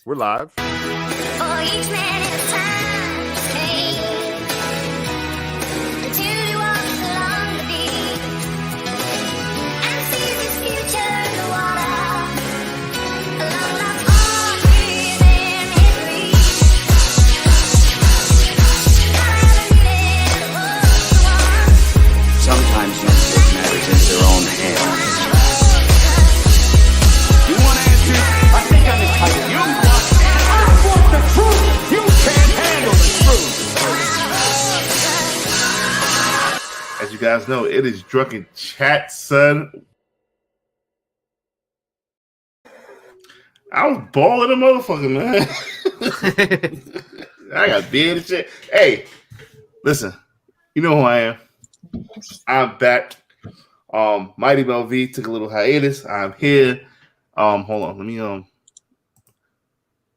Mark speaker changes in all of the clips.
Speaker 1: We're live.
Speaker 2: For each man in his time to take, until he walks along the beach and sees his future in the water, along the pond within his reach. Gotta have a minute of one.
Speaker 3: Sometimes men take matters into their own hands.
Speaker 4: You want answers? I think I'm entitled. You want the truth. You can't handle the truth.
Speaker 5: As you guys know, it is Drunken Chat, son. I was balling a motherfucker, man. I got beard and shit. Hey, listen, you know who I am. I'm back. Mighty Mel V took a little hiatus. I'm here. Hold on, let me yo,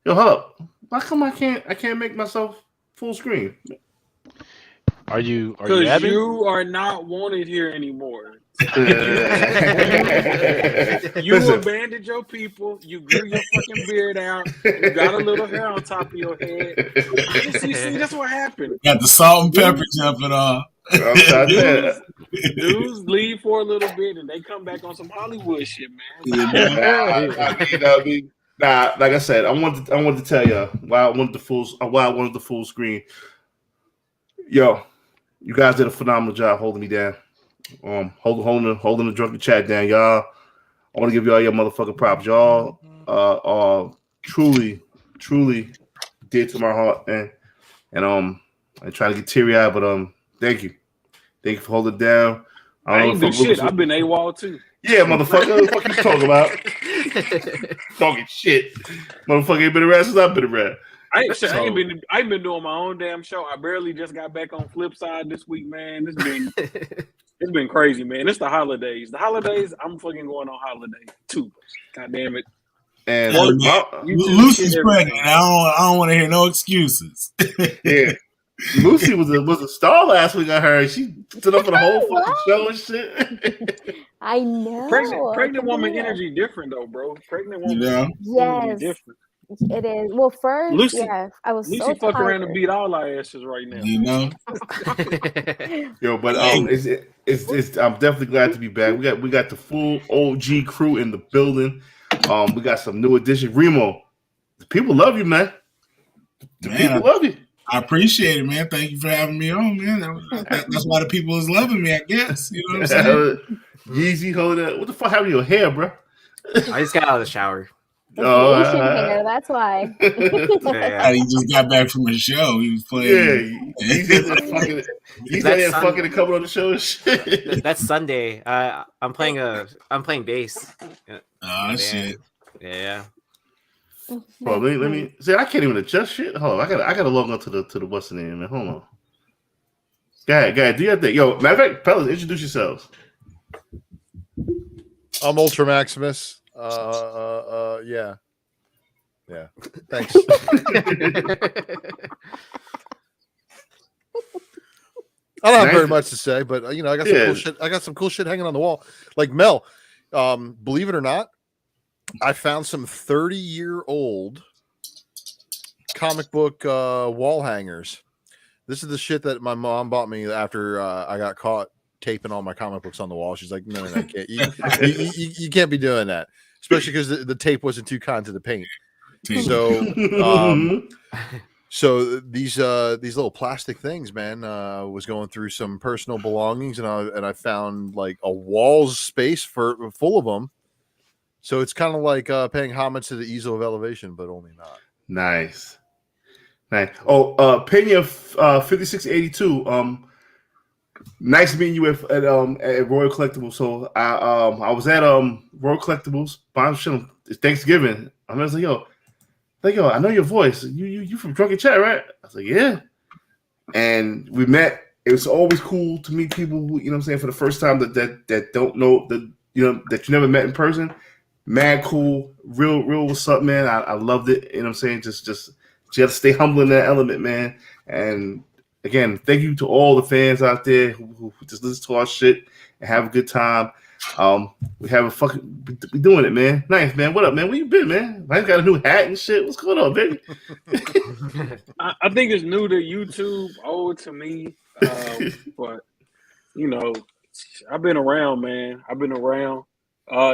Speaker 5: hold up. Why come I can't make myself full screen?
Speaker 1: Are you
Speaker 6: Because
Speaker 1: having?
Speaker 6: you are not wanted here anymore. You
Speaker 5: Listen.
Speaker 6: abandoned your people. You grew your fucking beard out. You got a little hair on top of your head. You see, that's what happened.
Speaker 7: Got the salt and pepper jumping on.
Speaker 5: I'm trying to tell you.
Speaker 6: Dudes leave for a little bit and they come back on some Hollywood shit, man.
Speaker 5: Nah, like I said, I wanted to tell you why I wanted the full screen. Yo, you guys did a phenomenal job holding me down. Holding the Drunken Chat down, y'all. I want to give y'all your motherfucking props. Y'all are truly dear to my heart, and I try to get teary eyed, but thank you for holding it down.
Speaker 6: I ain't been shit. I've been AWOL too.
Speaker 5: Yeah, motherfucker. What you talking about? Talking shit. Motherfucker ain't been around since I've been around.
Speaker 6: I ain't been doing my own damn show. I barely just got back on Flipside this week, man. It's been crazy, man. It's the holidays. The holidays, I'm fucking going on holiday too. God damn it.
Speaker 5: And
Speaker 7: Lucy's pregnant. I don't want to hear no excuses.
Speaker 5: Yeah. Lucy was a star last week. I heard she stood up for the whole fucking show and shit.
Speaker 8: I know.
Speaker 6: Pregnant woman energy different though, bro. Pregnant woman
Speaker 8: yes,
Speaker 6: different.
Speaker 8: It is. Well, first,
Speaker 6: Lucy,
Speaker 8: yeah, I was
Speaker 6: Lucy
Speaker 8: so
Speaker 6: fuck
Speaker 8: tired.
Speaker 6: around and beat all our asses right now.
Speaker 7: You know.
Speaker 5: Yo, but it's I'm definitely glad to be back. We got the full OG crew in the building. We got some new addition. Remo, the people love you, man. People love you.
Speaker 7: I appreciate it, man. Thank you for having me on, man. That's why the people is loving me, I guess. You know what I'm saying?
Speaker 5: Yeezy, hold up. What the fuck happened to your hair, bro?
Speaker 3: I just got out of the shower.
Speaker 8: Hair, that's why.
Speaker 7: He just got back from a show. He was playing.
Speaker 5: Yeah, he's fucking a couple of the shows.
Speaker 3: That's Sunday. I'm playing bass.
Speaker 7: Oh shit.
Speaker 3: Yeah.
Speaker 5: Bro, let me see. I can't even adjust shit. Hold on, I gotta log on to the what's the name, man. Hold on. Go ahead. Do your thing. Yo, matter of fact, fellas, introduce yourselves.
Speaker 1: I'm Ultra Maximus. Yeah. Thanks. I don't have very much to say, but I got some cool shit. I got some cool shit hanging on the wall. Like Mel, believe it or not, I found some 30-year-old comic book wall hangers. This is the shit that my mom bought me after I got caught taping all my comic books on the wall. She's like, no, can't. You can't be doing that, especially because the tape wasn't too kind to the paint. So these little plastic things, man, was going through some personal belongings, and I found like a wall's space full of them. So it's kind of like paying homage to the Easel of Elevation, but only not.
Speaker 5: Nice. Oh, Pena 5682. Nice meeting you at Royal Collectibles. So I was at Royal Collectibles buying shit. It's Thanksgiving. I was like, yo, I know your voice. You from Drunken Chat, right? I was like, yeah. And we met. It was always cool to meet people who, you know what I'm saying, for the first time that don't know that you never met in person. Mad cool, real what's up, man. I loved it. You know what I'm saying? Just you got to stay humble in that element, man. And again, thank you to all the fans out there who just listen to our shit and have a good time. We have a fucking be doing it, man. Nice, man. What up, man? Where you been, man? I got a new hat and shit. What's going on, baby?
Speaker 6: I think it's new to YouTube, old to me. But you know, I've been around, man. I've been around.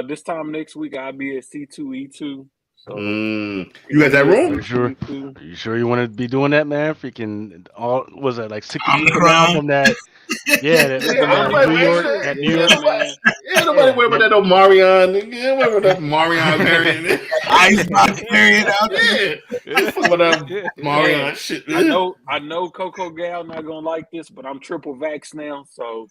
Speaker 6: This time next week I'll be at C2E2. So
Speaker 5: you got that room?
Speaker 9: Are you sure you want to be doing that, man? Freaking all was it like 60 feet around from that? Yeah, New York. At New York,
Speaker 6: man.
Speaker 5: Yeah, nobody worry about that old Marion. Yeah, worry about that Marion variant.
Speaker 7: Icebox variant out there.
Speaker 5: Yeah, fuck about that Marion shit.
Speaker 6: I know Coco Gal not gonna like this, but I'm triple vax now, so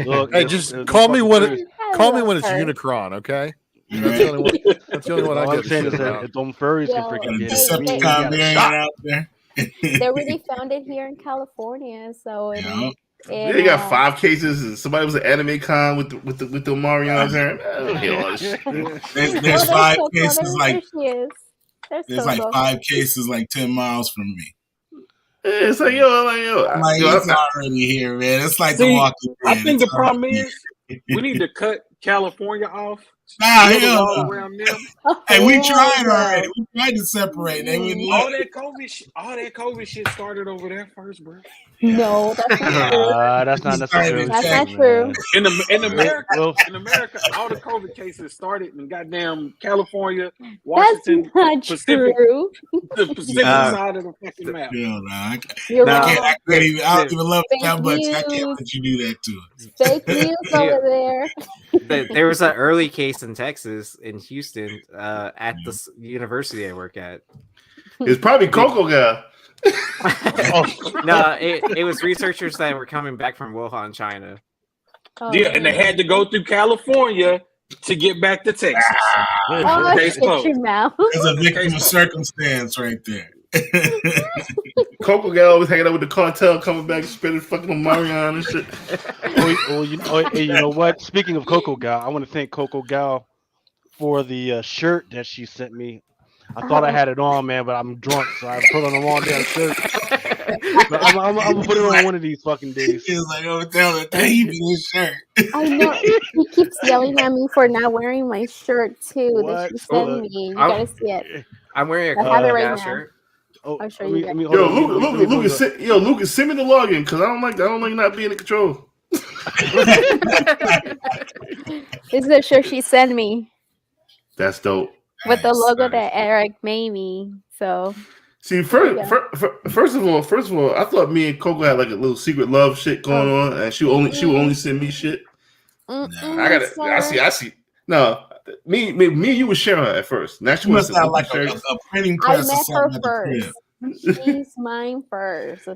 Speaker 9: Look,
Speaker 1: Hey, just call me when it's Unicron, okay? That's the only one I
Speaker 9: All I'm
Speaker 1: get.
Speaker 9: saying is that if them furries can freaking get it, we got a
Speaker 7: variant
Speaker 9: shot.
Speaker 7: out there.
Speaker 8: They already found it here in California, so
Speaker 5: Yeah, you got 5 cases, and somebody was at Anime Con with the Marion variant. I don't hear all this shit.
Speaker 7: There's 5 cases
Speaker 8: There's
Speaker 7: like 5 cases like 10 miles from me.
Speaker 5: Yeah, it's like yo,
Speaker 7: it's already here, man. It's like
Speaker 6: See,
Speaker 7: the Walking Dead.
Speaker 6: I think the problem is we need to cut California off.
Speaker 7: Nah,
Speaker 6: all around them.
Speaker 7: Hey, we tried already. We tried to separate. They wouldn't
Speaker 6: all
Speaker 7: let.
Speaker 6: that COVID shit started over there first, bro.
Speaker 8: No, that's not true.
Speaker 9: That's not necessarily
Speaker 8: That's not true.
Speaker 6: In America, all the COVID cases started in goddamn California, Washington,
Speaker 8: That's not
Speaker 6: Pacific,
Speaker 8: true.
Speaker 6: the Pacific side of the fucking map.
Speaker 7: Hell, nah,
Speaker 8: You're
Speaker 7: I
Speaker 8: wrong.
Speaker 7: don't even love it that
Speaker 8: Fake
Speaker 7: much. I can't
Speaker 8: news.
Speaker 7: let you do that to us.
Speaker 8: Fake news over there.
Speaker 3: There was an early case in Texas, in Houston, at the university I work at.
Speaker 5: It's probably Coco Gal.
Speaker 3: No, it was researchers that were coming back from Wuhan, China.
Speaker 8: Oh,
Speaker 6: Yeah, and they had to go through California to get back to Texas.
Speaker 8: Oh,
Speaker 6: Case
Speaker 8: shut
Speaker 6: closed.
Speaker 8: your mouth.
Speaker 7: It's a victim of circumstance right there.
Speaker 5: Coco Gal was hanging out with the cartel, coming back, spending fucking on Marion and shit.
Speaker 9: Hey, you know what? Speaking of Coco Gal, I want to thank Coco Gal for the shirt that she sent me. I thought I had it on, man, but I'm drunk, so I put on the wrong damn shirt. But I'm gonna put it on one of these fucking days.
Speaker 7: He was like, "Oh, tell her, thank you for this shirt."
Speaker 8: I know. He keeps yelling at me for not wearing my shirt too.
Speaker 9: What?
Speaker 8: That she sent me. You gotta see it.
Speaker 3: I'm wearing a
Speaker 8: I have it
Speaker 3: Coco
Speaker 8: right
Speaker 3: Gal
Speaker 8: now.
Speaker 3: shirt.
Speaker 8: I'll show you.
Speaker 5: Lucas, send me the login because I don't like not being in control.
Speaker 8: This is the shirt she sent me
Speaker 5: That's dope.
Speaker 8: with the
Speaker 7: Nice,
Speaker 8: logo
Speaker 7: nice.
Speaker 8: that Eric made me. So
Speaker 5: See, first of all, I thought me and Coco had like a little secret love shit going on, and she would only send me shit. I see. No, me and you were sharing her at first. Now she
Speaker 7: You
Speaker 5: wants
Speaker 7: must
Speaker 5: to
Speaker 7: have like a printing
Speaker 8: I
Speaker 7: press or
Speaker 8: met her
Speaker 7: something at the
Speaker 8: first.
Speaker 7: crib.
Speaker 8: She's mine first.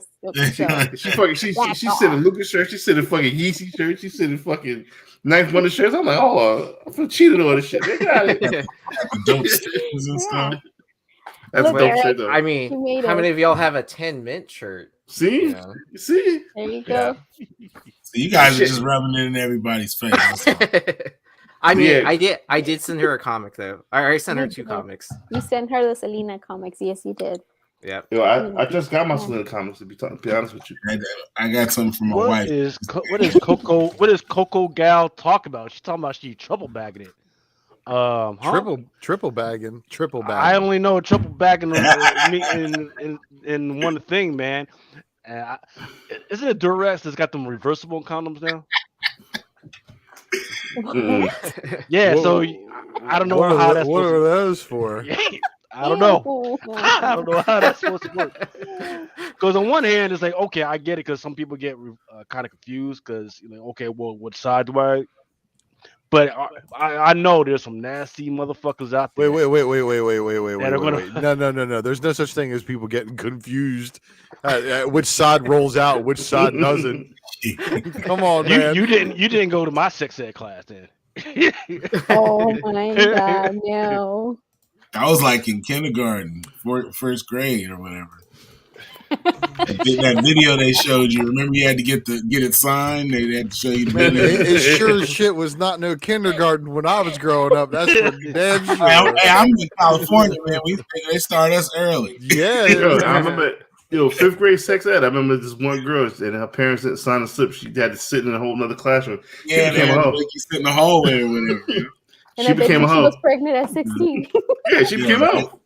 Speaker 5: She sent a Lucas shirt. She sent a fucking Yeezy shirt. She sent a fucking Ninth Wonder shirts. I'm like, I feel cheated on this shit. They got it.
Speaker 7: Dope stickers and stuff.
Speaker 5: That's
Speaker 8: Look,
Speaker 5: dope
Speaker 8: Eric,
Speaker 5: shit though.
Speaker 3: I mean,
Speaker 8: She made
Speaker 3: how
Speaker 8: it.
Speaker 3: many of y'all have a 10 mint shirt?
Speaker 5: See,
Speaker 3: You know?
Speaker 5: you see.
Speaker 8: There you go.
Speaker 7: So you guys are
Speaker 5: Shit.
Speaker 7: just rubbing it in everybody's face. That's all.
Speaker 3: I mean,
Speaker 5: Yeah.
Speaker 3: I did send her a comic though. I sent her
Speaker 8: You
Speaker 3: 2
Speaker 8: did.
Speaker 3: comics.
Speaker 8: You sent her the Selena comics. Yes, you did.
Speaker 3: Yep.
Speaker 5: Yo, I just got my Selena comics to be honest with you.
Speaker 7: I got something from my
Speaker 9: What
Speaker 7: wife.
Speaker 9: is Coco Gal talk about? She's talking about she triple bagging it. Huh?
Speaker 1: Triple bagging.
Speaker 9: I only know triple bagging in one thing, man. Isn't it Durex that's got them reversible condoms now? Yeah,
Speaker 1: What-
Speaker 9: so I don't know how that's
Speaker 1: what
Speaker 9: supposed
Speaker 1: are those for?
Speaker 9: to. I don't know. I don't know how that's supposed to work. Because on one hand, it's like, okay, I get it, because some people get kind of confused, because okay, well, what side do I? But I know there's some nasty motherfuckers out there.
Speaker 1: Wait.
Speaker 9: That are gonna-
Speaker 1: No. There's no such thing as people getting confused at which side rolls out, which side doesn't. Come on, man.
Speaker 9: You didn't go to my sex ed class then.
Speaker 8: Oh my god, no.
Speaker 7: I was like in kindergarten, first grade or whatever. That video they showed you. Remember, you had to get it signed. They had to show you the
Speaker 1: Man,
Speaker 7: video.
Speaker 1: it sure as shit was not no kindergarten when I was growing up. That's for damn sure.
Speaker 7: Hey, I'm in California, man. They start us early.
Speaker 1: Yeah,
Speaker 5: Yo, I remember Yo, 5th grade sex ed. I remember this one girl and her parents didn't sign a slip. She had to sit in a whole other classroom. She
Speaker 7: Yeah,
Speaker 5: became
Speaker 7: man,
Speaker 5: a hoe.
Speaker 7: like you sit in the hallway or whatever. You know?
Speaker 8: And
Speaker 5: She
Speaker 8: I bet
Speaker 5: became
Speaker 8: you
Speaker 5: a
Speaker 8: she was
Speaker 5: hoe.
Speaker 8: pregnant at 16.
Speaker 5: Yeah, she became a hoe.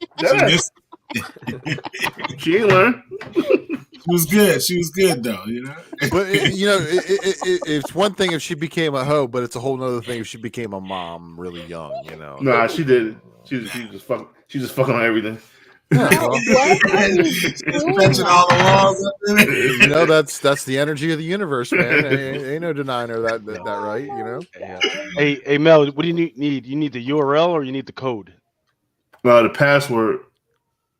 Speaker 5: She ain't learned.
Speaker 7: She was good. She was good though, you know.
Speaker 1: But it's one thing if she became a hoe, but it's a whole other thing if she became a mom really young. You know.
Speaker 5: Nah, she did it. She just fucking. She just fucking on everything.
Speaker 1: Yeah, well,
Speaker 8: What are you doing?
Speaker 7: All the walls up in it.
Speaker 1: you know that's the energy of the universe, man. Ain't no denying her that right. You know.
Speaker 9: Yeah. Hey, Mel, what do you need? You need the URL or you need the code?
Speaker 5: The password.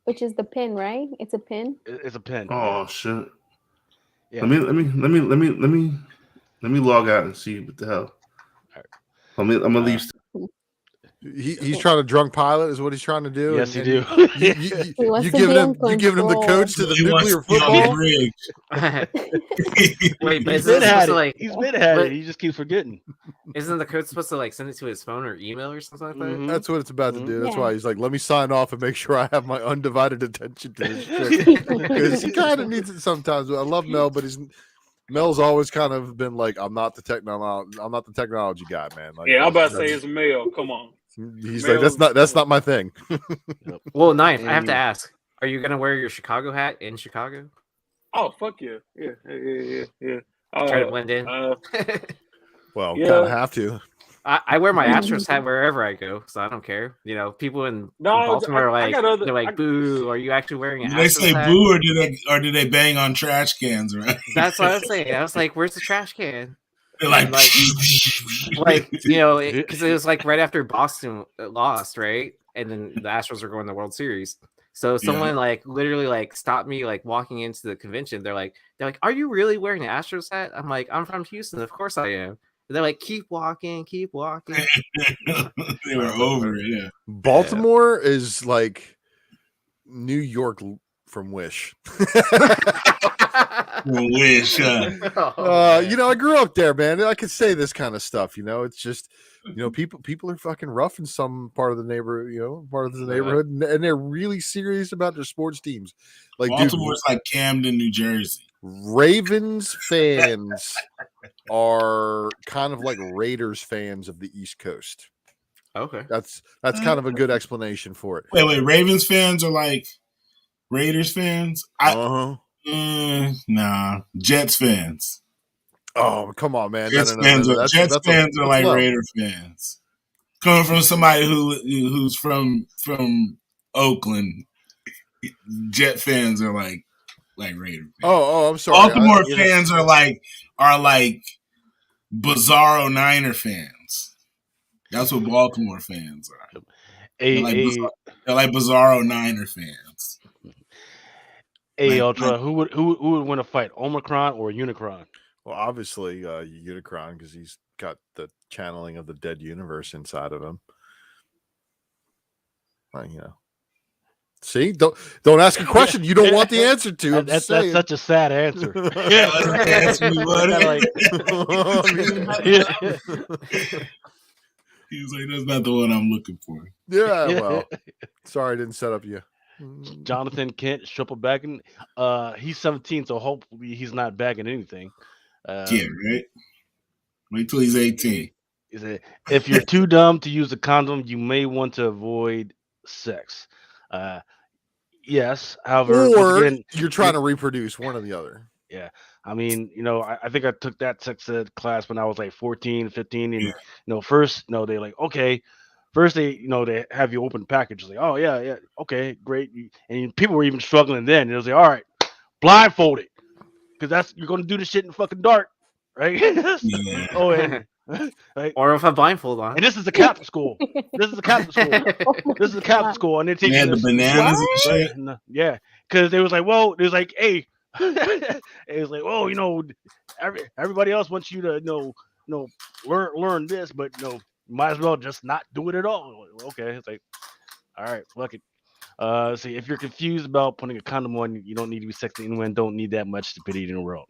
Speaker 8: Which is the pin, right? It's a pin.
Speaker 9: It's a pin.
Speaker 5: Oh shit.
Speaker 9: Yeah.
Speaker 5: Let me log out and see what the hell. I'm gonna leave.
Speaker 1: He's trying to drunk pilot is what he's trying to do.
Speaker 9: Yes,
Speaker 1: and,
Speaker 9: he do.
Speaker 1: You giving him the codes to the nuclear football?
Speaker 3: Wait, but
Speaker 9: He's
Speaker 3: isn't
Speaker 9: been
Speaker 3: it supposed
Speaker 9: had
Speaker 3: to
Speaker 9: it.
Speaker 3: like?
Speaker 9: He's been had
Speaker 3: but
Speaker 9: it. He just keeps forgetting.
Speaker 3: Isn't the code supposed to like send it to his phone or email or something like that?
Speaker 9: Mhm.
Speaker 1: That's what it's about to do. That's
Speaker 8: Yeah.
Speaker 1: why he's like, let me sign off and make sure I have my undivided attention to this shit. Because he kind of needs it sometimes. I love Mel, but Mel's always kind of been like, I'm not the technology guy, man. Like,
Speaker 6: Yeah, I'm about to say it's male. Come on.
Speaker 1: He's
Speaker 6: Mel-
Speaker 1: like, that's not my thing.
Speaker 3: Well, Ninth, I have to
Speaker 9: Mm.
Speaker 3: ask: are you gonna wear your Chicago hat in Chicago?
Speaker 6: Oh fuck yeah, yeah.
Speaker 3: Try to blend in.
Speaker 1: Well,
Speaker 6: Yeah.
Speaker 1: kind of have to.
Speaker 3: I wear my Astros hat wherever I go, so I don't care. You know, people in Baltimore are
Speaker 6: I
Speaker 3: like,
Speaker 6: got other-
Speaker 3: they're like, "Boo! Are you actually wearing an
Speaker 7: Do they
Speaker 3: Astros
Speaker 7: say
Speaker 3: hat?"
Speaker 7: boo or do they bang on trash cans? Right?
Speaker 3: That's what I was saying. I was like, "Where's the trash can?"
Speaker 7: They're like,
Speaker 3: Like you know, because it was like right after Boston lost, right? And then the Astros were going to the World Series. So someone like literally like stopped me like walking into the convention. They're like, "Are you really wearing an Astros hat?" I'm like, "I'm from Houston, of course I am." And they're like, "Keep walking, keep walking."
Speaker 7: they were over it. Yeah.
Speaker 1: Baltimore is like New York from Wish.
Speaker 7: Wish.
Speaker 1: I grew up there, man. I could say this kind of stuff. You know, it's just, people are fucking rough in some part of the neighborhood, and they're really serious about their sports teams. Like
Speaker 7: Baltimore's like Camden, New Jersey.
Speaker 1: Ravens fans are kind of like Raiders fans of the East Coast.
Speaker 3: Okay,
Speaker 1: that's kind of a good explanation for it.
Speaker 7: Wait, Ravens fans are like Raiders fans? Nah, Jets fans.
Speaker 1: Oh, come on, man!
Speaker 7: Jets fans are like Raider fans. Coming from somebody who's from Oakland, Jet fans are like Raider fans.
Speaker 1: Oh, I'm sorry.
Speaker 7: Baltimore fans are like Bizarro Niner fans. That's what Baltimore fans are. They're like Bizarro Niner fans.
Speaker 9: Ultra, who would win a fight, Omicron or Unicron?
Speaker 1: Well, obviously Unicron, because he's got the channeling of the dead universe inside of him. See, don't ask a question you don't want the answer to.
Speaker 9: That's such a sad answer.
Speaker 7: He was like, "That's not the one I'm looking for."
Speaker 1: Yeah, well, sorry, I didn't set up you.
Speaker 9: Jonathan Kent, triple backing. He's 17, so hopefully he's not bagging anything.
Speaker 7: Right. Wait till he's 18.
Speaker 9: If you're too dumb to use a condom, you may want to avoid sex. Yes, however,
Speaker 1: or
Speaker 9: again,
Speaker 1: you're trying to reproduce, one or the other.
Speaker 9: Yeah. I mean, I think I took that sex ed class when I was like 14, 15. And, first, they like, okay, first they have you open the package. Like, oh, yeah, okay, great. And people were even struggling then. It was like, all right, blindfolded. Because you're going to do this shit in the fucking dark, right?
Speaker 7: Yeah.
Speaker 9: Oh, and,
Speaker 3: right? Or if a blindfold on.
Speaker 9: And this is a Catholic school. This is a Catholic school. And they're teaching
Speaker 7: the bananas and shit.
Speaker 9: Yeah. Because they was like, well, it was like, hey, it was like, oh, everybody else wants you to learn this, but might as well just not do it at all. Okay, it's like, all right, fuck it. See, if you're confused about putting a condom on, you don't need to be sexing anyone. Don't need that much stupidity in the world.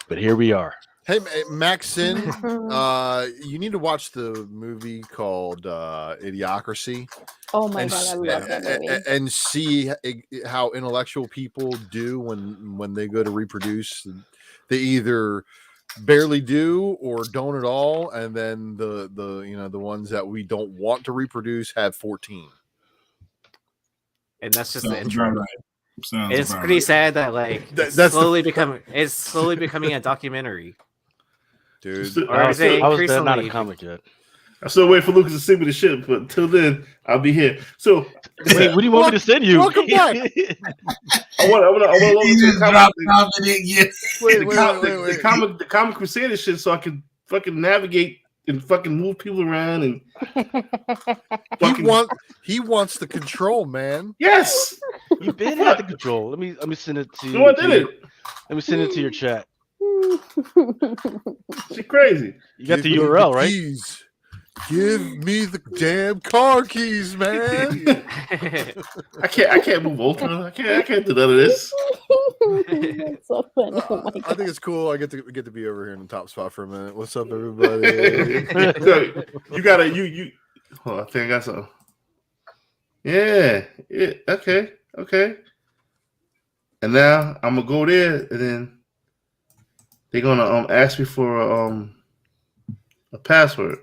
Speaker 9: But here we are.
Speaker 1: Hey, Maxine,
Speaker 8: Mhm.
Speaker 1: you need to watch the movie called Idiocracy.
Speaker 8: Oh my
Speaker 1: and
Speaker 8: god, I
Speaker 1: s-
Speaker 8: love that movie.
Speaker 1: and see how intellectual people do when they go to reproduce. They either barely do or don't at all, and then the ones that we don't want to reproduce have 14.
Speaker 3: And that's just the
Speaker 7: Sounds
Speaker 3: intro.
Speaker 7: about right. Sounds
Speaker 3: It's
Speaker 7: about
Speaker 3: pretty
Speaker 7: right.
Speaker 3: sad that like
Speaker 1: That's the
Speaker 3: it's slowly becoming a documentary.
Speaker 1: dude.
Speaker 3: Or is it
Speaker 9: How is that not a
Speaker 3: increasingly?
Speaker 9: comic yet?
Speaker 5: I'm still waiting for Lucas to send me the shit, but until then, I'll be here. So
Speaker 9: Wait, what do you want me to send you?
Speaker 1: Welcome back.
Speaker 5: I want to log
Speaker 7: He
Speaker 5: into
Speaker 7: just
Speaker 5: the
Speaker 7: dropped
Speaker 5: comic,
Speaker 7: off and it, yeah.
Speaker 1: Wait.
Speaker 5: the comic Crusader shit, so I can fucking navigate and fucking move people around and fucking.
Speaker 1: He wants the control, man.
Speaker 5: Yes.
Speaker 9: You've been at the control. Let me send it to you.
Speaker 5: No, I did it.
Speaker 9: Let me send it to your chat.
Speaker 5: She's crazy.
Speaker 9: You got
Speaker 1: Give
Speaker 9: the
Speaker 1: me
Speaker 9: URL, right?
Speaker 1: keys. Give me the damn car keys, man.
Speaker 5: I can't move Ultron. I can't do none of this.
Speaker 8: That's so funny. Oh my
Speaker 1: I
Speaker 8: god.
Speaker 1: think it's cool. I get to be over here in the top spot for a minute. What's up, everybody?
Speaker 5: So, you gotta you. Oh, I think I got something. Yeah. Okay. And now I'm gonna go there, and then they're gonna ask me for a password.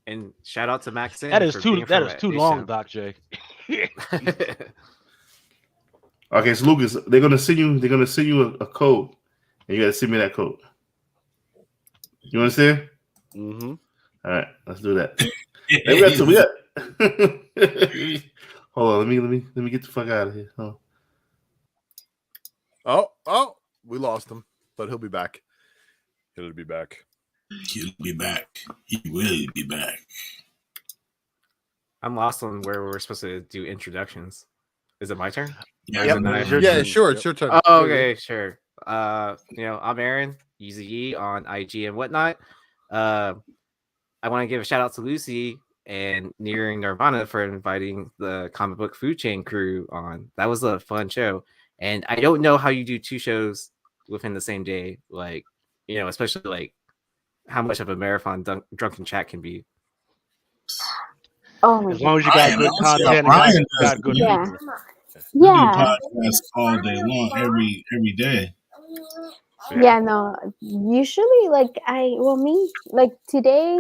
Speaker 3: And shout out to Max.
Speaker 9: That is too long, Doc J.
Speaker 5: Okay, so Lucas, they're gonna send you a code, and you gotta send me that code. You understand?
Speaker 9: Mm-hmm.
Speaker 5: All right, let's do that. Hey, we got. Hold on, let me get the fuck out of here.
Speaker 1: Oh, we lost him, but he'll be back. He'll be back.
Speaker 7: He'll be back. He will be back.
Speaker 3: I'm lost on where we're supposed to do introductions. Is it my turn?
Speaker 1: Yeah, sure. It's your turn.
Speaker 3: Oh, okay, sure. I'm Aaron, Easy on IG and whatnot. I want to give a shout out to Lucy and Nearing Nirvana for inviting the comic book food chain crew on. That was a fun show. And I don't know how you do two shows within the same day, like, especially like how much of a marathon Drunken Chat can be.
Speaker 8: Oh my
Speaker 9: As long as you got good content and got good
Speaker 8: yeah.
Speaker 9: people.
Speaker 7: We do
Speaker 8: Yeah.
Speaker 7: podcasts all day long, every day.
Speaker 8: Yeah, no. Usually like today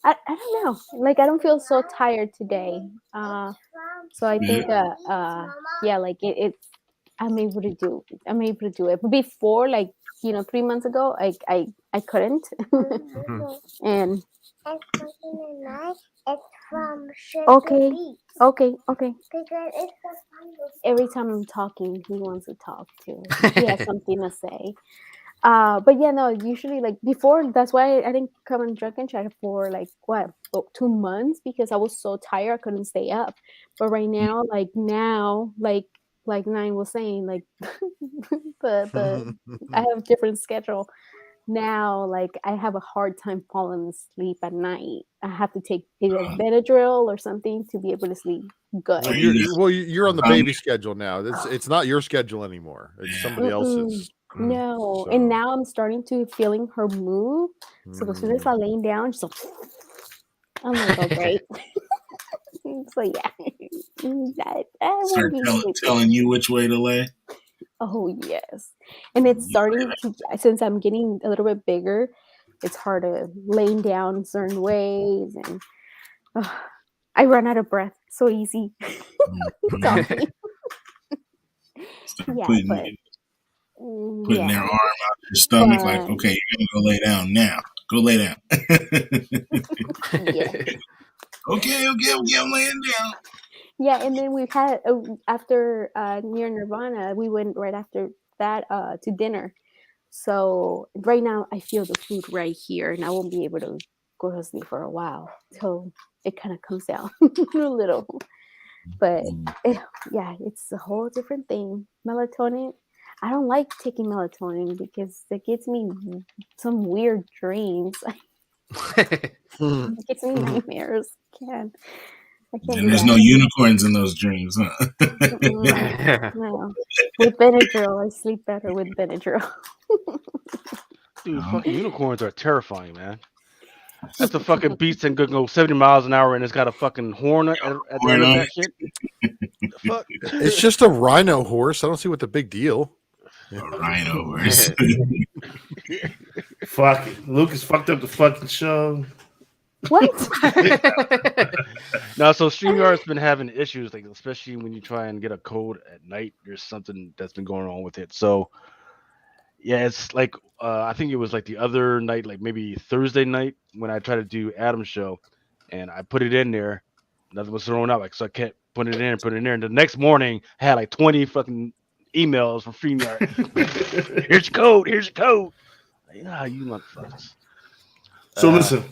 Speaker 8: I don't know. Like I don't feel so tired today. So I think like it's I'm able to do it. But before, like 3 months ago, I couldn't. And okay. Every time I'm talking, he wants to talk too. He has something to say. But yeah, no, usually like before, that's why I didn't come and Drunken Chat for like 2 months, because I was so tired I couldn't stay up. But right now, like Nine was saying, like the I have a different schedule now. Like I have a hard time falling asleep at night. I have to take either Benadryl or something to be able to sleep good.
Speaker 1: You're on the baby schedule now. It's not your schedule anymore. It's somebody else's.
Speaker 8: No, and now I'm starting to feeling her move. So as soon as I laying down, she's like, I'm like, oh great. So yeah, I
Speaker 7: Start
Speaker 8: won't be
Speaker 7: telling you which way to lay.
Speaker 8: Oh yes, and it's starting to, since I'm getting a little bit bigger, it's hard to laying down certain ways, and I run out of breath so easy. Talking.
Speaker 7: Start
Speaker 8: Yeah,
Speaker 7: putting their arm out your stomach, like, okay, you're gonna go lay down now. Go lay down.
Speaker 8: Yeah.
Speaker 7: Okay, I'm laying down.
Speaker 8: Yeah, and then we've had after near Nirvana, we went right after that to dinner. So right now I feel the food right here, and I won't be able to go to sleep for a while till it kind of comes down a little. But it's a whole different thing. Melatonin. I don't like taking melatonin because it gives me some weird dreams. It gives me nightmares.
Speaker 7: And there's no unicorns in those dreams, huh?
Speaker 8: No. With Benadryl, I sleep better with Benadryl.
Speaker 9: Dude, fucking unicorns are terrifying, man. That's a fucking beast and could go 70 miles an hour and it's got a fucking horn at the end of that shit. The fuck?
Speaker 1: It's just a rhino horse. I don't see what the big deal.
Speaker 7: A rhino horse.
Speaker 5: Fuck it. Lucas fucked up the fucking show.
Speaker 8: What?
Speaker 9: No, so StreamYard's been having issues, like especially when you try and get a code at night. There's something that's been going on with it. So yeah, it's like I think it was like the other night, like maybe Thursday night, when I tried to do Adam's show, and I put it in there, nothing was thrown out. Like, so I kept putting it in, and the next morning I had like 20 fucking emails from StreamYard. Here's your code. Like, you motherfuckers.
Speaker 5: So listen.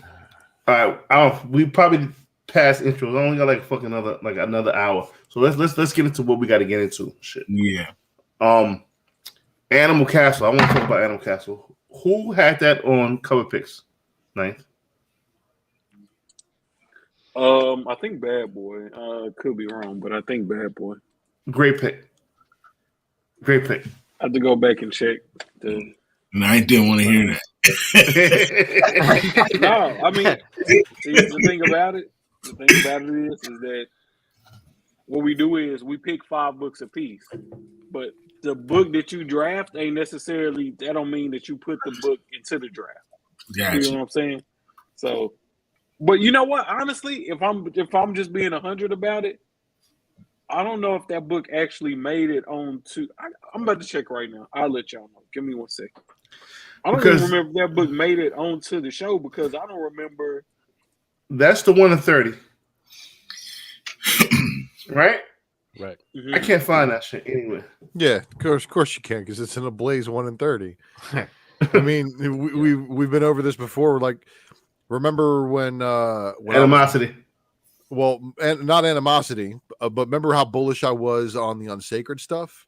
Speaker 5: All right, we probably passed intros. I only got like fucking another hour. So let's get into what we got to get into. Shit.
Speaker 7: Yeah.
Speaker 5: Animal Castle. I want to talk about Animal Castle. Who had that on cover picks? Ninth.
Speaker 6: I think Bad Boy. Could be wrong, but I think Bad Boy.
Speaker 5: Great pick.
Speaker 6: I have to go back and check.
Speaker 7: No, I didn't want to hear that.
Speaker 6: No, I mean, see, the thing about it is that what we do is we pick 5 books a piece, but the book that you draft ain't necessarily, that don't mean that you put the book into the draft.
Speaker 7: Gotcha.
Speaker 6: You know what I'm saying? So, but you know what? Honestly, if I'm just being 100 about it, I don't know if that book actually made it on to. I'm about to check right now. I'll let y'all know. Give me 1 second. I don't even remember if that book made it onto the show because I don't remember.
Speaker 5: That's the 1 in 30. Right?
Speaker 9: Right.
Speaker 6: Mm-hmm.
Speaker 5: I can't find that shit anywhere.
Speaker 1: Yeah, of course you can, because it's in a Blaze 1 in 30. I mean, we've been over this before. Like, remember when
Speaker 5: Animosity.
Speaker 1: And not animosity, but remember how bullish I was on the Unsacred stuff,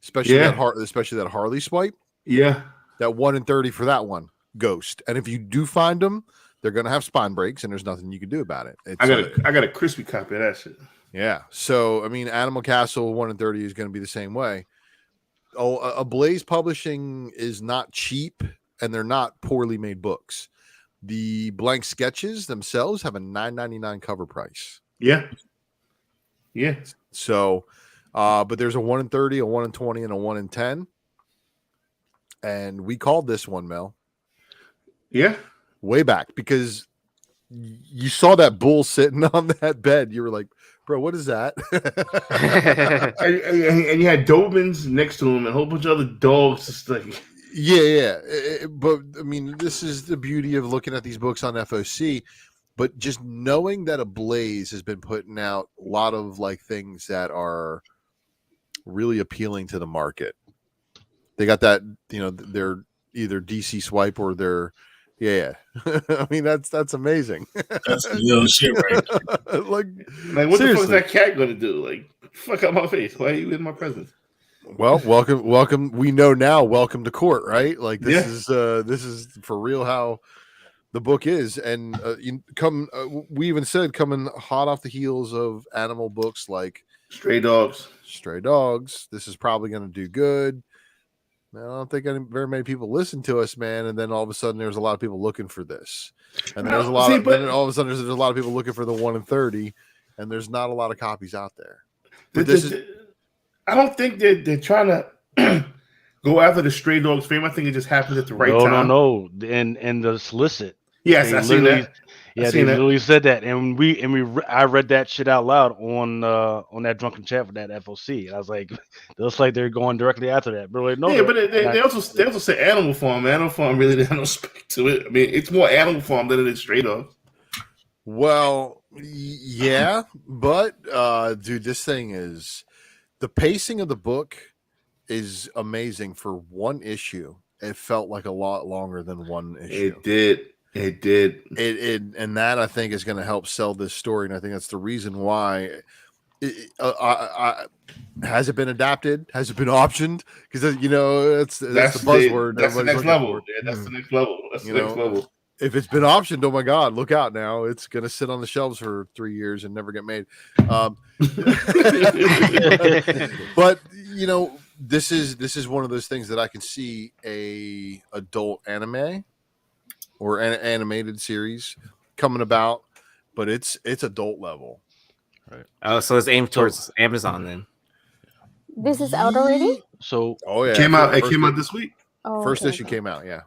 Speaker 1: especially that Harley swipe.
Speaker 5: Yeah,
Speaker 1: that 1 in 30 for that one, Ghost. And if you do find them, they're gonna have spine breaks, and there's nothing you can do about it.
Speaker 5: I got a crispy copy of that shit.
Speaker 1: Yeah. So I mean, Animal Castle 1 in 30 is going to be the same way. A Blaze Publishing is not cheap, and they're not poorly made books. The blank sketches themselves have a $9.99 cover price.
Speaker 5: Yeah.
Speaker 1: So, but there's a 1 in 30, a 1 in 20, and a 1 in 10. And we called this one, Mel.
Speaker 5: Yeah.
Speaker 1: Way back, because you saw that bull sitting on that bed. You were like, bro, what is that?
Speaker 5: and you had Dobermans next to him and a whole bunch of other dogs. Just like...
Speaker 1: Yeah. But I mean, this is the beauty of looking at these books on FOC. But just knowing that a Blaze has been putting out a lot of like things that are really appealing to the market. They got that, they're either DC swipe or they're, yeah. I mean, that's amazing.
Speaker 7: That's the real shit, right?
Speaker 5: like what seriously. The fuck is that cat going to do? Like, fuck out my face. Why are you in my presence?
Speaker 1: Well, welcome. We know now. Welcome to court, right? Like this is for real how the book is, and we even said coming hot off the heels of animal books like
Speaker 5: Stray Dogs.
Speaker 1: This is probably going to do good. I don't think very many people listen to us, man. And then all of a sudden, there's a lot of people looking for this, and then there's a lot. Then all of a sudden, there's a lot of people looking for the 1 in 30, and there's not a lot of copies out there. But
Speaker 5: I don't think they're trying to go after the Stray Dogs fame. I think it just happened at the right time.
Speaker 9: No. And the solicit.
Speaker 5: Yes, I seen that.
Speaker 9: Yeah, they literally said that, and I read that shit out loud on that Drunken chat for that FOC, and I was like, it looks like they're going directly after that. But like, no,
Speaker 5: yeah, but they also say Animal Farm. Animal Farm really didn't have no respect to it. I mean, it's more Animal Farm than it is Stray Dogs.
Speaker 1: Well, yeah, but dude, this thing is the pacing of the book is amazing for one issue. It felt like a lot longer than one issue.
Speaker 5: It did.
Speaker 1: And that I think is going to help sell this story, and I think that's the reason why. Has it been adapted? Has it been optioned? Because that's the buzzword.
Speaker 5: That's the next level. Yeah, that's the next level. That's the next level.
Speaker 1: If it's been optioned, oh my God, look out now. It's going to sit on the shelves for 3 years and never get made. But you know, this is one of those things that I can see a adult anime or an animated series coming about, but it's adult level.
Speaker 9: Right.
Speaker 3: Oh, so it's aimed towards Amazon then.
Speaker 8: This is out already?
Speaker 9: So
Speaker 1: Oh yeah,
Speaker 5: It came out this week.
Speaker 8: Oh,
Speaker 1: First
Speaker 8: okay,
Speaker 1: issue
Speaker 8: okay.
Speaker 1: came out, yeah.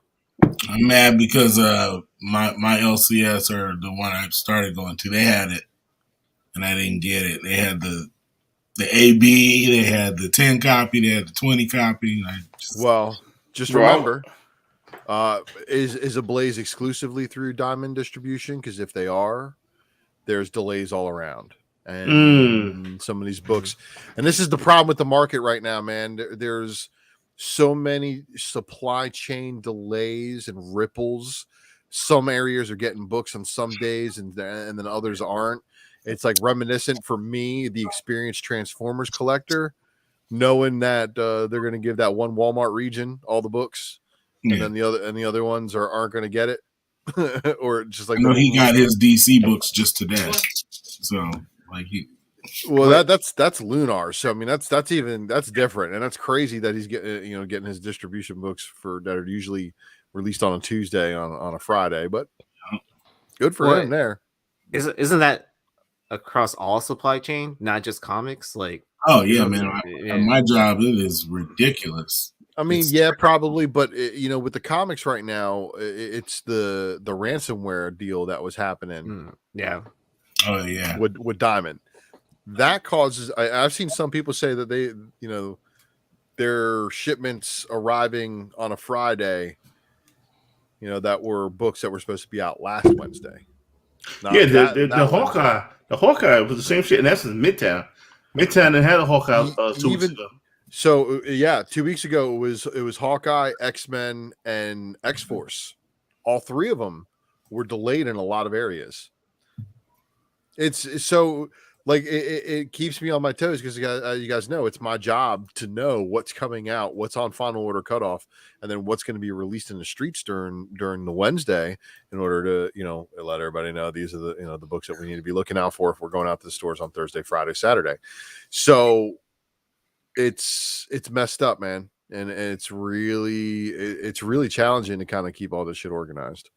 Speaker 7: I'm mad because my LCS, or the one I started going to, they had it and I didn't get it. They had the AB, they had the 10 copy, they had the 20 copy.
Speaker 1: Well, just remember, is Ablaze exclusively through Diamond Distribution? Because if they are, there's delays all around. And some of these books, and this is the problem with the market right now, man. There's so many supply chain delays and ripples. Some areas are getting books on some days, and then others aren't. It's like reminiscent for me, the experienced Transformers collector, knowing that they're going to give that one Walmart region all the books, and then the other ones aren't going to get it, or just like
Speaker 7: I know he got his DC books just today, so like he.
Speaker 1: Well, that's Lunar. So I mean, that's different, and that's crazy that he's getting his distribution books that are usually released on a Tuesday on a Friday, but good for him there.
Speaker 3: Isn't that across all supply chain, not just comics? Like,
Speaker 7: oh yeah, man, my job, it is ridiculous.
Speaker 1: I mean, yeah, probably, but with the comics right now, it's the ransomware deal that was happening.
Speaker 3: Yeah.
Speaker 7: Oh yeah.
Speaker 1: With Diamond. That causes I've seen some people say that they their shipments arriving on a Friday, that were books that were supposed to be out last Wednesday.
Speaker 5: The Hawkeye was the same shit, and that's in Midtown that had a Hawkeye 2 weeks ago.
Speaker 1: So 2 weeks ago it was Hawkeye, X-Men, and X-Force. All three of them were delayed in a lot of areas. It's so like it keeps me on my toes because you guys know it's my job to know what's coming out, what's on final order cutoff, and then what's going to be released in the streets during the Wednesday, in order to let everybody know these are the the books that we need to be looking out for if we're going out to the stores on Thursday, Friday, Saturday. So it's messed up, man, and it's really challenging to kind of keep all this shit organized.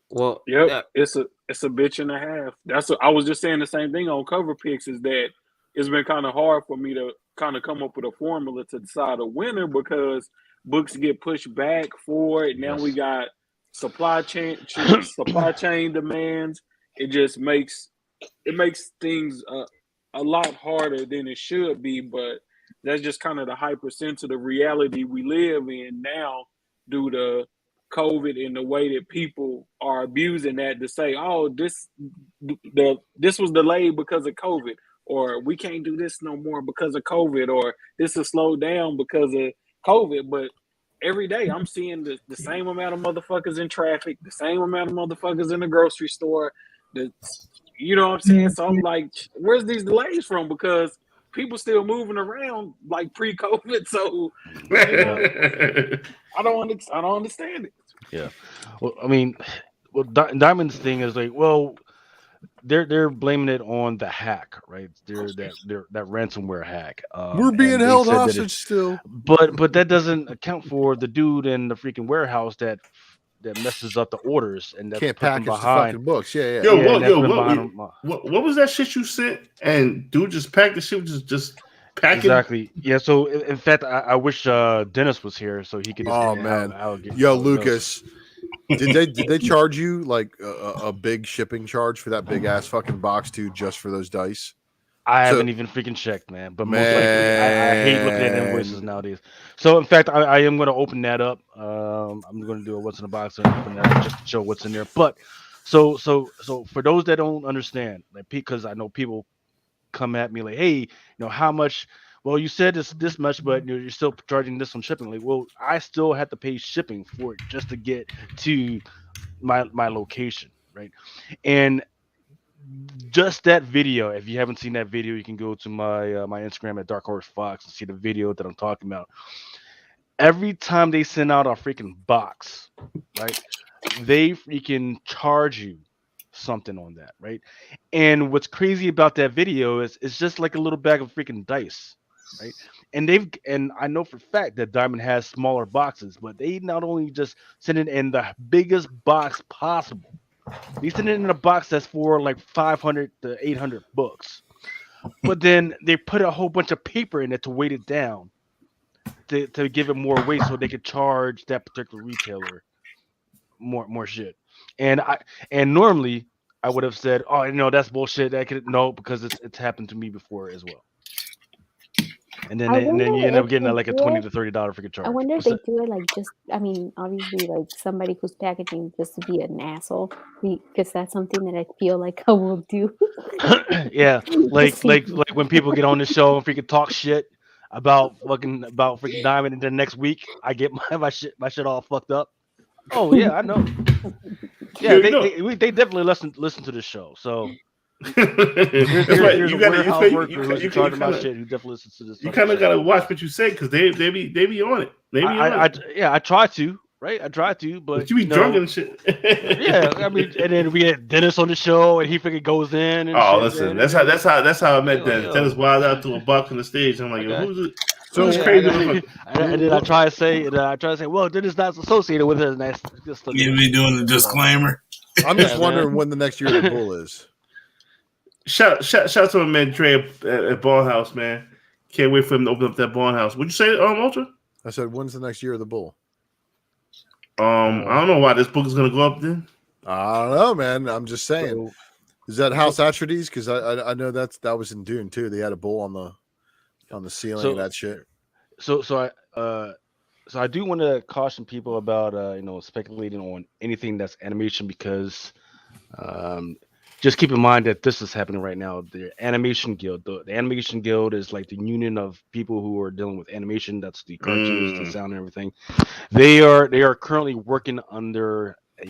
Speaker 3: Well,
Speaker 6: it's a bitch and a half. That's what I was just saying. The same thing on Cover Picks is that it's been kind of hard for me to kind of come up with a formula to decide a winner because books get pushed back for it. Now we got supply chain demands. It just makes things a lot harder than it should be. But that's just kind of the hypersensitive reality we live in now due to COVID and the way that people are abusing that to say, oh, this was delayed because of COVID, or we can't do this no more because of COVID, or this is slowed down because of COVID. But every day I'm seeing the same amount of motherfuckers in traffic, the same amount of motherfuckers in the grocery store. You know what I'm saying? So I'm like, where's these delays from? Because people still moving around like pre-COVID. So I don't understand it.
Speaker 9: Yeah. Well, I mean, Diamond's thing is like, well, they're blaming it on the hack, right? That ransomware hack.
Speaker 1: We're being held hostage still.
Speaker 9: But that doesn't account for the dude in the freaking warehouse that messes up the orders and that
Speaker 1: can't package the fucking books. Yeah.
Speaker 5: What was that shit you sent? And dude just packed the shit, just packing.
Speaker 9: Exactly. Yeah. So in fact, I wish Dennis was here so he could.
Speaker 1: Oh man, Lucas. Did they charge you like a big shipping charge for that big ass fucking box too, just for those dice?
Speaker 9: I haven't even freaking checked, man. But most likely, I hate looking at invoices nowadays. So in fact, I am going to open that up. I'm going to do a what's in the box and open that up just to show what's in there. But so for those that don't understand, like because I know people come at me like, hey, how much? Well, you said this much, but you're still charging this on shipping. Like, well, I still have to pay shipping for it just to get to my location, right? And just that video, if you haven't seen that video, you can go to my Instagram at Dark Horse Fox and see the video that I'm talking about. Every time they send out a freaking box, right? they freaking charge you something on that, right? And what's crazy about that video is it's just like a little bag of freaking dice, right? And I know for a fact that Diamond has smaller boxes, but they not only just send it in the biggest box possible, they send it in a box that's for like 500 to 800 books, but then they put a whole bunch of paper in it to weight it down to give it more weight so they could charge that particular retailer more shit. And normally I would have said, oh no, that's bullshit. That could no, because it's happened to me before as well. And then you end up getting like a $20 to $30 freaking charge.
Speaker 8: I wonder if they do it like just, I mean, obviously like somebody who's packaging just to be an asshole, because that's something that I feel like I will do.
Speaker 9: Yeah, like when people get on the show and freaking talk shit about freaking Diamond, and then next week I get my shit all fucked up. Oh yeah, I know. Yeah, they definitely listen to the show. So here's a warehouse worker who's talking about shit who definitely listens to this.
Speaker 5: You kind of gotta watch what you say because they be on it.
Speaker 9: I try to, right? I try to, but
Speaker 5: you be drunk and shit.
Speaker 9: Yeah, I mean, and then we had Dennis on the show, and he freaking goes in. And
Speaker 5: listen, that's how I met Dennis. Dennis wild out to a buck on the stage. I'm like, who's it? So it's crazy.
Speaker 9: And then I try to say, well, Dennis not associated with it. And that's just
Speaker 7: you be doing the disclaimer.
Speaker 1: I'm just wondering when the next year of the Bull is.
Speaker 5: Shout out to my man Dre at Ball House, man. Can't wait for him to open up that Ball House. What'd you say, Ultra?
Speaker 1: I said, when's the next year of the Bull?
Speaker 5: I don't know why this book is gonna go up then.
Speaker 1: I don't know, man. I'm just saying. Is that House Atreides? Because I know that was in Dune too. They had a bull on the ceiling and that shit.
Speaker 9: So I do want to caution people about speculating on anything that's animation, because just keep in mind that this is happening right now. The Animation Guild, the Animation Guild is like the union of people who are dealing with animation. That's the cartoons, the sound, and everything. They are currently working under a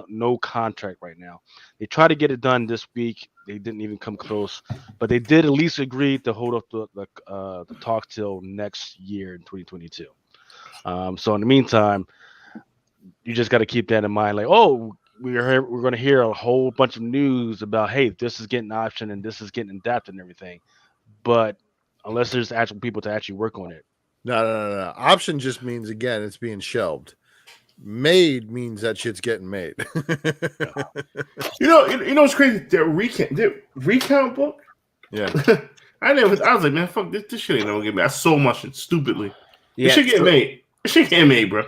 Speaker 9: no contract right now. They tried to get it done this week. They didn't even come close, but they did at least agree to hold up the talk till next year in 2022. So in the meantime, you just got to keep that in mind. Like, oh, we're going to hear a whole bunch of news about, hey, this is getting optioned and this is getting adapted and everything. But unless there's actual people to actually work on it.
Speaker 1: No. Option just means, again, it's being shelved. Made means that shit's getting made.
Speaker 5: You know what's crazy? The recount book.
Speaker 1: Yeah.
Speaker 5: I was like, man, fuck this shit ain't gonna get made. I sold my shit stupidly.
Speaker 3: Yeah,
Speaker 5: it should get made. It should get made, bro.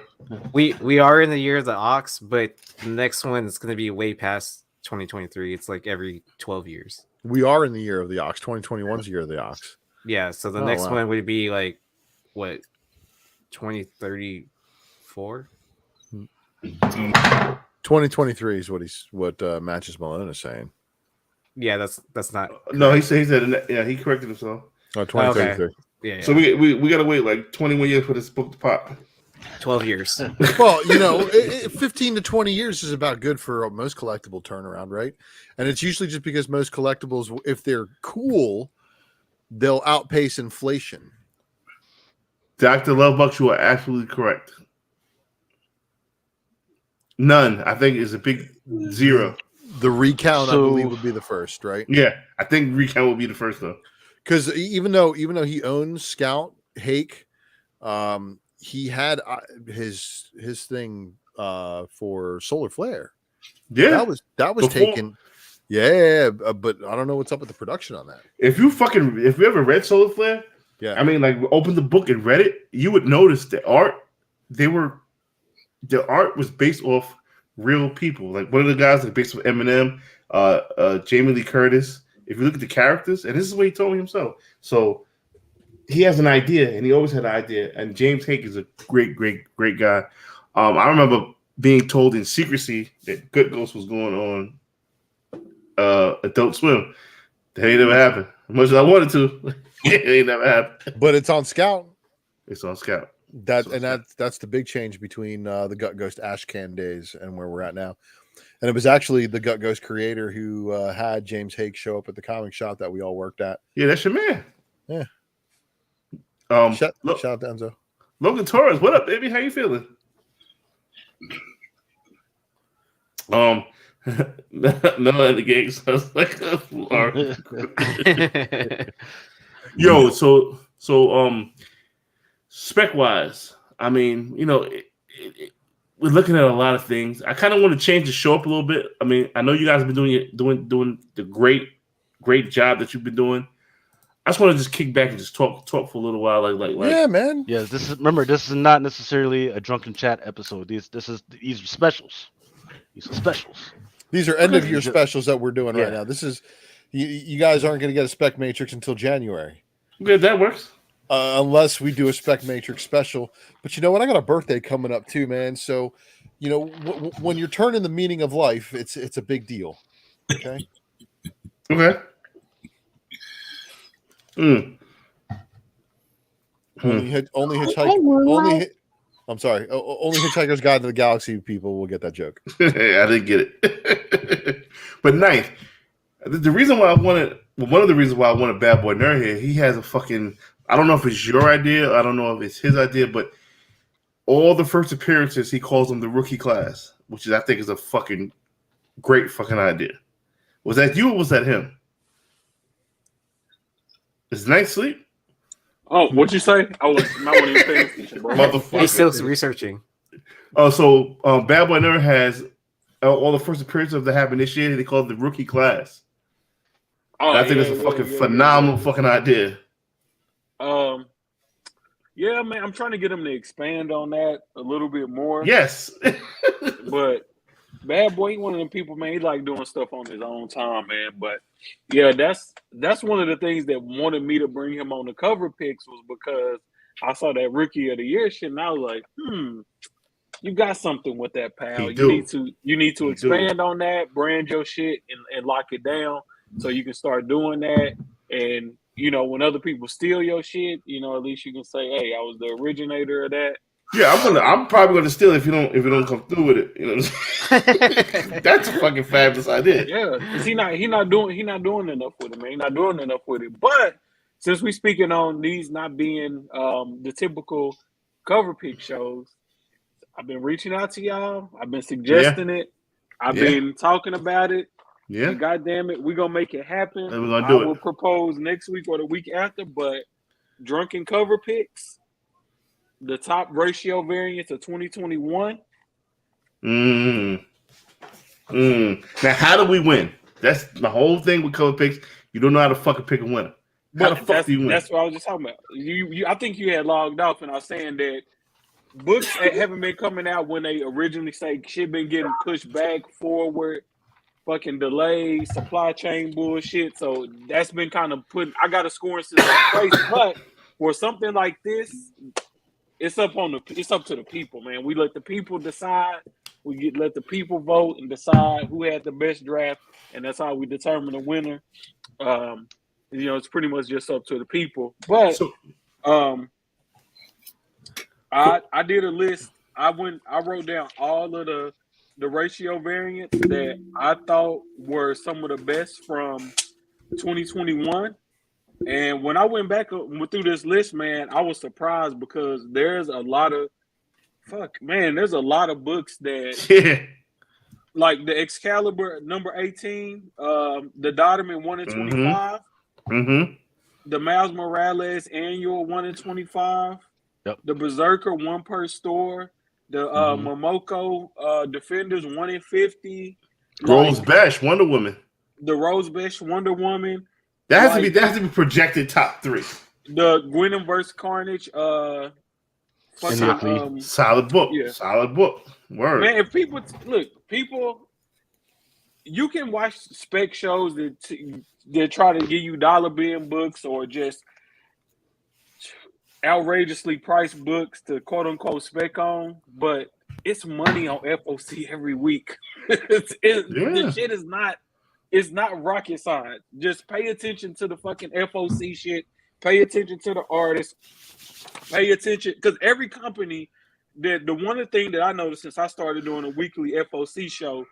Speaker 3: We are in the year of the ox, but the next one is going to be way past 2023. It's like every 12 years.
Speaker 1: We are in the year of the ox. 2021's the year of the ox.
Speaker 3: Yeah, so the next one would be like what, 2034?
Speaker 1: 2023 is what Matches Malone is saying.
Speaker 3: Yeah, that's not.
Speaker 5: No, he said yeah, he corrected himself.
Speaker 1: Oh, 2033.
Speaker 3: Okay. Yeah.
Speaker 5: So we gotta wait like 21 years for this book to pop.
Speaker 3: 12 years.
Speaker 1: Well, 15 to 20 years is about good for most collectible turnaround, right? And it's usually just because most collectibles, if they're cool, they'll outpace inflation.
Speaker 5: Dr. Lovebucks, you are absolutely correct. None, I think, is a big zero.
Speaker 1: The recount, I believe, would be the first, right?
Speaker 5: Yeah, I think recount will be the first though.
Speaker 1: Because even though he owns Scout Hake, he had his thing for Solar Flare.
Speaker 5: Yeah,
Speaker 1: that was taken. Yeah, but I don't know what's up with the production on that.
Speaker 5: If you ever read Solar Flare,
Speaker 1: yeah,
Speaker 5: I mean, like, open the book and read it, you would notice the art. The art was based off real people. Like, one of the guys is based off Eminem, Jamie Lee Curtis. If you look at the characters, and this is what he told me himself. So he has an idea, and he always had an idea. And James Hake is a great, great, great guy. I remember being told in secrecy that Good Ghost was going on Adult Swim. That ain't never happened. As much as I wanted to, it ain't never happened.
Speaker 1: But it's on Scout.
Speaker 5: It's on Scout.
Speaker 1: That's the big change between the Gut Ghost Ashcan days and where we're at now. And it was actually the Gut Ghost creator who had James Hake show up at the comic shop that we all worked at.
Speaker 5: Yeah, that's your man.
Speaker 1: Yeah. Shout out to Enzo.
Speaker 5: Logan Torres, what up, baby? How you feeling? None of the games sounds like yo. So spec wise, I mean, we're looking at a lot of things. I kind of want to change the show up a little bit. I mean, I know you guys have been doing the great job that you've been doing. I just want to just kick back and just talk for a little while, like
Speaker 1: yeah, man.
Speaker 9: Yes, this is not necessarily a drunken chat episode. These are specials. These are specials.
Speaker 1: These are end of year specials that we're doing right now. This is you guys aren't going to get a spec matrix until January.
Speaker 5: Yeah, that works.
Speaker 1: Unless we do a spec matrix special. But you know what? I got a birthday coming up too, man. So, when you're turning the meaning of life, it's a big deal. Okay.
Speaker 5: Okay.
Speaker 1: Only Hitchhiker's Guide to the Galaxy people will get that joke.
Speaker 5: I didn't get it. But ninth, the reason why one of the reasons why I wanted Bad Boy Nerd here, he has a fucking, I don't know if it's your idea, I don't know if it's his idea, but all the first appearances, he calls them the rookie class, which I think is a fucking great fucking idea. Was that you or was that him? Is Night sleep?
Speaker 6: Oh, what'd you say? I was not even paying attention, bro.
Speaker 3: He's still researching.
Speaker 5: Oh, so Bad Boy Nerd has all the first appearances of the have initiated. They call it the rookie class. Oh, I think it's a fucking phenomenal fucking idea.
Speaker 6: Yeah, man, I'm trying to get him to expand on that a little bit more.
Speaker 5: Yes,
Speaker 6: but Bad Boy, he one of them people, man. He like doing stuff on his own time, man. But yeah, that's one of the things that wanted me to bring him on the cover picks was because I saw that Rookie of the Year shit, and I was like, you got something with that, pal. You need to expand on that, brand your shit, and lock it down so you can start doing that. And when other people steal your shit, at least you can say, hey, I was the originator of that.
Speaker 5: Yeah, I'm probably gonna steal it if you don't come through with it. That's a fucking fabulous idea.
Speaker 6: Yeah, because he not doing enough with it, man. He's not doing enough with it. But since we speaking on these not being the typical cover pick shows, I've been reaching out to y'all. I've been suggesting it. I've been talking about it.
Speaker 5: Yeah.
Speaker 6: God damn it, we're gonna make it happen.
Speaker 5: And we're gonna do
Speaker 6: I will propose next week or the week after, but Drunken cover picks. The top ratio variants of 2021.
Speaker 5: Now, how do we win? That's the whole thing with cover picks. You don't know how to fucking pick a winner. How the fuck do you win?
Speaker 6: That's what I was just talking about. I think you had logged off, and I was saying that books haven't been coming out when they originally say shit been getting pushed back, forward, fucking delayed, supply chain bullshit. So that's been kind of putting. I got a scoring system in place, but for something like this. It's up to the people, man. We let the people decide. Let the people vote and decide who had the best draft, and that's how we determine the winner. It's pretty much just up to the people. But I did a list. I wrote down all of the ratio variants that I thought were some of the best from 2021. And when I went back through this list, man, I was surprised because there's a lot of books that like the Excalibur number 18, the Dodderman 1 in 25, the Miles Morales annual 1 in 25, the Berserker 1 per store, the Momoko Defenders 1 in 50,
Speaker 5: Rose Bash Wonder Woman,
Speaker 6: the Rose Bash Wonder Woman.
Speaker 5: That has to be projected top 3.
Speaker 6: The Gwen vs. Carnage,
Speaker 5: solid book. Yeah. Solid book. Word.
Speaker 6: Man, if people you can watch spec shows that try to give you dollar bin books or just outrageously priced books to quote unquote spec on, but it's money on FOC every week. This shit is not. It's not rocket science. Just pay attention to the fucking FOC shit. Pay attention to the artists. Pay attention. Because every company, the one thing that I noticed since I started doing a weekly FOC show,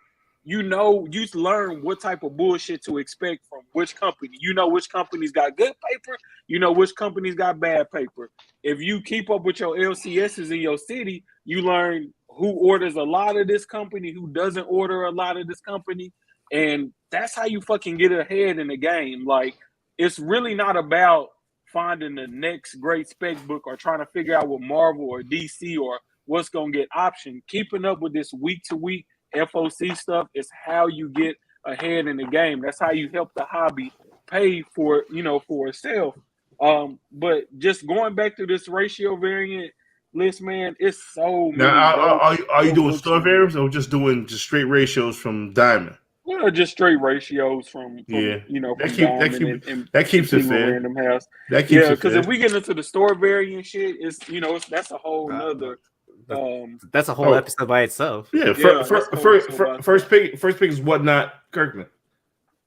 Speaker 6: you learn what type of bullshit to expect from which company. You know which companies got good paper. You know which companies got bad paper. If you keep up with your LCSs in your city, you learn who orders a lot of this company, who doesn't order a lot of this company, and that's how you fucking get ahead in the game. Like, it's really not about finding the next great spec book or trying to figure out what Marvel or DC or what's gonna get optioned. Keeping up with this week to week FOC stuff is how you get ahead in the game. That's how you help the hobby pay for for itself. But just going back to this ratio variant list, man, it's so many.
Speaker 5: Now, are you doing store variants or just doing straight ratios from Diamond?
Speaker 6: Just straight ratios from
Speaker 5: that keeps it fair.
Speaker 6: Random House.
Speaker 5: That keeps it
Speaker 6: because
Speaker 5: fair.
Speaker 6: if we get into the store variant shit, that's a whole nother.
Speaker 3: That's a whole episode by itself.
Speaker 5: Yeah, first pick is Whatnot Kirkman.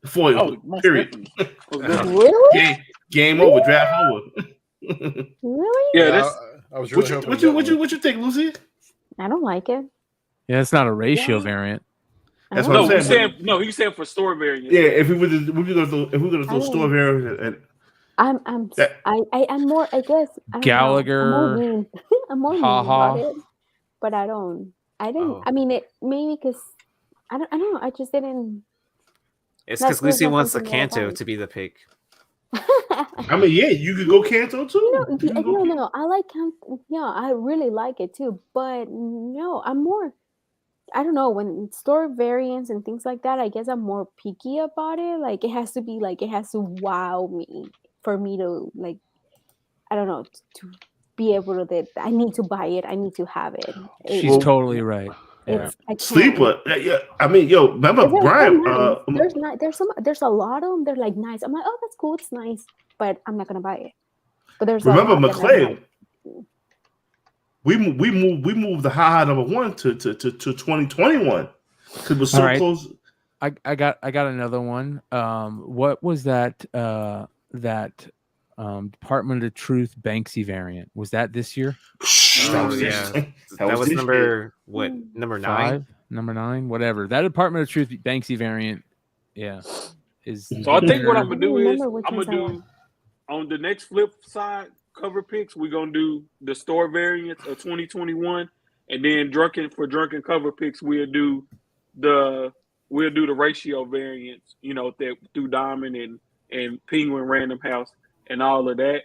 Speaker 5: Foil. Period.
Speaker 8: Really?
Speaker 5: Game over. Draft over.
Speaker 8: Really?
Speaker 6: Yeah.
Speaker 1: I was really
Speaker 5: what you think, Lucy?
Speaker 8: I don't like it.
Speaker 10: Yeah, it's not a ratio variant.
Speaker 5: That's what I'm saying.
Speaker 6: He's saying for store variants.
Speaker 5: Yeah, if we were to throw store variants,
Speaker 8: I'm more. I guess
Speaker 10: Gallagher.
Speaker 8: I'm more mean about it, but I didn't. I mean, it maybe because I don't know. I just didn't.
Speaker 3: It's because Lucy wants the Kanto to be the pick.
Speaker 5: I mean, yeah, you could go Kanto too.
Speaker 8: No, I like Kanto. Yeah, I really like it too. But no, I'm more. I don't know, when store variants and things like that, I guess I'm more picky about it. Like, it has to wow me for me to, like, I don't know, to be able to, I need to buy it. I need to have it.
Speaker 10: She's totally right. Yeah.
Speaker 5: Sleeper. Yeah. I mean, remember Brian?
Speaker 8: There's a lot of them. They're like nice. I'm like, oh, that's cool. It's nice, but I'm not gonna buy it. But there's
Speaker 5: remember McClay. We moved the high number 1 to 2021 because it was so close.
Speaker 10: I got another one. What was that? Department of Truth Banksy variant, was that this year?
Speaker 3: That was number number 9,
Speaker 10: number 9, whatever. That Department of Truth Banksy variant, is.
Speaker 6: So I think what I'm gonna do is I'm gonna do on the next flip side cover picks. We're gonna do the store variants of 2021, and then drunken cover picks. We'll do the ratio variants. That through Diamond and Penguin Random House and all of that.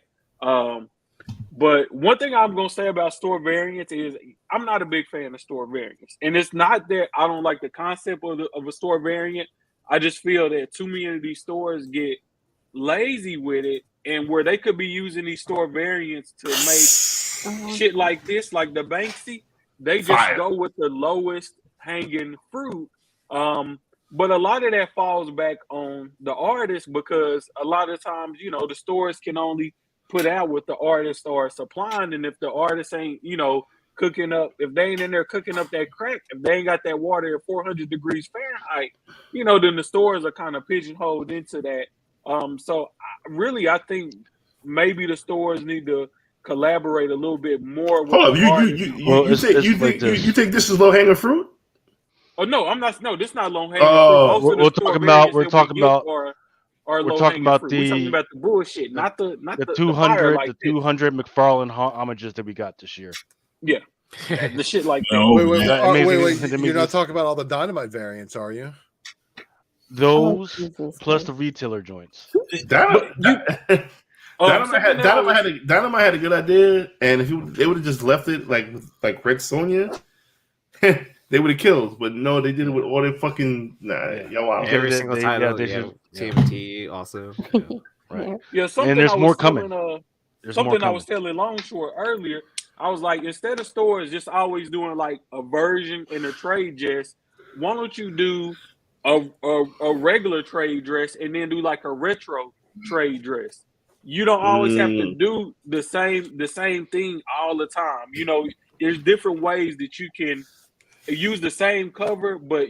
Speaker 6: But one thing I'm gonna say about store variants is I'm not a big fan of store variants, and it's not that I don't like the concept of a store variant. I just feel that too many of these stores get lazy with it, and where they could be using these store variants to make shit like this, like the Banksy, they just go with the lowest hanging fruit. But a lot of that falls back on the artist, because a lot of times, the stores can only put out what the artists are supplying, and if the artist ain't, cooking up, if they ain't in there cooking up that crack, if they ain't got that water at 400 degrees Fahrenheit, then the stores are kind of pigeonholed into that. So I think maybe the stores need to collaborate a little bit more with
Speaker 5: you think this is low hanging fruit?
Speaker 6: Oh no, I'm not. No, this is not low hanging fruit.
Speaker 9: We're talking about
Speaker 6: we're talking about the bullshit, not the
Speaker 9: 200 the 200 McFarlane homages that we got this year.
Speaker 6: Yeah, the shit like that.
Speaker 1: Wait. You're not talking about all the Dynamite variants, are you?
Speaker 9: Those plus the retailer joints.
Speaker 5: Dynamite had a good idea, and if they would have just left it like Red Sonja, they would have killed. But no, they did it with all their fucking
Speaker 3: every single title. TMT also.
Speaker 6: Right. Yeah, something
Speaker 9: and there's more coming.
Speaker 6: Something I was telling Longshore earlier. I was like, instead of stores just always doing like a version and a trade dress, why don't you do a regular trade dress and then do like a retro trade dress? You don't always have to do the same thing all the time. There's different ways that you can use the same cover, but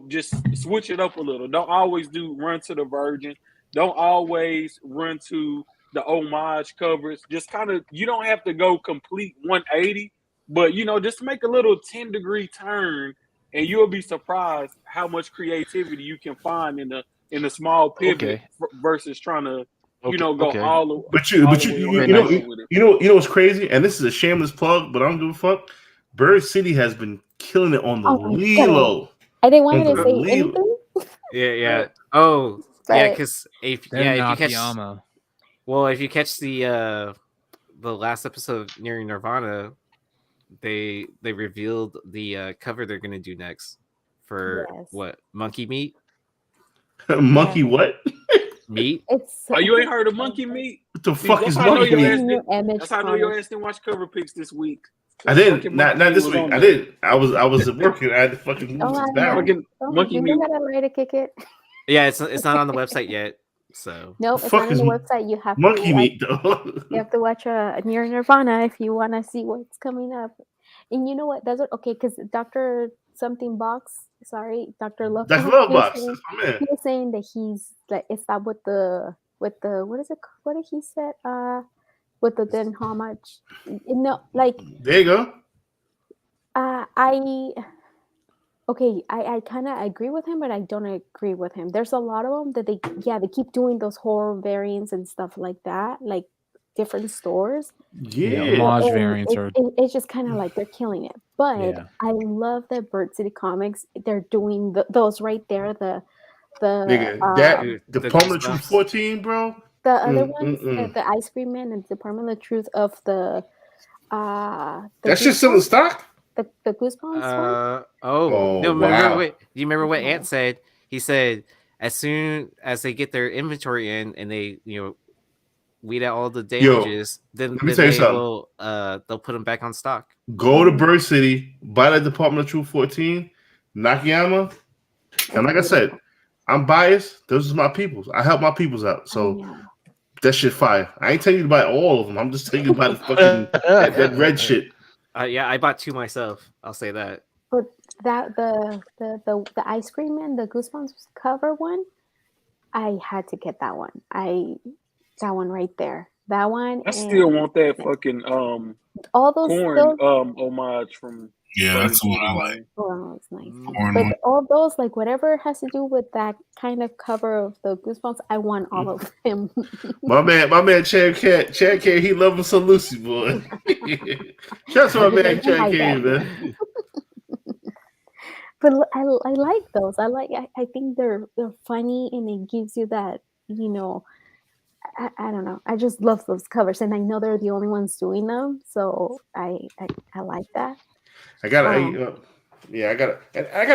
Speaker 6: just switch it up a little. Don't always run to the Virgin. Don't always run to the homage covers. Just kind of, you don't have to go complete 180, but just make a little 10-degree turn, and you'll be surprised how much creativity you can find in a small pivot versus trying to go all the
Speaker 5: way. But you know what's crazy, and this is a shameless plug, but I don't give a fuck. Bird City has been killing it on the
Speaker 8: Oh my God.
Speaker 5: Lilo.
Speaker 8: I didn't want
Speaker 5: On
Speaker 8: to
Speaker 5: the
Speaker 8: say
Speaker 5: Lilo.
Speaker 8: anything.
Speaker 3: Yeah. Oh, yeah.
Speaker 8: But
Speaker 3: Because if
Speaker 10: They're
Speaker 3: you catch,
Speaker 10: Nakayama.
Speaker 3: well, if you catch the last episode of Near Nirvana, they revealed the cover they're gonna do next for
Speaker 8: yes,
Speaker 3: what Monkey Meat
Speaker 5: Monkey what?
Speaker 3: Meat.
Speaker 8: it's
Speaker 6: Oh, you ain't heard of Monkey Meat?
Speaker 5: What the
Speaker 6: See,
Speaker 5: fuck
Speaker 6: that's
Speaker 5: is
Speaker 6: how I know
Speaker 5: Monkey
Speaker 6: your
Speaker 5: Meat?
Speaker 6: ass
Speaker 8: new
Speaker 6: did.
Speaker 8: image
Speaker 6: That's how I know your
Speaker 8: comic.
Speaker 6: ass didn't watch cover picks this week.
Speaker 5: I didn't.
Speaker 6: Fucking
Speaker 5: Not
Speaker 6: Monkey Meat
Speaker 5: this
Speaker 6: was
Speaker 5: week.
Speaker 6: on
Speaker 5: I
Speaker 6: there.
Speaker 5: did. I was working. I had to fucking
Speaker 8: Oh,
Speaker 5: move
Speaker 8: I
Speaker 5: this
Speaker 8: know.
Speaker 5: barrel.
Speaker 6: Fucking
Speaker 8: Oh,
Speaker 6: Monkey
Speaker 8: you
Speaker 6: Meat.
Speaker 8: got a way to kick it.
Speaker 3: Yeah, it's not on the website yet. So
Speaker 8: Nope,
Speaker 5: The
Speaker 8: it's not
Speaker 5: fuck
Speaker 8: on
Speaker 5: is
Speaker 8: the website. You have
Speaker 5: Monkey
Speaker 8: to watch.
Speaker 5: Meat though?
Speaker 8: You have to watch Near Nirvana if you want to see what's coming up. And you know what? That's what. Okay, because Doctor Something Box. Sorry, Dr. Love.
Speaker 5: That's
Speaker 8: Box,
Speaker 5: Love
Speaker 8: he was
Speaker 5: Box.
Speaker 8: saying-
Speaker 5: That's my man.
Speaker 8: He was saying that he's like it's up with the what is it? What did he said? With the then how much? No, like
Speaker 5: There you go.
Speaker 8: I kind of agree with him, but I don't agree with him. There's a lot of them that they keep doing those horror variants and stuff like that, like different stores.
Speaker 5: Yeah.
Speaker 10: Homage
Speaker 8: And
Speaker 10: variants are.
Speaker 8: it's just kind of like they're killing it. But
Speaker 10: Yeah.
Speaker 8: I love that Bird City Comics. They're doing those right there.
Speaker 5: Nigga, that
Speaker 3: Dude,
Speaker 5: the
Speaker 3: the
Speaker 5: Department of Truth
Speaker 3: Goosebumps.
Speaker 5: 14, bro.
Speaker 8: The other ones,
Speaker 5: mm.
Speaker 8: the Ice Cream Man and Department of Truth of the
Speaker 5: That shit's still in
Speaker 8: Goosebumps,
Speaker 5: stock.
Speaker 8: the Goosebumps one.
Speaker 5: Oh,
Speaker 3: No,
Speaker 5: wow.
Speaker 3: do you remember what Ant said? He said as soon as they get their inventory in and they weed out all the damages, then
Speaker 5: let me tell you
Speaker 3: they
Speaker 5: something.
Speaker 3: will they'll put them back on stock.
Speaker 5: Go to Bird City, buy that Department of Truth 14, Nakayama, and like I said, I'm biased. Those are my peoples. I help my peoples out, so that shit fire. I ain't telling you to buy all of them. I'm just telling you to buy the fucking that red shit.
Speaker 3: Yeah, I bought 2 myself. I'll say that.
Speaker 8: But that the Ice Cream Man, the Goosebumps cover one, I had to get that one. That one right there. That one.
Speaker 6: I still want that fucking
Speaker 8: all those
Speaker 6: corn homage from.
Speaker 7: Yeah, that's the one I like.
Speaker 8: Oh, it's nice.
Speaker 7: Corn
Speaker 8: But
Speaker 7: one.
Speaker 8: all those, like whatever has to do with that kind of cover of the Goosebumps, I want all of them.
Speaker 5: My man, Chad Cat, he loving some Lucy boy. Shout out to my man, Chad Cat, man.
Speaker 8: But I like those. I think they're funny and it gives you that, I don't know. I just love those covers and I know they're the only ones doing them. So I like that.
Speaker 5: I gotta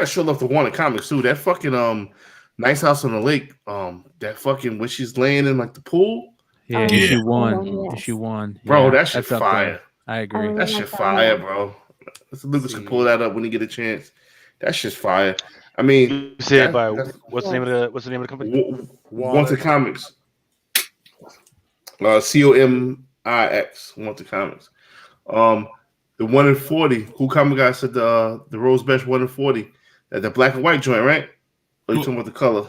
Speaker 5: show love to Warner Comics too. That fucking Nice House on the Lake, that fucking when she's laying in like the pool.
Speaker 10: Yeah,
Speaker 7: Yeah.
Speaker 10: issue 1.
Speaker 8: Yes.
Speaker 10: Issue 1.
Speaker 5: Bro,
Speaker 10: Yeah,
Speaker 5: that shit
Speaker 10: that's up
Speaker 5: fire.
Speaker 10: there. I agree.
Speaker 8: really
Speaker 5: That
Speaker 8: like
Speaker 5: shit
Speaker 8: that
Speaker 5: fire,
Speaker 8: one.
Speaker 5: bro. Lucas can pull that up when he get a chance. That shit's fire. I mean,
Speaker 9: You say it by
Speaker 5: that's-
Speaker 9: what's the name of the company?
Speaker 5: Wanted Comics. COMIX. Wanted Comics. The 1 in 40. Who comic guy said the Rose Best 1 in 40? The black and white joint, right? Or you talking about the color?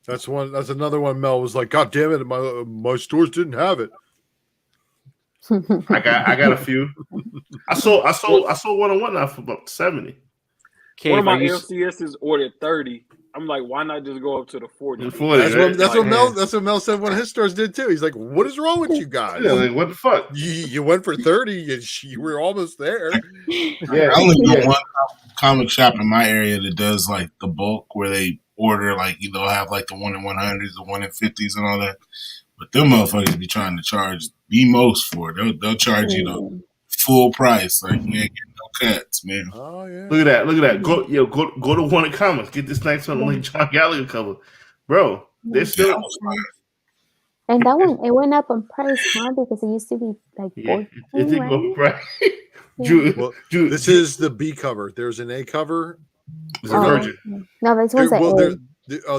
Speaker 1: That's one. That's another one. Mel was like, "God damn it, my stores didn't have it."
Speaker 5: I got a few. I saw 101 now for about 70.
Speaker 6: One of my
Speaker 3: are you-
Speaker 6: LCSs ordered 30. I'm like, why not just go up to the 40?
Speaker 5: 40,
Speaker 1: That's
Speaker 5: right?
Speaker 1: what that's what Mel said. One of his stores did too. He's like, "What is wrong with you guys?
Speaker 5: Yeah, like, what the fuck?
Speaker 1: You went for 30, and you were almost there."
Speaker 5: Yeah,
Speaker 7: I only know
Speaker 5: yeah.
Speaker 7: one comic shop in my area that does like the bulk where they order like have like the 1 in 100s, the 1 in 50s, and all that. But them motherfuckers be trying to charge the most for it. They'll charge you the full price. Like you ain't getting no cuts, man.
Speaker 1: Oh yeah.
Speaker 5: Look at that. Go to Warner Comics. Get this nice one like John Gallagher cover, bro. They're still.
Speaker 8: And that one, it went up on price, huh? Because it used to be like
Speaker 5: Yeah,
Speaker 8: 14,
Speaker 5: it did go
Speaker 8: right?
Speaker 5: right.
Speaker 1: Well, this is the B cover. There's an A cover.
Speaker 5: It's a virgin.
Speaker 8: No, this one's
Speaker 1: Well,
Speaker 8: A.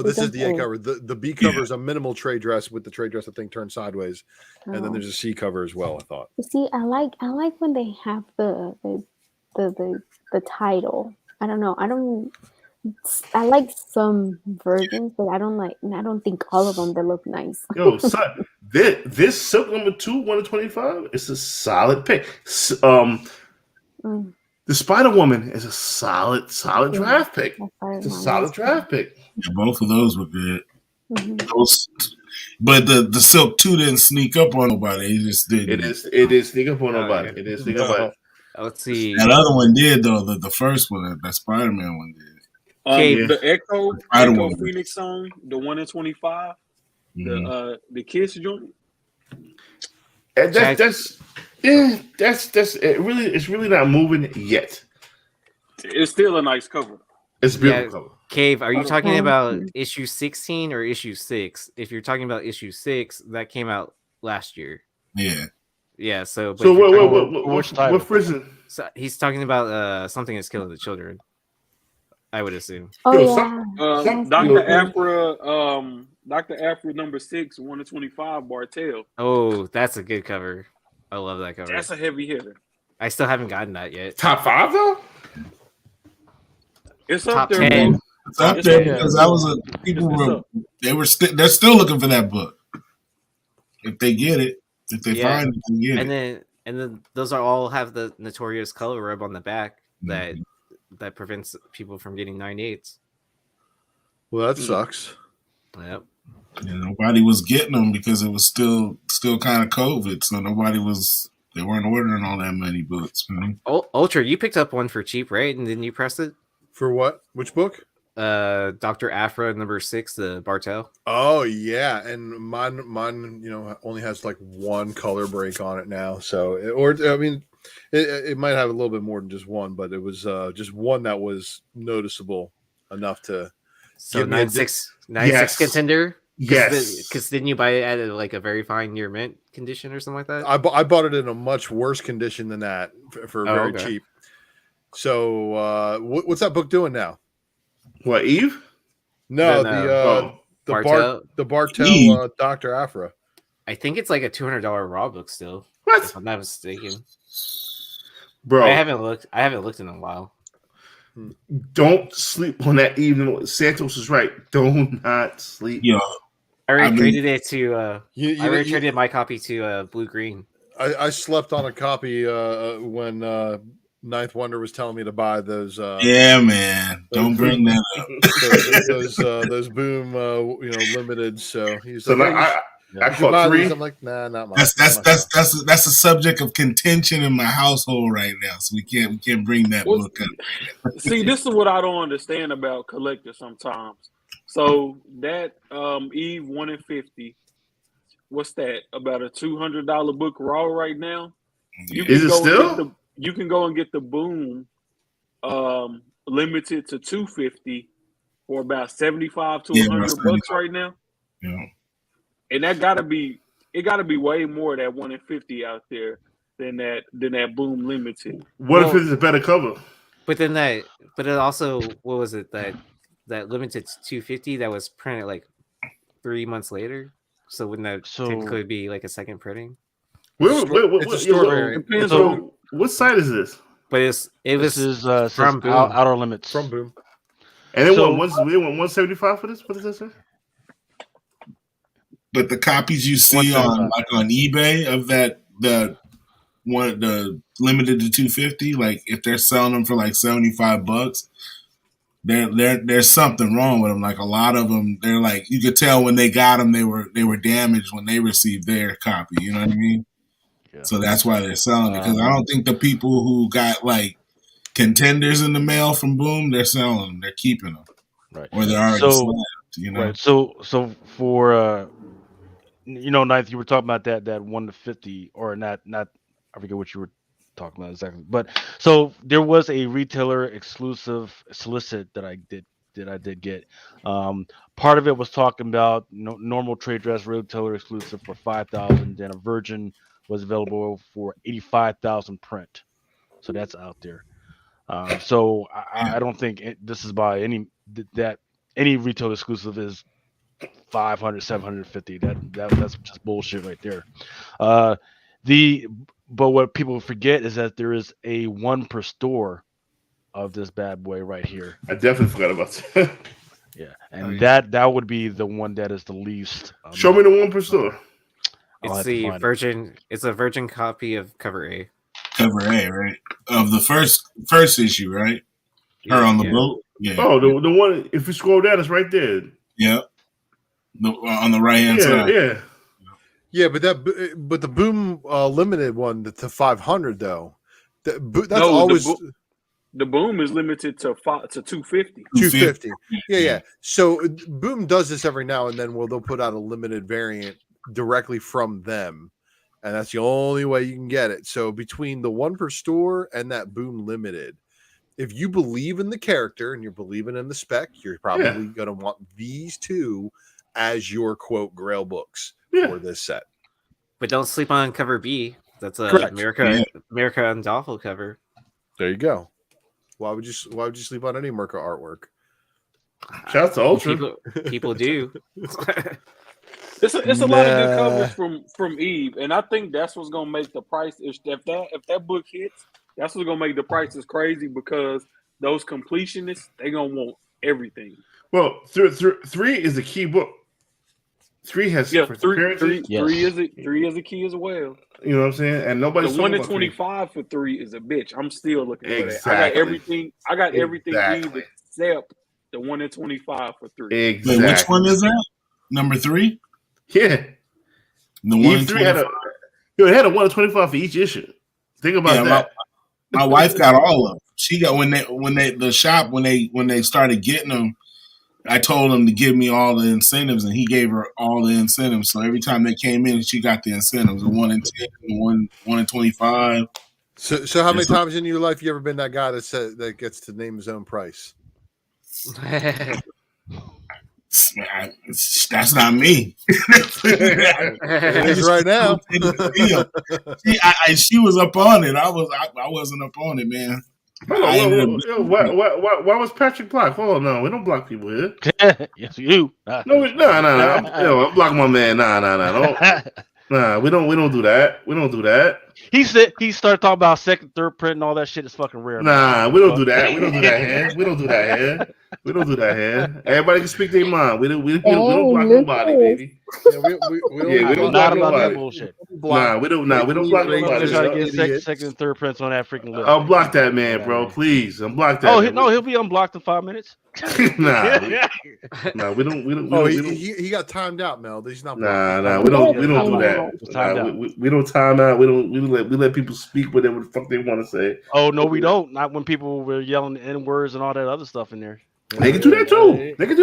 Speaker 1: this is the A
Speaker 8: A.
Speaker 1: cover. The B cover is a minimal trade dress with the trade dress, I think, turned sideways, and then
Speaker 8: Oh.
Speaker 1: there's a C cover as well. I thought.
Speaker 8: You see, I like when they have the title. I don't know. I like some versions, but I don't think all of them they look nice.
Speaker 5: Yo, son, this Silk number 2, 1 in 25, it's a solid pick. The Spider Woman is a solid draft pick. It's a solid draft pick.
Speaker 7: Yeah, both of those were good.
Speaker 8: Mm-hmm.
Speaker 7: But the Silk 2 didn't sneak up on nobody. He just did.
Speaker 5: It is sneak up on nobody. It is sneak up on.
Speaker 3: Let's see.
Speaker 7: That other one did though. The first one, that Spider-Man one did.
Speaker 6: The Echo
Speaker 7: Spider-Woman.
Speaker 6: Phoenix song, the 1 in 25,
Speaker 7: Mhm.
Speaker 6: the Kiss joint.
Speaker 5: And that's it. It's really not moving yet.
Speaker 6: It's still a nice cover.
Speaker 5: It's a beautiful cover.
Speaker 3: Cave, are you talking
Speaker 8: Thank
Speaker 3: about
Speaker 8: you.
Speaker 3: issue 16 or issue 6? If you're talking about issue 6, that came out last year.
Speaker 7: Yeah.
Speaker 3: Yeah, so
Speaker 5: So what prison?
Speaker 3: So he's talking about something that's killing the children. I would assume.
Speaker 8: Oh yeah.
Speaker 6: Dr. Afra number 6, 1 in 25, Bartell.
Speaker 3: Oh, that's a good cover. I love that cover.
Speaker 6: That's a heavy hitter.
Speaker 3: I still haven't gotten that yet.
Speaker 5: Top 5 though?
Speaker 6: It's
Speaker 3: Top
Speaker 6: up there.
Speaker 3: 10.
Speaker 6: Man.
Speaker 7: It's up there because I was they're still looking for that book. If they get it, if they find it, they get it.
Speaker 3: And then those are all have the notorious color rub on the back that prevents people from getting 9/8.
Speaker 1: Well, that sucks.
Speaker 3: Yep.
Speaker 7: Yeah, nobody was getting them because it was still kind of COVID, so they weren't ordering all that many books. Man.
Speaker 3: Ultra, you picked up one for cheap, right? And then you pressed it
Speaker 1: for what? Which book?
Speaker 3: Dr. Afra number 6, the Bartell.
Speaker 1: Oh yeah, and mine, only has like one color break on it now. So, it might have a little bit more than just one, but it was just one that was noticeable enough to.
Speaker 3: So 9/6 contender.
Speaker 5: Yes,
Speaker 3: because didn't you buy it at like a very fine near mint condition or something like that?
Speaker 1: I bought it in a much worse condition than that for very cheap. So, what's that book doing now?
Speaker 5: What, Eve?
Speaker 1: No,
Speaker 3: Bartell.
Speaker 1: the Bartell Dr. Afra.
Speaker 3: I think it's like a $200 raw book still.
Speaker 5: What?
Speaker 3: If I'm not mistaken.
Speaker 5: Bro,
Speaker 3: I haven't looked in a while.
Speaker 5: Don't sleep on that evening. Santos is right. Do not sleep.
Speaker 7: Yo,
Speaker 3: I already traded it to. I already traded my copy to Blue Green.
Speaker 1: I slept on a copy when Ninth Wonder was telling me to buy those.
Speaker 7: Yeah, man. Don't bring that up.
Speaker 1: those Boom, limited. So he's
Speaker 5: so
Speaker 1: like,
Speaker 5: I caught 3.
Speaker 1: I'm like, nah, not mine.
Speaker 7: That's a subject of contention in my household right now. So we can't bring that book up.
Speaker 6: See, this is what I don't understand about collectors sometimes. So that Eve 1 in 50, what's that? About a $200 book raw right now.
Speaker 5: Is it still?
Speaker 6: You can go and get the Boom limited to $250 for about $75 to $100 right now.
Speaker 7: Yeah.
Speaker 6: And that gotta be way more that 1 in 50 out there than that Boom limited.
Speaker 5: What if it's a better cover?
Speaker 3: But it also, what was it that limited to 250 that was printed like 3 months later? So wouldn't that technically be like a second printing?
Speaker 5: Depends on what site is this?
Speaker 3: But it was
Speaker 9: from Boom. Outer Limits
Speaker 1: from Boom.
Speaker 5: And they want 175 for this. What does that say?
Speaker 7: But the copies you see on eBay of the limited to 250, like if they're selling them for like $75, there's something wrong with them. Like a lot of them, they're like, you could tell when they got them, they were damaged when they received their copy. You know what I mean? Yeah. So that's why they're selling it, because I don't think the people who got like contenders in the mail from Boom, they're selling them, they're keeping them,
Speaker 9: right?
Speaker 7: Or they're already slabbed, you know.
Speaker 9: Right. So for Ninth, you were talking about that 1 to 50, or not. I forget what you were talking about exactly. But so there was a retailer exclusive solicit that I did get. Part of it was talking about normal trade dress retailer exclusive for 5,000, then a Virgin was available for 85,000 print. So that's out there. So I don't think this is by any retail exclusive is 500, 750. That's just bullshit right there. But what people forget is that there is a 1 per store of this bad boy right here.
Speaker 5: I definitely forgot about that.
Speaker 9: Yeah, and that would be the one that is the least.
Speaker 5: Show me the 1 per store.
Speaker 3: It's the Virgin. It's a Virgin copy of cover A.
Speaker 7: Cover A, right? Of the first issue, right? Or on the boat. Yeah.
Speaker 5: Oh, the one. If you scroll down, it's right there.
Speaker 7: Yeah. On the right hand side.
Speaker 5: Yeah.
Speaker 1: Yeah, but the Boom limited one to 500 though, That's
Speaker 6: No,
Speaker 1: always
Speaker 6: the boom is limited to 250.
Speaker 1: 250. Yeah. So Boom does this every now and then where they'll put out a limited variant directly from them. And that's the only way you can get it. So between the one per store and that Boom limited, if you believe in the character and you're believing in the spec, you're probably going to want these two as your quote grail books for this set.
Speaker 3: But don't sleep on cover B. That's a America and Doffel cover.
Speaker 1: There you go. Why would you sleep on any Merca artwork?
Speaker 5: Shout out to Ultra.
Speaker 3: People do.
Speaker 6: It's a lot of good covers from Eve, and I think that's what's gonna make the price. If that book hits, that's what's gonna make the prices crazy because those completionists they gonna want everything.
Speaker 5: Well, 3 is a key book. 3 has
Speaker 6: 3 is a key as well.
Speaker 5: You know what I'm saying? And nobody's
Speaker 6: the 1 in 25 for 3 is a bitch. I'm still looking for that. I got everything Eve except the 1 in 25 for 3.
Speaker 5: Exactly.
Speaker 7: Wait, which one is that? Number 3?
Speaker 5: Yeah.
Speaker 7: The 1 in
Speaker 5: 3 had a 1 in 25 for each issue. Think about that.
Speaker 7: My wife got all of them. She got when they started getting them. I told him to give me all the incentives, and he gave her all the incentives. So every time they came in, she got the incentives: the 1 in 10, the 1 in 25.
Speaker 1: So how many times in your life you ever been that guy that gets to name his own price?
Speaker 7: That's not me.
Speaker 1: It is right now.
Speaker 7: She was up on it. I wasn't up on it, man.
Speaker 5: Why was Patrick blocked? Hold on, no, we don't block people here.
Speaker 9: Yes, we do.
Speaker 5: No. I'm blocking my man. Nah, we don't do that. We don't do that.
Speaker 9: He started talking about second, third print and all that shit is fucking rare.
Speaker 5: Nah, we don't do that. We don't do that here. We don't do that here. Everybody can speak their mind. We don't block nobody, baby. We don't block nobody.
Speaker 9: Bullshit.
Speaker 5: Nah, we don't block nobody.
Speaker 9: Try to get second and third prints on that freaking list.
Speaker 5: I'll block that man, bro. Please, unblock that.
Speaker 9: Oh, he'll be unblocked in 5 minutes.
Speaker 5: Nah, we don't.
Speaker 1: Oh, he got timed out, Mel. He's not.
Speaker 5: Nah, we don't do that. We don't time out. We let people speak whatever the fuck they want to say.
Speaker 9: Oh no, we don't. Not when people were yelling N words and all that other stuff in there.
Speaker 5: They can do that too. Because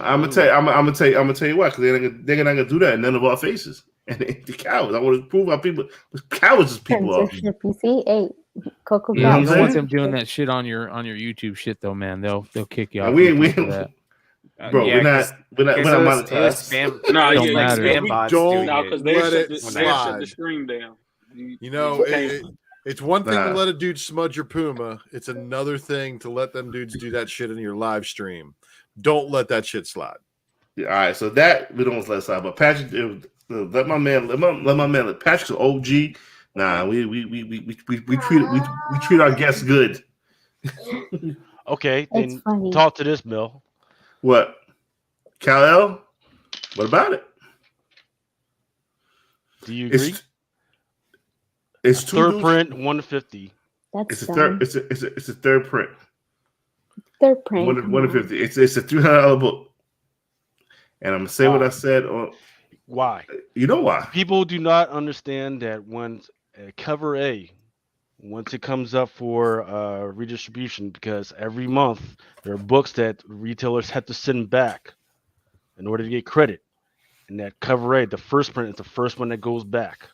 Speaker 5: I'm gonna tell you why. Because they're not gonna do that in none of our faces. And the cowards. I want to prove our people. Cowards is people are.
Speaker 8: Coco
Speaker 10: you don't want them doing that shit on your YouTube shit though, man. They'll kick you off.
Speaker 5: We for that. Bro, we're not monetized.
Speaker 6: Spam
Speaker 3: bots
Speaker 1: don't
Speaker 6: because they shut the stream down.
Speaker 1: It's one thing to let a dude smudge your Puma. It's another thing to let them dudes do that shit in your live stream. Don't let that shit slide.
Speaker 5: Yeah, all right, so that we don't let slide. But Patrick, let my man. Patrick's an OG. Nah, we treat our guests good.
Speaker 9: Okay, then talk to this, Bill.
Speaker 5: What? Kal-El? What about it?
Speaker 9: Do you agree?
Speaker 5: It's
Speaker 9: third print, 150.
Speaker 5: It's a third print.
Speaker 8: Third print.
Speaker 5: 150. It's a $300 book. And I'm gonna say what I said on.
Speaker 9: Why?
Speaker 5: You know why?
Speaker 9: People do not understand that when cover A, once it comes up for redistribution, because every month there are books that retailers have to send back in order to get credit. And that cover A, the first print is the first one that goes back.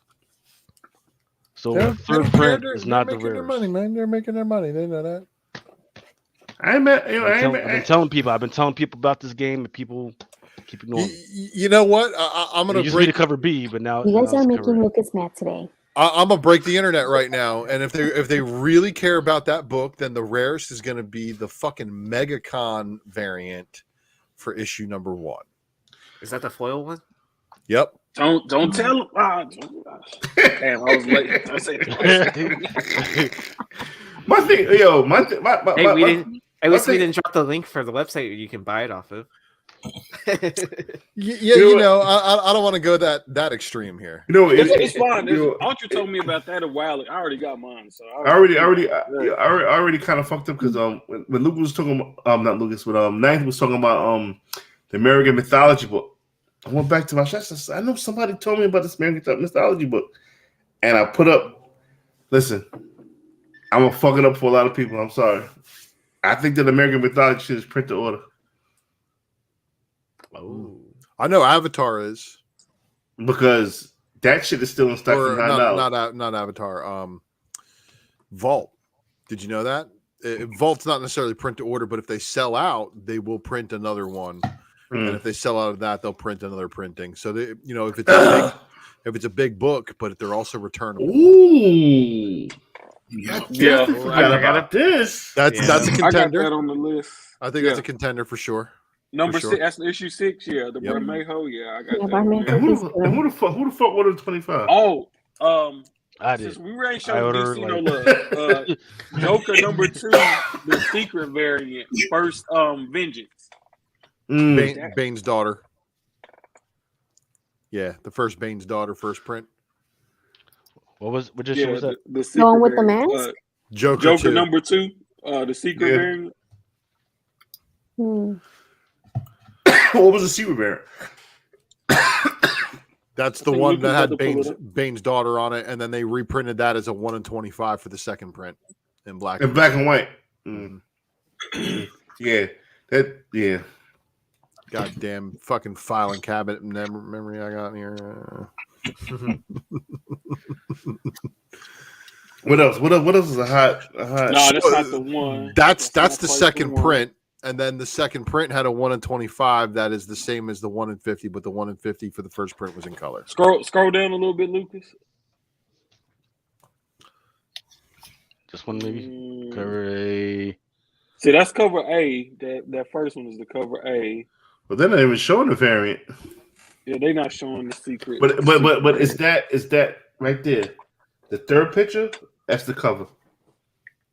Speaker 9: So the third print is not the rarest.
Speaker 1: Money, man. They're making their money. They know that.
Speaker 9: I've been telling people about this game, and people keep ignoring me.
Speaker 1: You know what? I'm gonna
Speaker 9: break the cover B, but now
Speaker 8: you guys are making Lucas mad today.
Speaker 1: I'm gonna break the internet right now, and if they really care about that book, then the rarest is gonna be the fucking MegaCon variant for issue number 1.
Speaker 3: Is that the foil one?
Speaker 1: Yep.
Speaker 6: Don't tell him. Damn, I was late. I said
Speaker 5: my thing, yo, my
Speaker 3: at least we didn't drop the link for the website you can buy it off of.
Speaker 1: I don't want to go that extreme here.
Speaker 6: It's fine. Ultra told me about that a while ago. I already got mine, so I
Speaker 5: already kind of fucked up because when Luke was talking, not Lucas, but Ninth was talking about the American mythology book. I went back to my chest. I know somebody told me about this American mythology book, and I put up. Listen, I'm gonna fuck it up for a lot of people. I'm sorry. I think that American Mythology shit is print to order.
Speaker 1: Oh, I know Avatar is
Speaker 5: because that shit is still in stock for $9.
Speaker 1: Not Avatar. Vault. Did you know that? Vault's not necessarily print to order, but if they sell out, they will print another one. And if they sell out of that, they'll print another printing. So they, you know, if it's a big book, but they're also returnable.
Speaker 5: Ooh.
Speaker 6: Yeah,
Speaker 5: I got about this.
Speaker 1: That's a contender.
Speaker 6: I got that on the list.
Speaker 1: I think that's a contender for sure.
Speaker 6: Number
Speaker 1: For
Speaker 6: 6, that's issue 6. Yeah, the Bermejo. Yeah, I got that.
Speaker 5: And who the fuck ordered 25?
Speaker 6: Oh,
Speaker 9: I did.
Speaker 6: Since we ain't showing DC no love, Joker number 2, the secret variant, first Vengeance.
Speaker 1: Bane's daughter. Yeah, the first Bane's daughter, first print.
Speaker 9: What issue was that?
Speaker 6: The
Speaker 8: one with the mask?
Speaker 1: Joker 2.
Speaker 6: number 2, the secret variant.
Speaker 5: What was the secret variant?
Speaker 1: That's the one that had Bane's daughter on it, and then they reprinted that as a 1 in 25 for the second print in black.
Speaker 5: In black and white. Yeah.
Speaker 1: Goddamn fucking filing cabinet memory I got in here.
Speaker 5: What else? What else is a hot?
Speaker 6: No, that's not the one.
Speaker 1: That's the second print. And then the second print had a 1 in 25 that is the same as the 1 in 50, but the 1 in 50 for the first print was in color.
Speaker 6: Scroll down a little bit, Lucas.
Speaker 9: Just one maybe. Cover A.
Speaker 6: See, that's cover A. That first one is the cover A.
Speaker 5: But they're not even showing the variant.
Speaker 6: Yeah, they're not showing the secret.
Speaker 5: But is that right there? The third picture? That's the cover.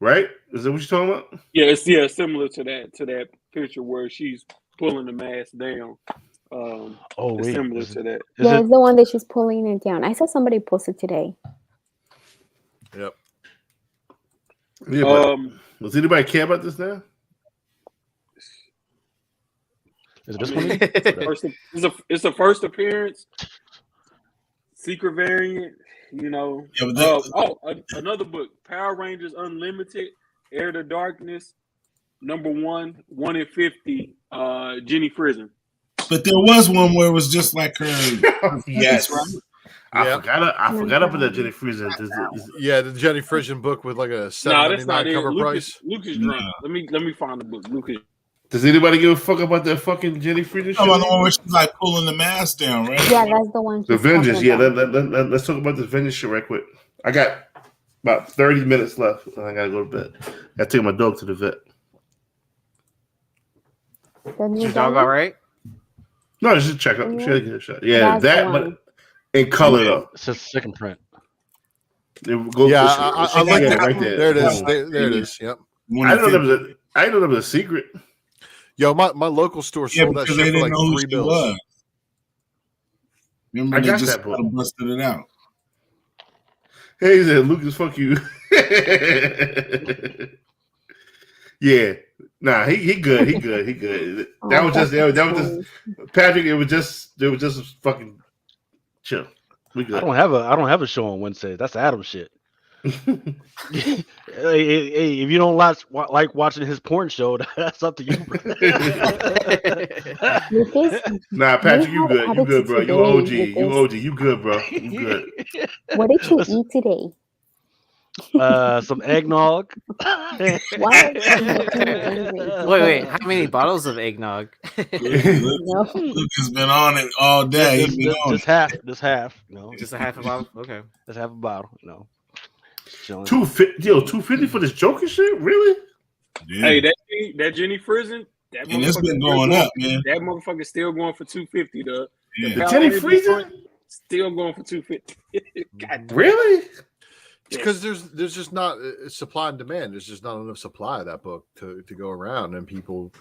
Speaker 5: Right? Is that what you're talking about?
Speaker 6: Yeah, it's similar to that picture where she's pulling the mask down. It's similar to that.
Speaker 8: Yeah, it's the one that she's pulling it down. I saw somebody post it today.
Speaker 1: Yep.
Speaker 5: Yeah, does anybody care about this now?
Speaker 9: Is it this one?
Speaker 6: It's the first appearance. Secret variant. You know, another book, Power Rangers Unlimited, Heir to Darkness, number 1, 1 in 50, Jenny Frison.
Speaker 7: But there was one where it was just like her.
Speaker 5: Yes, I forgot about that Jenny Frison.
Speaker 1: Yeah, the Jenny Frison book with like a $7.99 cover price.
Speaker 6: Lucas drunk. Let me find the book. Lucas.
Speaker 5: Does anybody give a fuck about that fucking Jenny Frison shit?
Speaker 7: Oh, the one where she's like pulling the mask down, right?
Speaker 8: Yeah, that's the one.
Speaker 5: The Vengeance. Yeah, let's talk about the Vengeance shit right quick. I got about 30 minutes left. I gotta go to bed. I gotta take my dog to the vet.
Speaker 3: Is your dog all right?
Speaker 5: No, it's just a checkup. She had to get a shot. Yeah, that, but in color though.
Speaker 9: It's a second print.
Speaker 1: I like that right there. There it is. There it is. Yep.
Speaker 5: I didn't know there was a secret.
Speaker 1: Yo, my local store sold that shit for like $3.
Speaker 7: Remember, they just busted it out.
Speaker 5: Hey, he said, Lucas, fuck you. Yeah. Nah, he good. He good. That was just Patrick, it was just fucking chill. We good.
Speaker 9: I don't have a show on Wednesday. That's Adam shit. Hey, if you don't like watching his porn show, that's up to you.
Speaker 5: Nah, Patrick, you good. You good, bro. You OG. You OG. You good, bro. You good.
Speaker 8: What did you eat today?
Speaker 9: Some eggnog.
Speaker 3: Wait, how many bottles of eggnog?
Speaker 7: Lucas been on it all day.
Speaker 9: Just half. No,
Speaker 3: just a half a bottle. Okay,
Speaker 9: just half a bottle. No.
Speaker 5: $250 for this Joker shit? Really?
Speaker 6: Yeah. Hey, that Jenny Frison,
Speaker 7: and it's been going up, man.
Speaker 6: That motherfucker's still going for $250.
Speaker 5: The Jenny Frison
Speaker 6: still going for $250. God,
Speaker 5: really?
Speaker 1: It's because there's just not supply and demand. There's just not enough supply of that book to go around, and people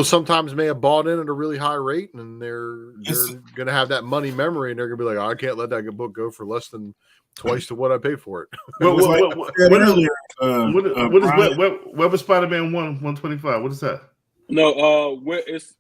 Speaker 1: sometimes may have bought in at a really high rate, and they're gonna have that money memory, and they're gonna be like, oh, I can't let that book go for less than twice to what I paid for it.
Speaker 5: What is Spider-Man 1/125? What is that?
Speaker 6: No, it's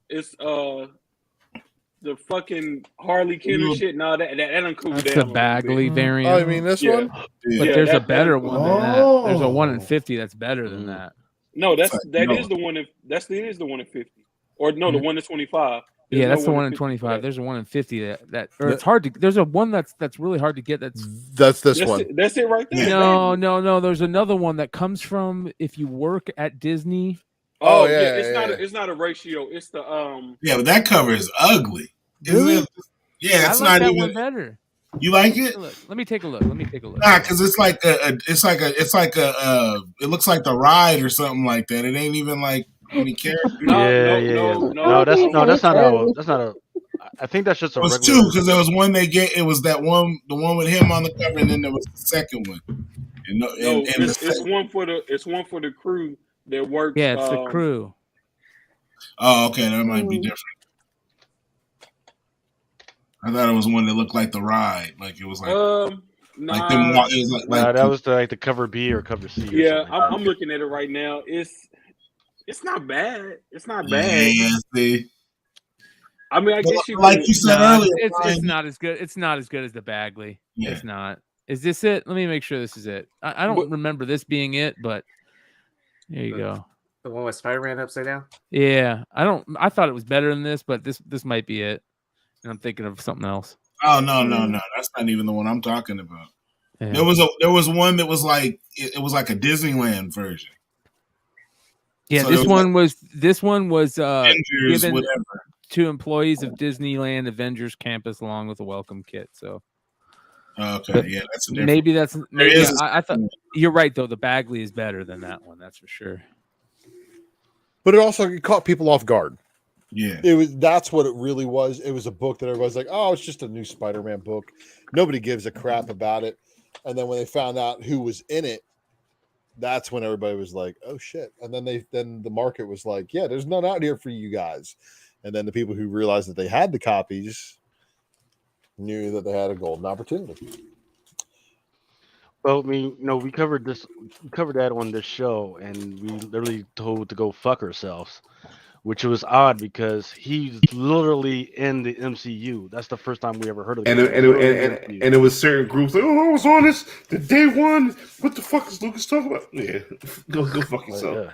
Speaker 6: the fucking Harley Kenner shit. No, that done cool
Speaker 10: That's
Speaker 6: down.
Speaker 10: the
Speaker 6: a little
Speaker 10: Bagley
Speaker 6: bit.
Speaker 10: variant.
Speaker 1: Oh, I mean this one.
Speaker 10: But
Speaker 6: Yeah,
Speaker 10: there's a
Speaker 6: that
Speaker 10: better
Speaker 6: cool.
Speaker 10: one than that. There's a 1 in 50 that's better than that.
Speaker 6: No, that
Speaker 7: no.
Speaker 6: is the one. That is the 1 in 50, or no, the 1 in 25. There's
Speaker 10: Yeah,
Speaker 6: no
Speaker 10: that's the 1 in
Speaker 6: 50
Speaker 10: 25. There's a 1 in 50 that or it's hard to. There's a one that's really hard to get.
Speaker 1: That's this one.
Speaker 6: That's it right there.
Speaker 10: No. There's another one that comes from if you work at Disney.
Speaker 6: Oh yeah, it's not a ratio. It's the
Speaker 7: Yeah, but that cover is ugly.
Speaker 10: Really?
Speaker 7: Yeah, it's
Speaker 10: I like
Speaker 7: not
Speaker 10: that
Speaker 7: even
Speaker 10: one better.
Speaker 7: You like it?
Speaker 10: Let me take a look.
Speaker 7: Nah, because it's like it looks like the ride or something like that. It ain't even like any character.
Speaker 9: No, that's not a. I think that's just a.
Speaker 7: It was
Speaker 9: regular...
Speaker 7: two because there was one they get. It was that one, the one with him on the cover, and then there was the second one.
Speaker 6: It's one for the crew that works.
Speaker 10: Yeah, it's the crew.
Speaker 7: Oh, okay, that might be different. I thought it was one that looked like the ride, like it was like like them. It was like
Speaker 9: that was the cover B or cover C.
Speaker 6: Yeah, I'm looking at it right now. It's not bad. It's not bad.
Speaker 7: Yeah, see.
Speaker 6: I mean, I guess you
Speaker 10: said earlier, it's not as good. It's not as good as the Bagley. Yeah. It's not. Is this it? Let me make sure this is it. I don't remember this being it, but there you go.
Speaker 3: The one with Spider-Man upside down.
Speaker 10: Yeah, I thought it was better than this, but this might be it. And I'm thinking of something else.
Speaker 7: Oh no, that's not even the one I'm talking about.
Speaker 10: Yeah.
Speaker 7: There was one that was like it was like a Disneyland version.
Speaker 10: Yeah,
Speaker 7: so
Speaker 10: this one was
Speaker 7: Avengers,
Speaker 10: given
Speaker 7: whatever.
Speaker 10: to employees of Disneyland Avengers Campus along with a welcome kit. So
Speaker 7: okay, yeah, that's a
Speaker 10: maybe that's maybe I thought you're right though. The Bagley is better than that one, that's for sure.
Speaker 1: But it also caught people off guard.
Speaker 7: Yeah,
Speaker 1: that's what it really was. It was a book that everybody's like, oh, it's just a new Spider-Man book. Nobody gives a crap about it. And then when they found out who was in it, that's when everybody was like, oh shit. And then the market was like, yeah, there's none out here for you guys. And then the people who realized that they had the copies knew that they had a golden opportunity.
Speaker 9: Well, I mean, we covered that on this show, and we literally told to go fuck ourselves, which was odd because he's literally in the MCU. That's the first time we ever heard of
Speaker 5: him. And it was certain groups like, oh, I was on this the day one. What the fuck is Lucas talking about? Yeah, go fuck yourself.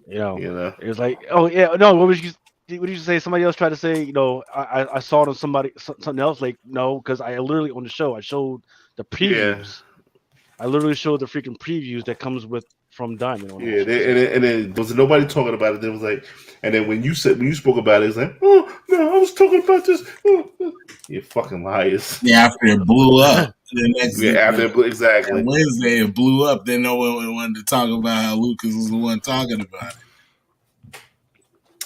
Speaker 9: Yeah. It was like, oh yeah, no. What did you say? Somebody else tried to say, I saw it on something else. Like, no, because I literally on the show I showed the previews. Yeah. I literally showed the freaking previews that comes from Diamond.
Speaker 5: Yeah, and then there was nobody talking about it. There was like, and then when you spoke about it, it's like, oh no, I was talking about this. Oh, you fucking liars.
Speaker 7: Yeah, after it blew up.
Speaker 5: Exactly.
Speaker 7: And Wednesday it blew up. Then no one wanted to talk about how Lucas was the one talking about it.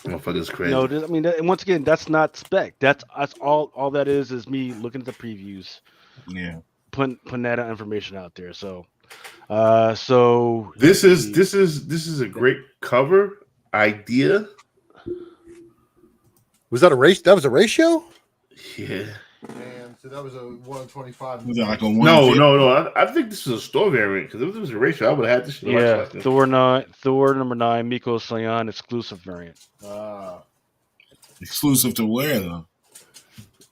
Speaker 5: Motherfucker's crazy.
Speaker 9: No, I mean, and once again, that's not spec. That's all that is me looking at the previews.
Speaker 7: Yeah,
Speaker 9: putting that information out there. So,
Speaker 5: this is a great cover idea.
Speaker 1: Was that a race? That was a ratio.
Speaker 5: Yeah.
Speaker 1: And so that was a 1 in 25.
Speaker 7: Was that like a 1?
Speaker 5: No. I think this is a store variant because if it was a ratio, I would have had this shit.
Speaker 9: Yeah, Thor number 9, Miko Sayan exclusive variant.
Speaker 7: Exclusive to where though?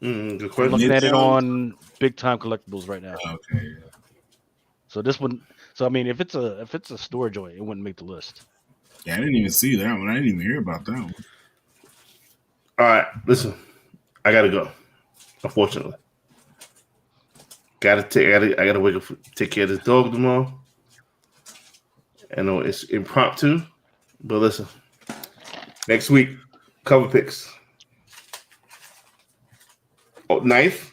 Speaker 5: Good
Speaker 9: I'm
Speaker 5: question.
Speaker 9: looking at it on Big Time Collectibles right now.
Speaker 7: Okay. Yeah.
Speaker 9: So this one. So I mean, if it's a store joint, it wouldn't make the list.
Speaker 7: Yeah, I didn't even see that one. I didn't even hear about that one.
Speaker 5: All right, listen, I gotta go. Unfortunately, I gotta wake up, take care of this dog tomorrow. I know it's impromptu, but listen, next week cover picks. Oh, 9th.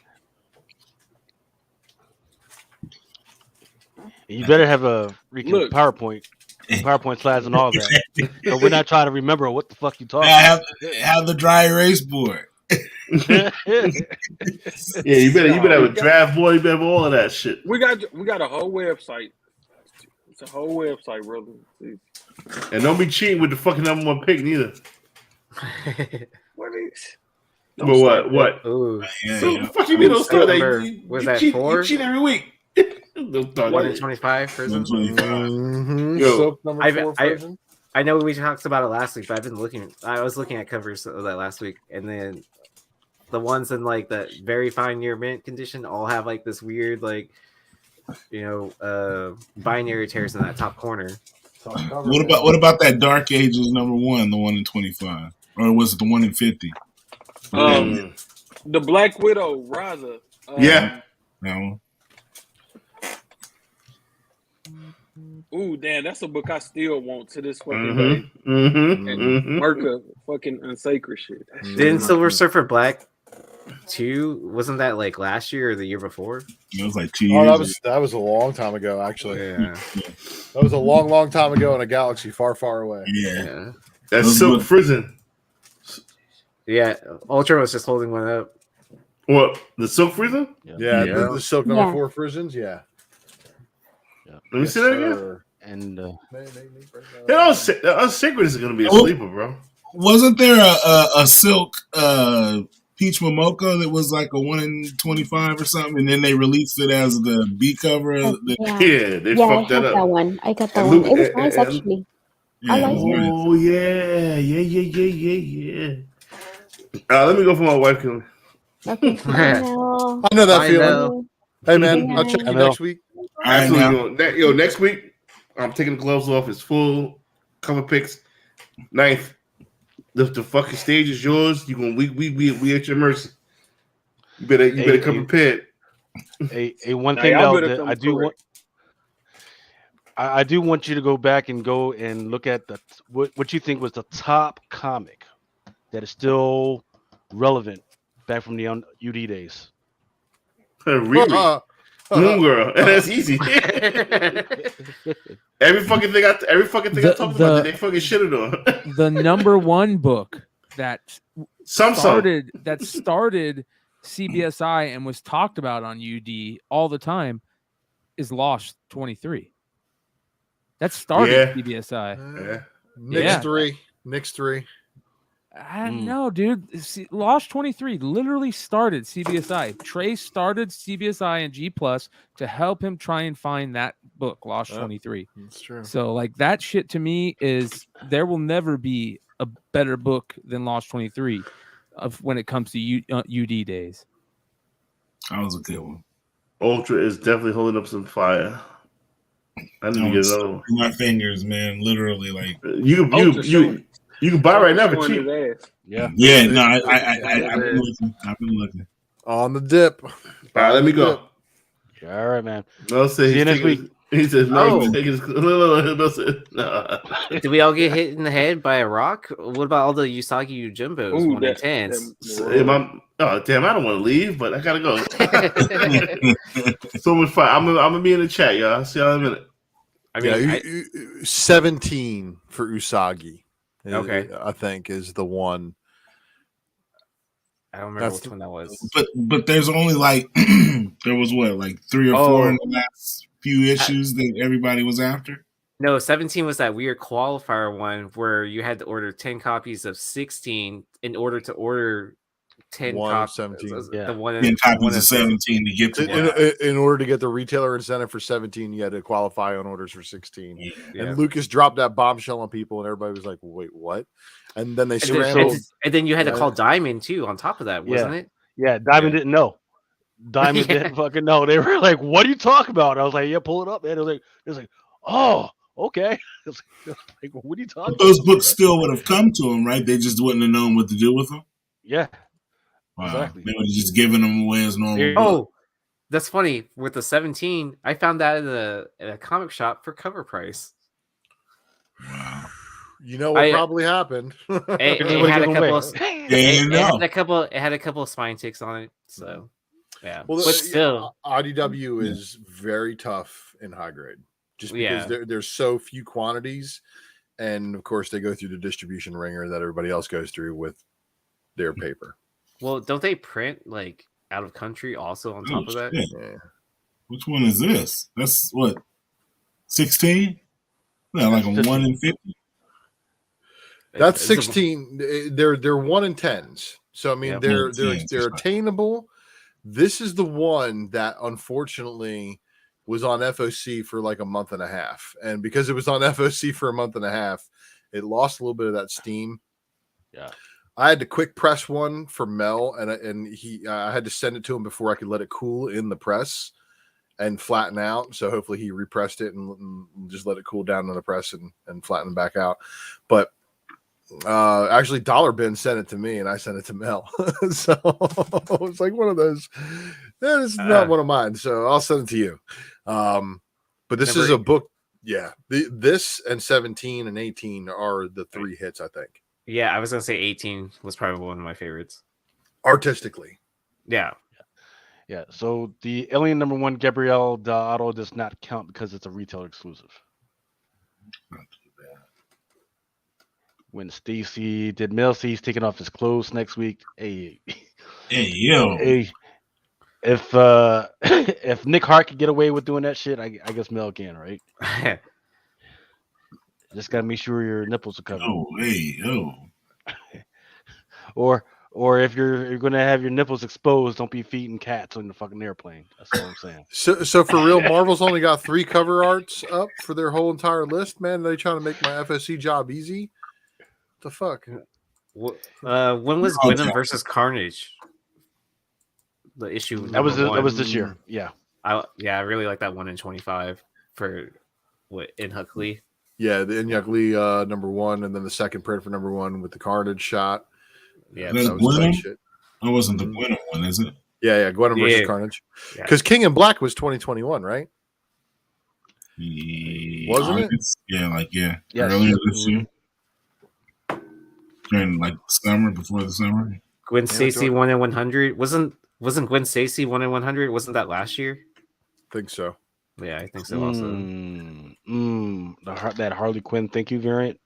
Speaker 9: You better have a freaking PowerPoint slides and all that. So we're not trying to remember what the fuck you talking about.
Speaker 7: Have the dry erase board.
Speaker 5: Yeah, you better have a draft board. You better have all of that shit.
Speaker 6: We got a whole website. It's a whole website, brother. Please.
Speaker 5: And don't be cheating with the fucking number 1 pick neither.
Speaker 6: What is?
Speaker 5: What?
Speaker 3: Ooh.
Speaker 5: So the fuck you mean don't start that?
Speaker 3: Was that
Speaker 5: cheat,
Speaker 3: 4?
Speaker 5: You cheat every week.
Speaker 3: 1 in 25 version.
Speaker 1: 125.
Speaker 5: Yo,
Speaker 1: Soap number 4 version.
Speaker 3: I know we talked about it last week, but I've been looking. I was looking at covers of that last week, and then the ones in like the very fine near mint condition all have like this weird like binary tears in that top corner.
Speaker 7: What about that Dark Ages #1, the one in 25, or was it the one in 50?
Speaker 6: The Black Widow, Raza.
Speaker 5: Yeah.
Speaker 7: That one.
Speaker 6: Ooh, damn, that's a book I still want to this fucking day. And Merca fucking unsacred shit.
Speaker 3: Didn't Silver Surfer Black 2, wasn't that like last year or the year before?
Speaker 7: It was like 2 years.
Speaker 1: That was a long time ago, actually.
Speaker 3: Yeah.
Speaker 1: That was a long time ago in a galaxy far, far away.
Speaker 7: Yeah.
Speaker 5: That's Silk Prison.
Speaker 3: Yeah, Ultra was just holding one up.
Speaker 5: What? The Silk Freezer?
Speaker 1: Yeah, the Silk number 4 prisons. Yeah.
Speaker 5: Let me see that again.
Speaker 9: And
Speaker 5: Unsacred is going to be a sleeper, bro.
Speaker 7: Wasn't there a Silk Peach Momoko that was like a 1 in 25 or something, and then they released it as the B cover?
Speaker 5: They fucked that up.
Speaker 8: That one. I got that one. It was nice, actually. I like it.
Speaker 5: Oh, yeah. Let me go for my wife.
Speaker 8: Okay.
Speaker 1: I know that feeling. Hey, man, I'll check you next week.
Speaker 5: Absolutely. Next week, I'm taking the gloves off. It's full cover picks. 9th. The fucking stage is yours. You gonna we at your mercy. You better come prepared.
Speaker 9: A one thing though that I do want you to go back and go and look at what you think was the top comic that is still relevant back from the UD days.
Speaker 5: Riri. Moon Girl. That's easy. Every fucking thing I talked about, they fucking shitted on.
Speaker 10: The #1 book that started CBSI and was talked about on UD all the time is Lost 23. That started CBSI.
Speaker 1: Nick's 3.
Speaker 10: I don't know, dude. Lost 23 literally started CBSI. Trey started CBSI and G Plus to help him try and find that book, Lost 23.
Speaker 1: That's true.
Speaker 10: So, like, that shit to me is there will never be a better book than Lost 23 when it comes to UD days.
Speaker 7: That was a good one.
Speaker 5: Ultra is definitely holding up some fire. I need to get another one.
Speaker 7: My fingers, man, literally, like
Speaker 5: you can buy right now for cheap.
Speaker 9: Yeah.
Speaker 7: No, I've been looking.
Speaker 1: On the dip.
Speaker 5: All right, let me go.
Speaker 9: All right, man.
Speaker 5: No,
Speaker 9: see you next week.
Speaker 5: He says no.
Speaker 3: Did we all get hit in the head by a rock? What about all the Usagi Jumbos? 1 in 10s.
Speaker 5: Damn, I don't want to leave, but I gotta go. So much fun. I'm gonna be in the chat, y'all. See y'all in a minute.
Speaker 3: I mean,
Speaker 1: 17 for Usagi.
Speaker 3: Okay,
Speaker 1: I think is the one.
Speaker 3: I don't remember which one that was.
Speaker 7: But there's only like there was like 3 or 4 in the last few issues that everybody was after.
Speaker 3: No, 17 was that weird qualifier one where you had to order 10 copies of 16 in order to order 10 copies.
Speaker 1: 17.
Speaker 3: The one
Speaker 7: 10 copies of 17 to get to
Speaker 1: in order to get the retailer incentive for 17, you had to qualify on orders for 16.
Speaker 3: Yeah.
Speaker 1: And Lucas dropped that bombshell on people, and everybody was like, "Wait, what?" And then they scrambled.
Speaker 3: And then you had to call Diamond too on top of that, wasn't it?
Speaker 9: Yeah, Diamond didn't know. Diamond didn't fucking know. They were like, "What are you talking about?" I was like, "Yeah, pull it up." And it was like, "Oh, okay." Like, what are you talking
Speaker 7: about? Those books still would have come to them, right? They just wouldn't have known what to do with them.
Speaker 9: Yeah.
Speaker 7: Wow.
Speaker 9: Exactly.
Speaker 7: They would have just given them away as normal.
Speaker 3: Oh, that's funny. With the 17, I found that in a comic shop for cover price.
Speaker 7: Wow.
Speaker 1: You know what probably happened?
Speaker 3: It had a couple of spine ticks on it. So yeah.
Speaker 1: Well,
Speaker 3: but still,
Speaker 1: IDW is very tough in high grade, just because there's so few quantities, and of course they go through the distribution ringer that everybody else goes through with their paper.
Speaker 3: Well, don't they print like out of country also on top of that?
Speaker 1: Yeah.
Speaker 7: Which one is this? That's what 16? Yeah, like a 1 in 50.
Speaker 1: That's 16. They're 1 in 10s. So I mean they're attainable. This is the one that unfortunately was on FOC for like a month and a half. And because it was on FOC for a month and a half, It lost a little bit of that steam.
Speaker 9: Yeah.
Speaker 1: I had to quick press one for Mel, and I had to send it to him before I could let it cool in the press and flatten out. So hopefully he repressed it and just let it cool down in the press and flatten it back out. But actually, Dollar Bin sent it to me, and I sent it to Mel. So it's like one of those. It's not one of mine, so I'll send it to you. But this is a book. Yeah, this and 17 and 18 are the 3 hits, I think.
Speaker 3: Yeah, I was gonna say 18 was probably one of my favorites.
Speaker 1: Artistically.
Speaker 3: Yeah.
Speaker 9: Yeah. So the Alien #1 Gabrielle D'Auto does not count because it's a retail exclusive. When Stacy did Mel C's taking off his clothes next week, hey
Speaker 7: yo.
Speaker 9: Hey, if Nick Hart could get away with doing that shit, I guess Mel can, right? Just gotta make sure your nipples are covered.
Speaker 7: Oh, hey, yo.
Speaker 9: Or if you're gonna have your nipples exposed, don't be feeding cats on the fucking airplane. That's all I'm saying.
Speaker 1: So for real, Marvel's only got 3 cover arts up for their whole entire list, man. Are they trying to make my FSC job easy? What the fuck?
Speaker 3: When was Venom versus Carnage? The issue
Speaker 9: that was this year. Yeah.
Speaker 3: I really like that 1 in 25 for in Huckley.
Speaker 1: Yeah, the Inyuk Lee #1, and then the second print for #1 with the Carnage shot.
Speaker 7: Yeah, that was tight shit. That wasn't the Gwenum one, is it?
Speaker 1: Yeah, Gwenum versus Carnage. Because King in Black was 2021, right? Wasn't it?
Speaker 7: Yeah, earlier this year. During summer, before the summer.
Speaker 3: Gwen Stacy 1 in 100 wasn't Gwen Stacy 1 in 100? Wasn't that last year?
Speaker 1: Think so.
Speaker 3: Yeah, I think so. Also,
Speaker 9: that Harley Quinn thank you variant.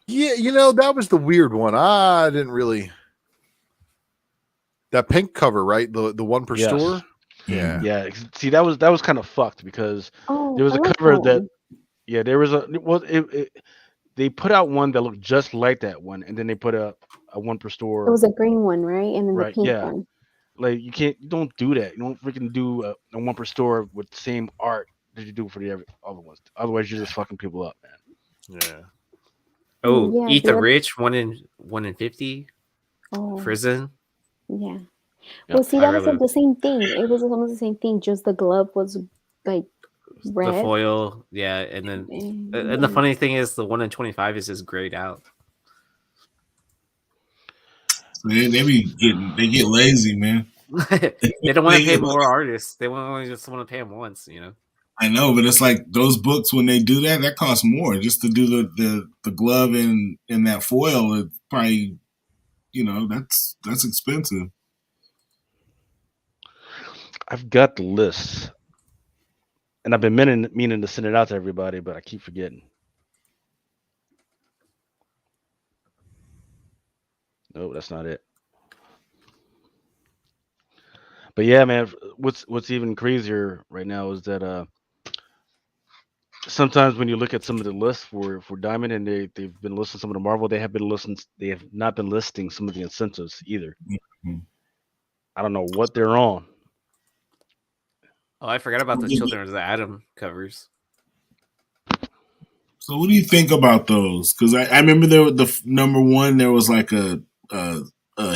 Speaker 1: Yeah, that was the weird one. I didn't really. That pink cover, right? The one per store.
Speaker 9: Yeah. See, that was kind of fucked because there was a cover that. Yeah, there was they put out one that looked just like that one, and then they put a one per store.
Speaker 8: It was a green one, right? And then the pink one.
Speaker 9: Like you don't do that. You don't freaking do a one per store with the same art that you do for the other ones. Otherwise, you're just fucking people up, man.
Speaker 1: Yeah.
Speaker 3: Oh, Eat the Rich 1 in 50. Prison.
Speaker 8: Yeah. Well, see, that was the same thing. It was almost the same thing. Just the glove was like red.
Speaker 3: The foil, yeah, and then and the funny thing is the 1 in 25 is just grayed out.
Speaker 7: They get lazy, man.
Speaker 3: They don't want to pay more artists. They just want to pay them once,
Speaker 7: I know, but it's like those books when they do that costs more just to do the glove and that foil. It probably, that's expensive.
Speaker 9: I've got the list, and I've been meaning to send it out to everybody, but I keep forgetting. No, that's not it. But yeah, man, what's even crazier right now is that sometimes when you look at some of the lists for Diamond, and they've been listing some of the Marvel, they have not been listing some of the incentives either. Mm-hmm. I don't know what they're on.
Speaker 3: Oh, I forgot about the Children of the Atom covers.
Speaker 7: So what do you think about those? Because I remember the #1, there was like a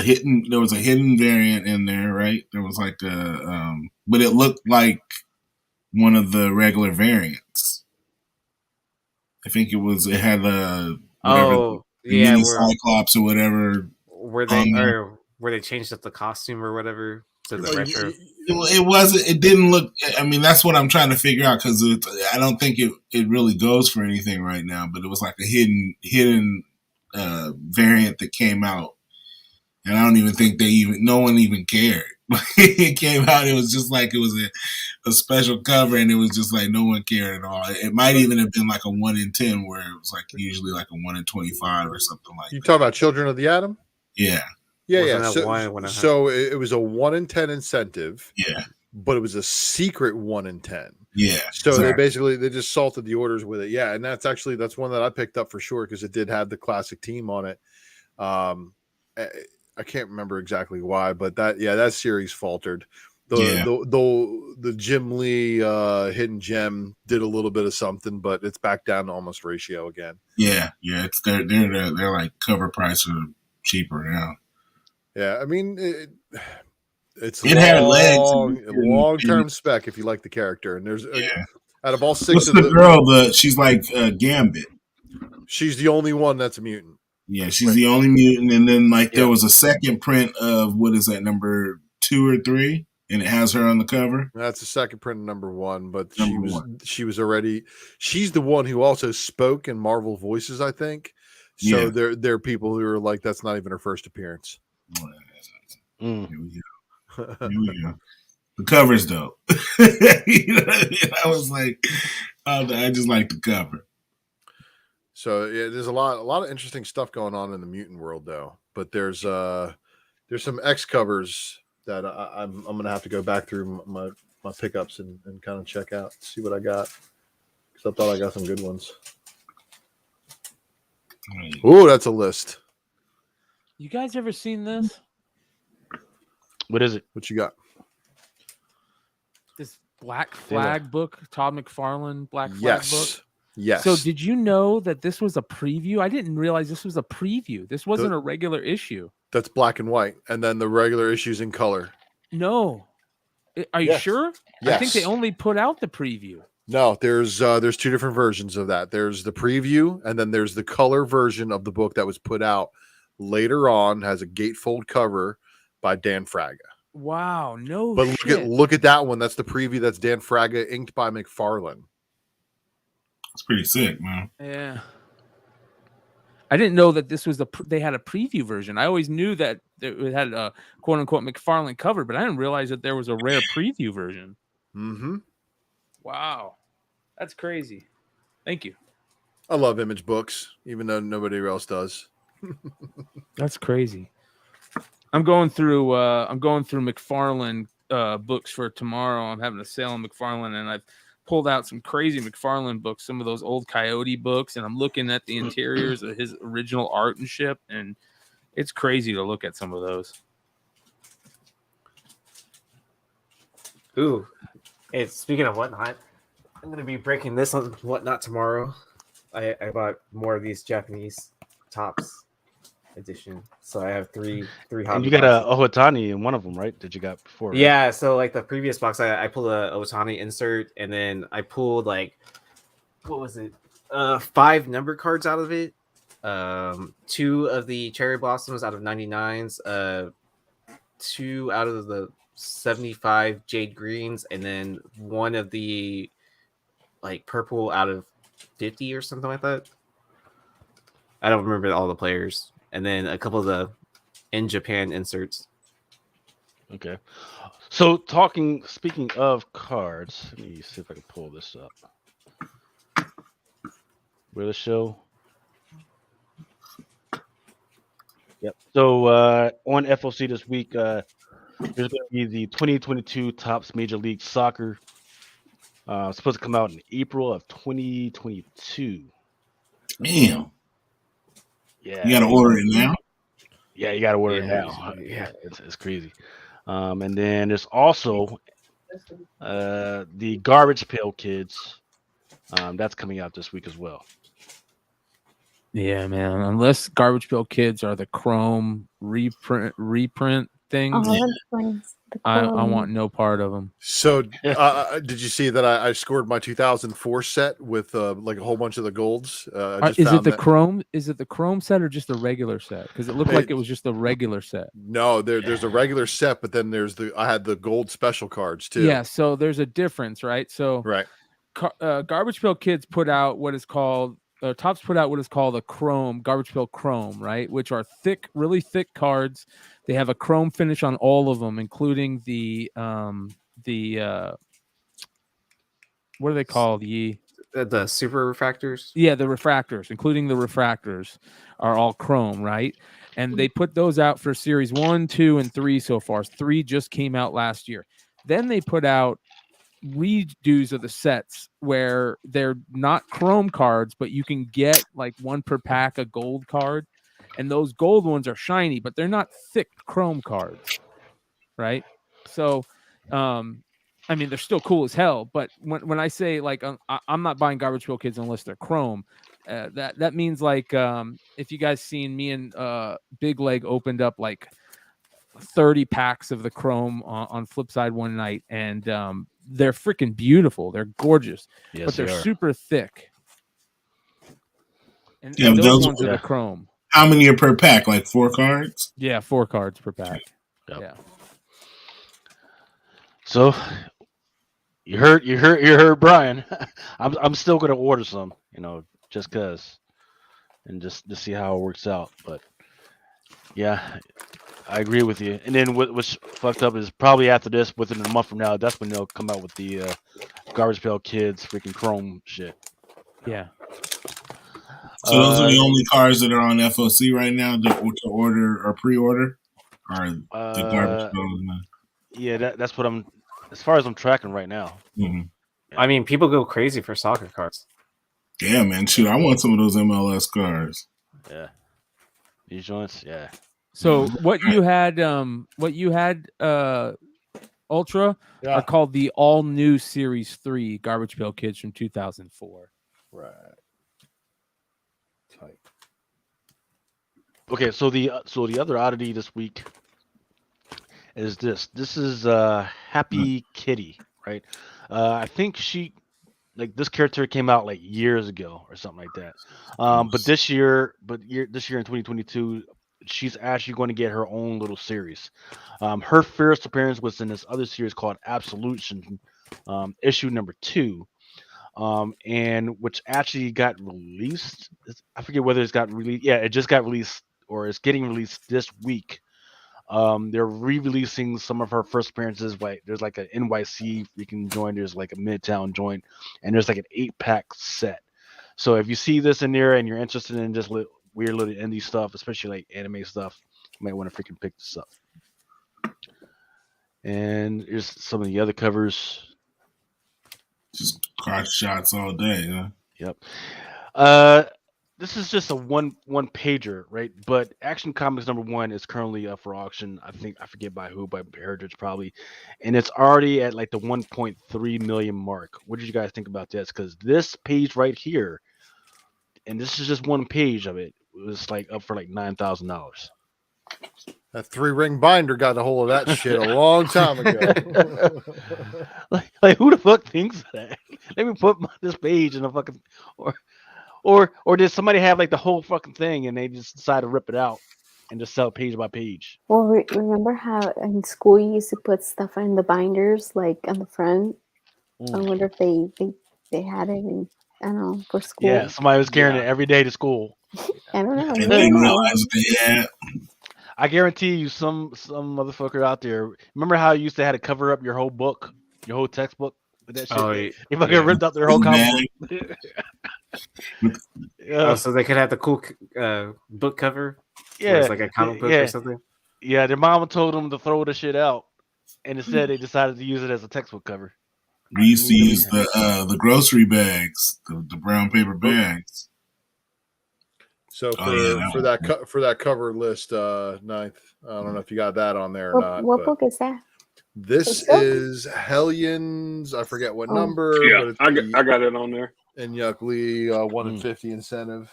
Speaker 7: hidden variant in there, right? There was like but it looked like one of the regular variants. I think it had mini Cyclops or whatever.
Speaker 3: Where they changed up the costume or whatever to the retro.
Speaker 7: It didn't look. I mean, that's what I'm trying to figure out because I don't think it really goes for anything right now. But it was like a hidden variant that came out, and I don't even think no one even cared. It came out. It was just like it was a special cover, and it was just like no one cared at all. It might even have been like a 1 in 10, where it was like usually like a 1 in 25 or something like.
Speaker 1: You talk about Children of the Atom?
Speaker 7: Yeah.
Speaker 1: Yeah. So it was a 1 in 10 incentive.
Speaker 7: Yeah.
Speaker 1: But it was a secret 1 in 10.
Speaker 7: Yeah.
Speaker 1: So they just salted the orders with it. Yeah, and that's one that I picked up for sure because it did have the classic team on it. I can't remember exactly why, but that series faltered. The Jim Lee hidden gem did a little bit of something, but it's back down to almost ratio again.
Speaker 7: Yeah. It's they're like cover price or cheaper now.
Speaker 1: Yeah, I mean it's
Speaker 7: had legs.
Speaker 1: long term spec if you like the character, and there's out of all 6
Speaker 7: What's
Speaker 1: of
Speaker 7: the girl? She's like Gambit.
Speaker 1: She's the only one that's a mutant.
Speaker 7: Yeah, she's the only mutant, and then there was a second print of what is that, number 2 or 3, and it has her on the cover.
Speaker 1: That's the second print of number 1, but she was already. She's the one who also spoke in Marvel Voices, I think. So there are people who are like, that's not even her first appearance.
Speaker 7: Here we go. The cover's dope. I was like, I just like the cover.
Speaker 1: So there's a lot of interesting stuff going on in the mutant world, though. But there's some X covers that I'm gonna have to go back through my pickups and kind of check out, see what I got, because I thought I got some good ones. Oh, that's a list.
Speaker 10: You guys ever seen this?
Speaker 9: What is it?
Speaker 1: What you got?
Speaker 10: This Black Flag book, Todd McFarlane Black Flag book.
Speaker 1: Yes.
Speaker 10: So did you know that this was a preview? I didn't realize this was a preview. This wasn't a regular issue.
Speaker 1: That's black and white, and then the regular issue's in color.
Speaker 10: No. Are you sure?
Speaker 1: Yes.
Speaker 10: I think they only put out the preview.
Speaker 1: No, there's 2 different versions of that. There's the preview, and then there's the color version of the book that was put out later on, has a gatefold cover by Dan Fraga.
Speaker 10: Wow, no
Speaker 1: But
Speaker 10: shit.
Speaker 1: look at that one. That's the preview. That's Dan Fraga, inked by McFarlane.
Speaker 7: It's pretty sick, man.
Speaker 10: Yeah. I didn't know that this was they had a preview version. I always knew that it had a quote unquote McFarlane cover, but I didn't realize that there was a rare preview version.
Speaker 1: Mm-hmm.
Speaker 10: Wow. That's crazy. Thank you.
Speaker 1: I love Image books, even though nobody else does.
Speaker 10: That's crazy. I'm going through McFarlane books for tomorrow. I'm having a sale on McFarlane, and I've pulled out some crazy McFarlane books, some of those old Coyote books, and I'm looking at the interiors of his original art and shit, and it's crazy to look at some of those.
Speaker 3: Ooh. Hey, speaking of Whatnot, I'm going to be breaking this on Whatnot tomorrow. I bought more of these Japanese tops edition. So I have three
Speaker 9: And you got a Owatani in one of them, right? That you got before, right?
Speaker 3: Yeah, so like the previous box, I pulled a Owatani insert, and then I pulled like, what was it? 5 number cards out of it. 2 of the Cherry Blossoms out of 99s. 2 out of the 75 Jade Greens, and then 1 of the like purple out of 50 or something like that. I don't remember all the players. And then a couple of the in Japan inserts.
Speaker 9: Okay. So speaking of cards, let me see if I can pull this up. Where the show? Yep. So on FOC this week, there's going to be the 2022 Topps Major League Soccer. It's supposed to come out in April of 2022.
Speaker 7: Damn.
Speaker 9: Yeah.
Speaker 7: You got to order it now?
Speaker 9: Yeah, you got to order it now. Yeah, it's crazy. And then there's also the Garbage Pail Kids. That's coming out this week as well.
Speaker 10: Yeah, man. Unless Garbage Pail Kids are the Chrome reprint things, I want no part of them.
Speaker 1: So, did you see that I scored my 2004 set with like a whole bunch of the golds?
Speaker 10: Is it the Chrome? Is it the Chrome set or just a regular set? Because it looked like it was just a regular set.
Speaker 1: No, there's a regular set, but then I had the gold special cards too.
Speaker 10: Yeah, so there's a difference, right? So,
Speaker 1: right.
Speaker 10: Garbage Pail Kids put out what is called. Topps put out what is called a Chrome, Garbage Pail Chrome, right? Which are thick, really thick cards. They have a chrome finish on all of them, including the what are they called?
Speaker 3: The super refractors?
Speaker 10: Yeah, the refractors, including the refractors, are all chrome, right? And they put those out for series 1, 2, and 3 so far. 3 just came out last year. Then they put out redos of the sets where they're not chrome cards, but you can get like 1 per pack a gold card, and those gold ones are shiny, but they're not thick chrome cards, right? So I mean, they're still cool as hell. But when I say like I'm not buying Garbage Pail Kids unless they're chrome, that means like if you guys seen me and Big Leg opened up like 30 packs of the chrome on Flipside one night, and they're freaking beautiful. They're gorgeous,
Speaker 9: Yes,
Speaker 10: but they're
Speaker 9: they are.
Speaker 10: super thick. And,
Speaker 7: Yeah,
Speaker 10: and
Speaker 7: but
Speaker 10: those
Speaker 7: those-
Speaker 10: ones are the chrome.
Speaker 7: How many are per pack? Like 4 cards?
Speaker 10: Yeah, 4 cards per pack.
Speaker 9: Yep.
Speaker 10: Yeah.
Speaker 9: So you heard Brian. I'm still gonna order some, just cause, and just to see how it works out. But yeah, I agree with you. And then what's fucked up is probably after this, within a month from now, that's when they'll come out with the Garbage Pail Kids freaking chrome shit.
Speaker 10: Yeah.
Speaker 7: So those are the only cards that are on FOC right now to order or pre-order, or the Garbage Pail.
Speaker 9: Yeah, that's what I'm. As far as I'm tracking right now.
Speaker 7: Mm-hmm.
Speaker 3: I mean, people go crazy for soccer cards.
Speaker 7: Yeah, man. Shoot, I want some of those MLS cards.
Speaker 9: Yeah. These joints, yeah.
Speaker 10: So what you had Ultra are called the all new Series 3 Garbage Pail Kids from 2004.
Speaker 1: Right. Tight.
Speaker 9: Okay, so the other oddity this week is this. This is Happy Kitty, right? I think this character came out like years ago or something like that. But this year in 2022, she's actually going to get her own little series. Her first appearance was in this other series called Absolution, issue number 2, and which actually got released. I forget whether it's got released. Yeah, it just got released, or it's getting released this week. They're re-releasing some of her first appearances. Like there's like an NYC you can join. There's like a Midtown joint, and there's like an 8-pack set. So if you see this in there and you're interested in just weird little indie stuff, especially like anime stuff, you might want to freaking pick this up. And here's some of the other covers.
Speaker 7: Just card shots all day, huh?
Speaker 9: Yep. This is just a one pager, right? But Action Comics #1 is currently up for auction. I forget by who, by Heritage probably, and it's already at like the 1.3 million mark. What did you guys think about this? Because this page right here, and this is just one page of it, was like up for like $9,000.
Speaker 1: That 3-ring binder got a hold of that shit a long time ago.
Speaker 9: like who the fuck thinks of that? Let me put this page in a fucking or did somebody have like the whole fucking thing and they just decide to rip it out and just sell page by page?
Speaker 8: Well, remember how in school you used to put stuff in the binders, like on the front? I wonder if they had it in, I don't know, for school.
Speaker 9: Yeah, somebody was carrying it every day to school.
Speaker 8: I don't know.
Speaker 7: They didn't realize they
Speaker 9: I guarantee you some motherfucker out there. Remember how you used to have to cover up your whole book, your whole textbook with that shit?
Speaker 3: Oh,
Speaker 9: You fucking ripped up their whole comic book.
Speaker 3: Oh, so they could have the cool book cover.
Speaker 9: Yeah,
Speaker 3: it's like a comic book or something.
Speaker 9: Yeah, their mama told them to throw the shit out, and instead they decided to use it as a textbook cover.
Speaker 7: We used to use the grocery bags, the brown paper bags.
Speaker 1: So for that cover list, ninth. I don't know if you got that on there or not.
Speaker 8: What book is that?
Speaker 1: This is Hellions. I forget what number.
Speaker 6: Yeah,
Speaker 1: but
Speaker 6: I got it on there.
Speaker 1: And Yuck Lee 1 in 50 incentive.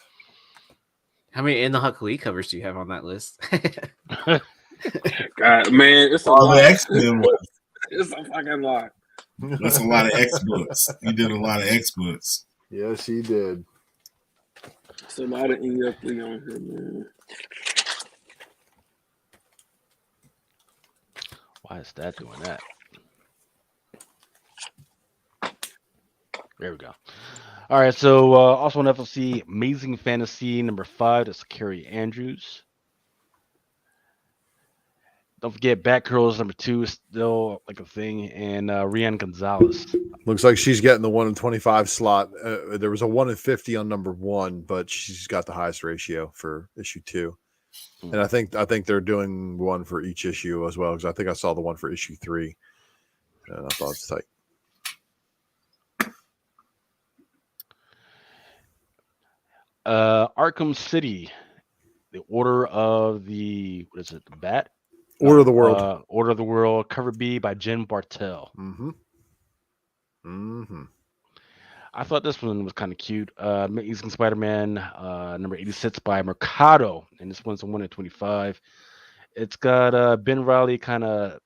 Speaker 3: How many In the Huck Lee covers do you have on that list?
Speaker 6: God, man, it's a
Speaker 7: all
Speaker 6: lot.
Speaker 7: the X-Men ones.
Speaker 6: It's a fucking lot.
Speaker 7: That's a lot of X books. He did a lot of X books.
Speaker 1: Yes, he did.
Speaker 6: It's a lot of Yuck Lee on here, man.
Speaker 9: Why is that doing that? There we go. All right, so also on FLC, Amazing Fantasy #5. That's Carrie Andrews. Don't forget Batgirls #2 is still like a thing, and Rian Gonzalez.
Speaker 1: Looks like she's getting the 1 in 25 slot. There was a 1 in 50 on #1, but she's got the highest ratio for issue 2. And I think they're doing one for each issue as well, because I think I saw the one for issue 3, and I thought it's tight.
Speaker 9: Arkham City, the Order of the, what is it, the Bat?
Speaker 1: Order of the World.
Speaker 9: Order of the World, cover B by Jen Bartel. I thought this one was kind of cute. Amazing Spider-Man, number 86 by Mercado, and this one's a 1 in 25. It's got Ben Riley kind of,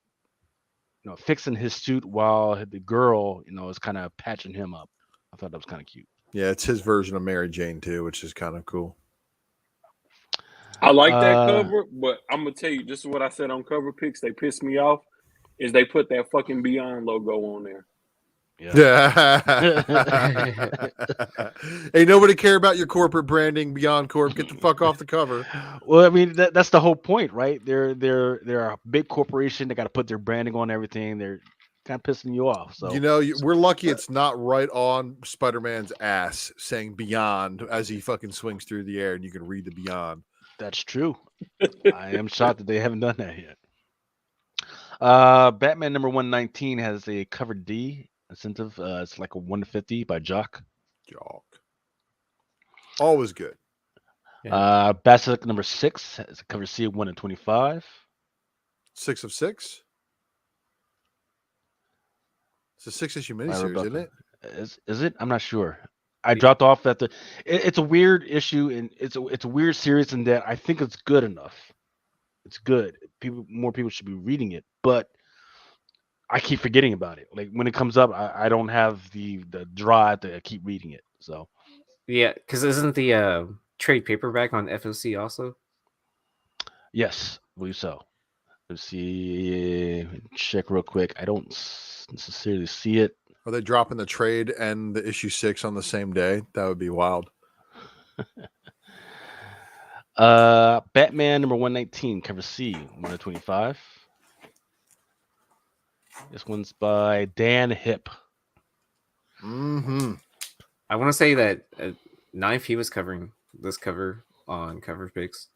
Speaker 9: fixing his suit while the girl, is kind of patching him up. I thought that was kind of cute.
Speaker 1: Yeah, it's his version of Mary Jane too, which is kind of cool.
Speaker 6: I like that cover, but I'm gonna tell you, this is what I said on cover pics. They pissed me off. Is they put that fucking Beyond logo on there?
Speaker 1: Yeah. Hey, nobody care about your corporate branding, Beyond Corp. Get the fuck off the cover.
Speaker 9: Well, I mean, that's the whole point, right? They're a big corporation. They got to put their branding on everything. They're kind of pissing you off. So
Speaker 1: we're lucky it's not right on Spider-Man's ass saying Beyond as he fucking swings through the air, and you can read the Beyond.
Speaker 9: That's true. I am shocked that they haven't done that yet. Batman number 119 has a cover D incentive. It's like a 1 to 50 by Jock.
Speaker 1: Always good.
Speaker 9: Basilisk number 6 has a cover C of 1 in 25.
Speaker 1: 6 of 6. It's a 6-issue miniseries, isn't it?
Speaker 9: Is it? I'm not sure. I dropped off at it's a weird issue, and it's a weird series in that I think it's good enough. It's good. More people should be reading it, but I keep forgetting about it. Like when it comes up, I don't have the drive to keep reading it. So
Speaker 3: yeah, because isn't the trade paperback on FOC also?
Speaker 9: Yes, I believe so. Let's see. Check real quick. I don't necessarily see it.
Speaker 1: Are they dropping the trade and the issue 6 on the same day? That would be wild.
Speaker 9: Batman number 119, cover C, 1 of 25. This one's by Dan Hip.
Speaker 3: I want to say that 9P was covering this cover on Cover Picks,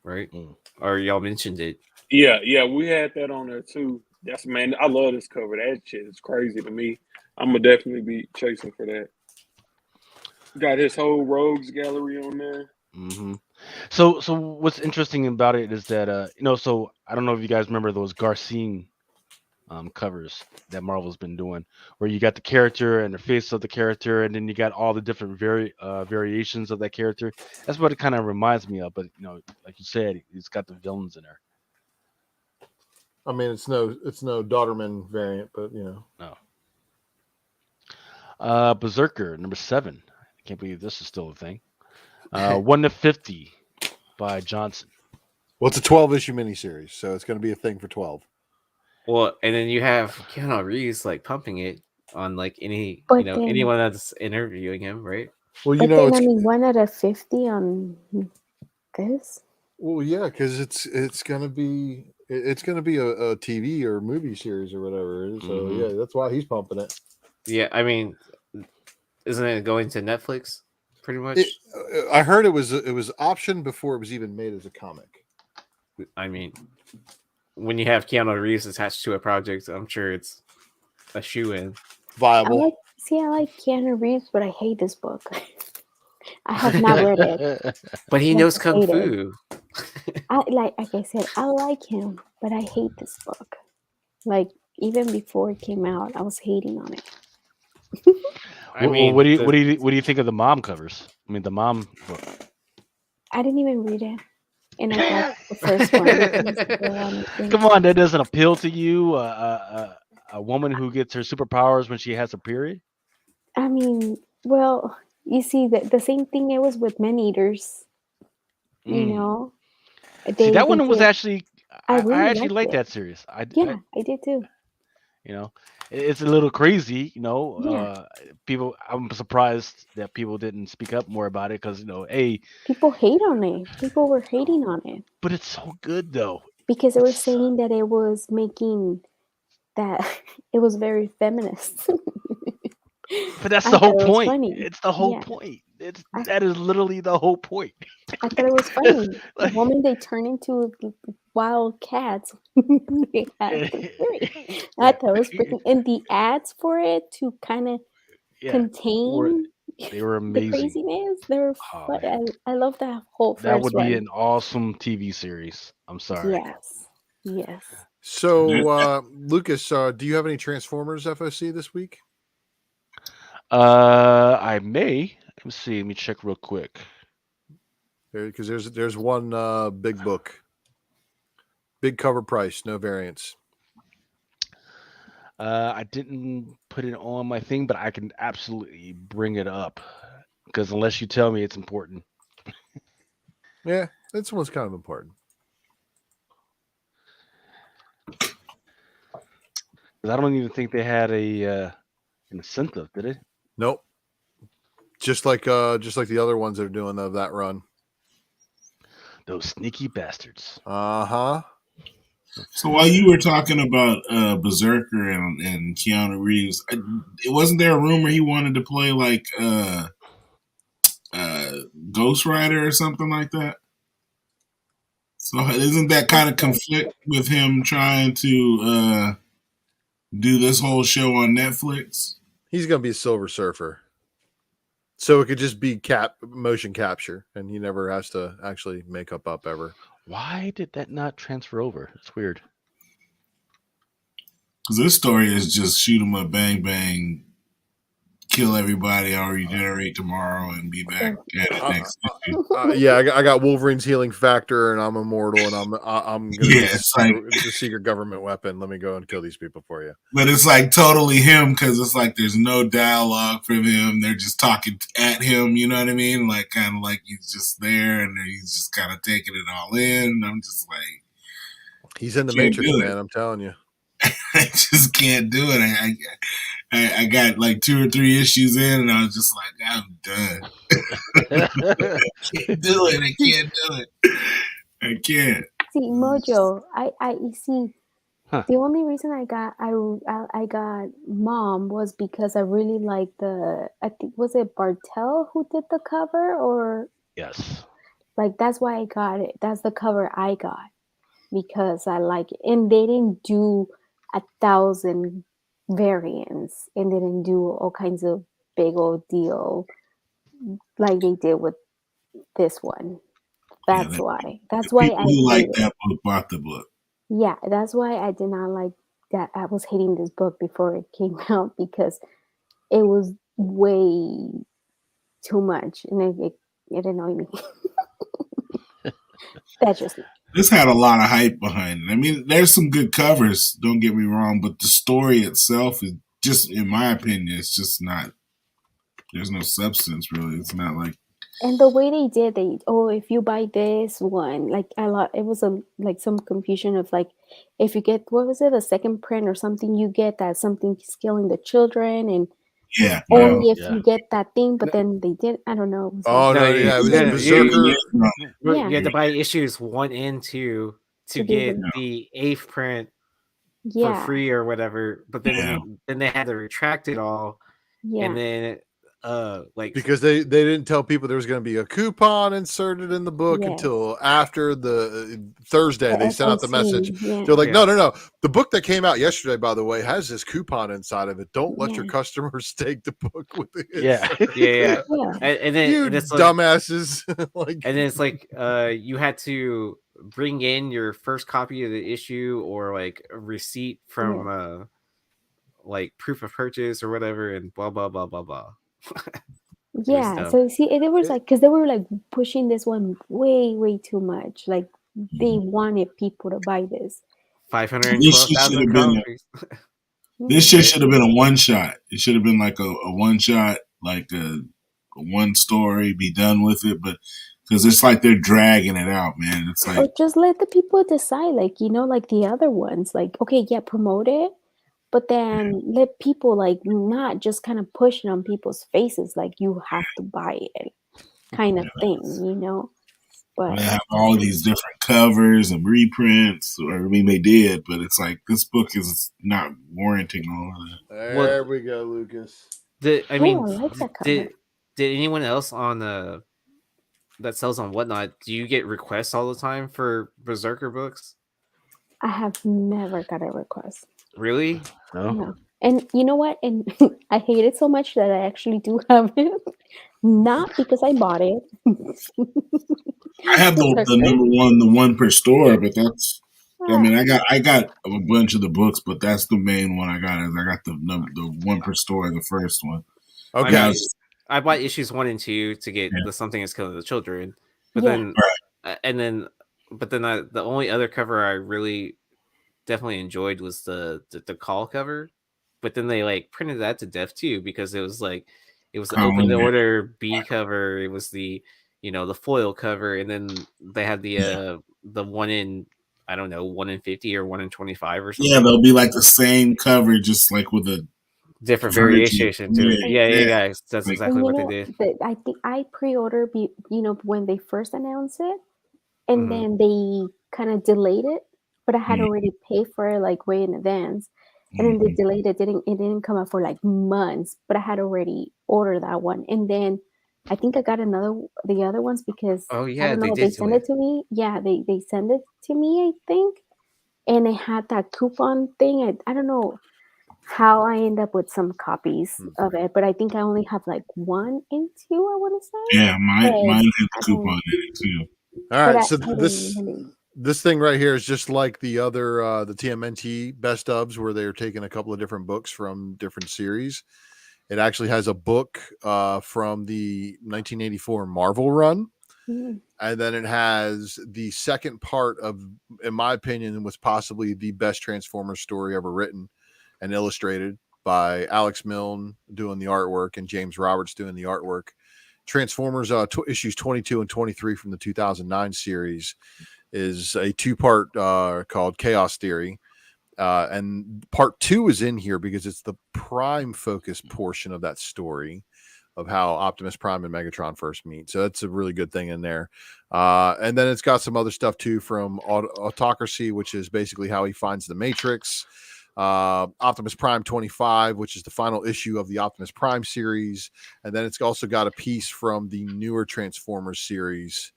Speaker 3: right? Or y'all mentioned it.
Speaker 6: Yeah, we had that on there too. That's man, I love this cover. That shit is crazy to me. I'm gonna definitely be chasing for that. Got his whole rogues gallery on there.
Speaker 9: So what's interesting about it is that so I don't know if you guys remember those Garcine covers that Marvel's been doing, where you got the character and the face of the character, and then you got all the different variations of that character. That's what it kind of reminds me of. But like you said, he's got the villains in there.
Speaker 1: I mean, it's no Daughterman variant, but
Speaker 9: No. Berserker number 7. I can't believe this is still a thing. 1 to 50 by Johnson.
Speaker 1: Well, it's a 12-issue miniseries, so it's going to be a thing for 12.
Speaker 3: Well, and then you have Keanu Reeves like pumping it on like anyone that's interviewing him, right?
Speaker 1: Well,
Speaker 8: I mean, 1 out of 50 on this.
Speaker 1: Well, yeah, because it's gonna be a TV or movie series or whatever it is. So yeah, that's why he's pumping it.
Speaker 3: Yeah, I mean, isn't it going to Netflix pretty much?
Speaker 1: I heard it was optioned before it was even made as a comic.
Speaker 3: I mean, when you have Keanu Reeves attached to a project, I'm sure it's a shoe-in.
Speaker 1: Viable.
Speaker 8: I like Keanu Reeves, but I hate this book. I have not read it.
Speaker 3: But he knows Kung Fu.
Speaker 8: Like I said, I like him, but I hate this book. Like, even before it came out, I was hating on it.
Speaker 3: I mean,
Speaker 9: what do you think of the mom covers? I mean, the mom book.
Speaker 8: I didn't even read it, and I got the first one.
Speaker 9: Come on, that doesn't appeal to you? A woman who gets her superpowers when she has a period?
Speaker 8: I mean, well, you see, the same thing it was with Man Eaters. You know,
Speaker 9: see, that one was actually. I
Speaker 8: really
Speaker 9: actually liked that series. I
Speaker 8: did too.
Speaker 9: It's a little crazy, people. I'm surprised that people didn't speak up more about it because
Speaker 8: people hate on it. People were hating on it.
Speaker 9: But it's so good though.
Speaker 8: Because they were saying that it was making that it was very feminist.
Speaker 9: But that's the whole point. It's the whole point. That is literally the whole point.
Speaker 8: I thought it was funny. The moment they turn into wild cats, I thought it was freaking. And the ads for it to kind of contain
Speaker 9: they were amazing.
Speaker 8: The craziness. They were fun. I love that whole.
Speaker 9: That would be an awesome TV series. I'm sorry.
Speaker 8: Yes. Yes.
Speaker 1: So, Lucas, do you have any Transformers FOC this week?
Speaker 9: I may. Let's see. Let me check real quick.
Speaker 1: Because there's one big book, big cover price, no variants.
Speaker 9: I didn't put it on my thing, but I can absolutely bring it up because unless you tell me it's important.
Speaker 1: Yeah, this one's kind of important.
Speaker 9: I don't even think they had an incentive, did it?
Speaker 1: Nope. Just like the other ones that are doing of that run.
Speaker 9: Those sneaky bastards.
Speaker 1: Uh-huh.
Speaker 7: So while you were talking about Berserker and Keanu Reeves, wasn't there a rumor he wanted to play like Ghost Rider or something like that? So isn't that kind of conflict with him trying to do this whole show on Netflix?
Speaker 1: He's gonna be a Silver Surfer, so it could just be motion capture, and he never has to actually make up ever.
Speaker 9: Why did that not transfer over? It's weird.
Speaker 7: Because this story is just shoot 'em up, bang bang, kill everybody, I'll regenerate tomorrow and be back at it next issue.
Speaker 1: Yeah, I got Wolverine's healing factor, and I'm immortal, and I'm gonna use the secret government weapon. Let me go and kill these people for you.
Speaker 7: But it's like totally him because it's like there's no dialogue from him. They're just talking at him. You know what I mean? Like kind of like he's just there and he's just kind of taking it all in. I'm just like,
Speaker 1: he's in the Matrix, man. I'm telling you.
Speaker 7: I just can't do it. I got like 2 or 3 issues in, and I was just like, I'm done. I can't do it. I can't do it. I can't.
Speaker 8: See, Mojo, I see. The only reason I got Mom was because I really liked I think was it Bartel who did the cover, or
Speaker 9: yes,
Speaker 8: like that's why I got it. That's the cover I got because I like it, and they didn't do 1,000 variants, and they didn't do all kinds of big old deal like they did with this one. That's why. That's why I
Speaker 7: like that book. Bought the book.
Speaker 8: Yeah, that's why I did not like that. I was hating this book before it came out because it was way too much, and it annoyed me. That's just
Speaker 7: this had a lot of hype behind it. I mean, there's some good covers. Don't get me wrong, but the story itself is just, in my opinion, it's just not. There's no substance really. It's not like.
Speaker 8: And the way they did, if you buy this one, like it was like some confusion of like, if you get, what was it, a second print or something, you get that something killing the children, and only if you get that thing, but then they did, I don't know.
Speaker 1: It was Berserker.
Speaker 3: You had to buy issues 1 and 2 to get the 8th print for free or whatever, but then they had to retract it all, and then
Speaker 1: because they didn't tell people there was going to be a coupon inserted in the book until after the Thursday. They sent out the message. They're like, no. The book that came out yesterday, by the way, has this coupon inside of it. Don't let your customers take the book with it.
Speaker 3: Yeah. And then
Speaker 1: you dumbasses.
Speaker 3: And then it's like you had to bring in your first copy of the issue or like a receipt from like proof of purchase or whatever, and blah blah blah blah blah.
Speaker 8: So see, it was like, because they were like pushing this one way too much. Like they wanted people to buy this.
Speaker 3: 512,000 copies.
Speaker 7: This shit should have been a one shot. It should have been like a one shot, like a one story, be done with it. But because it's like they're dragging it out, man. It's like,
Speaker 8: or just let the people decide, like, like the other ones, like, okay, promote it. But then let people like not just kind of push it on people's faces, like you have to buy it, kind of thing, But
Speaker 7: they have all these different covers and reprints, or I mean they did, but it's like this book is not warranting all of that.
Speaker 1: There we go, Lucas.
Speaker 3: Did
Speaker 8: I like that cover.
Speaker 3: Did anyone else on that sells on Whatnot? Do you get requests all the time for Berserker books?
Speaker 8: I have never got a request.
Speaker 3: Really?
Speaker 8: No. And you know what? And I hate it so much that I actually do have it. Not because I bought it.
Speaker 7: I have the number one, the one per store, but that's. I mean, I got a bunch of the books, but that's the main one I got. Is I got the one per story, the first one.
Speaker 1: Okay.
Speaker 3: I bought issues 1 and 2 to get the Something Is Killing the Children, but then the only other cover I really definitely enjoyed was the call cover, but then they like printed that to death too because it was the open order B cover, it was the the foil cover, and then they had the 1 in, I don't know, 1 in 50 or 1 in 25 or something.
Speaker 7: Yeah, they'll be like the same cover, just like with a
Speaker 3: different variation to it. Yeah, guys, that's exactly what they did.
Speaker 8: I think I pre-ordered, when they first announced it, and then they kind of delayed it, but I had already paid for it like way in advance, and then they delayed it. It didn't come out for like months, but I had already ordered that one, and then I think I got the other ones because I don't know, they sent it to me. Yeah, they sent it to me, I think, and it had that coupon thing. I don't know how I end up with some copies of it, but I think I only have like 1 and 2, I want to say.
Speaker 7: Yeah, mine hit the coupon in it too.
Speaker 1: All right, so this thing right here is just like the other the TMNT best ofs, where they're taking a couple of different books from different series. It actually has a book from the 1984 Marvel run. And then it has the second part of, in my opinion, was possibly the best Transformers story ever written and illustrated by Alex Milne doing the artwork and James Roberts doing the artwork. Transformers issues 22 and 23 from the 2009 series is a 2-part called Chaos Theory. And part 2 is in here because it's the Prime focus portion of that story of how Optimus Prime and Megatron first meet. So that's a really good thing in there. And then it's got some other stuff too from Autocracy, which is basically how he finds the Matrix. Optimus Prime 25, which is the final issue of the Optimus Prime series. And then it's also got a piece from the newer Transformers series,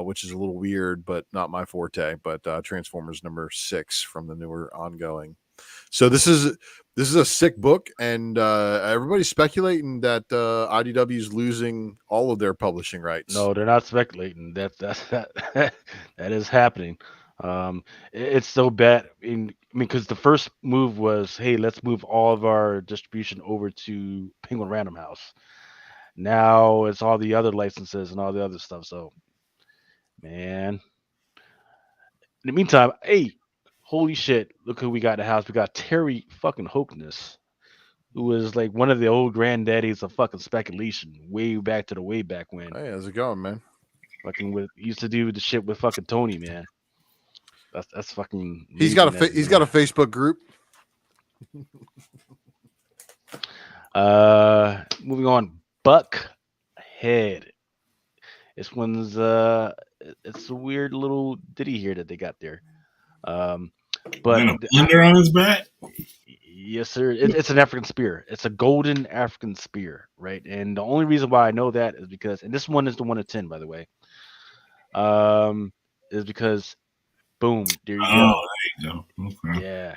Speaker 1: which is a little weird, but not my forte, but Transformers number 6 from the newer ongoing. So this is a sick book, and everybody's speculating that IDW is losing all of their publishing rights.
Speaker 9: No, they're not speculating. That is happening. It's so bad. I mean, because the first move was, hey, let's move all of our distribution over to Penguin Random House. Now it's all the other licenses and all the other stuff. So, man. In the meantime, hey, holy shit! Look who we got in the house. We got Terry fucking Hokeness, who was like one of the old granddaddies of fucking speculation, way back to the way back when.
Speaker 1: Hey, how's it going, man?
Speaker 9: Fucking used to do the shit with fucking Tony, man. That's fucking.
Speaker 1: He's got a Facebook group.
Speaker 9: Moving on, Buckhead. This one's it's a weird little ditty here that they got there. But
Speaker 7: under on his back.
Speaker 9: Yes, sir. It's an African spear. It's a golden African spear, right? And the only reason why I know that is because, and this one is the 1 of 10, by the way. Is because, boom, there you go.
Speaker 7: There you go. Okay.
Speaker 9: Yeah,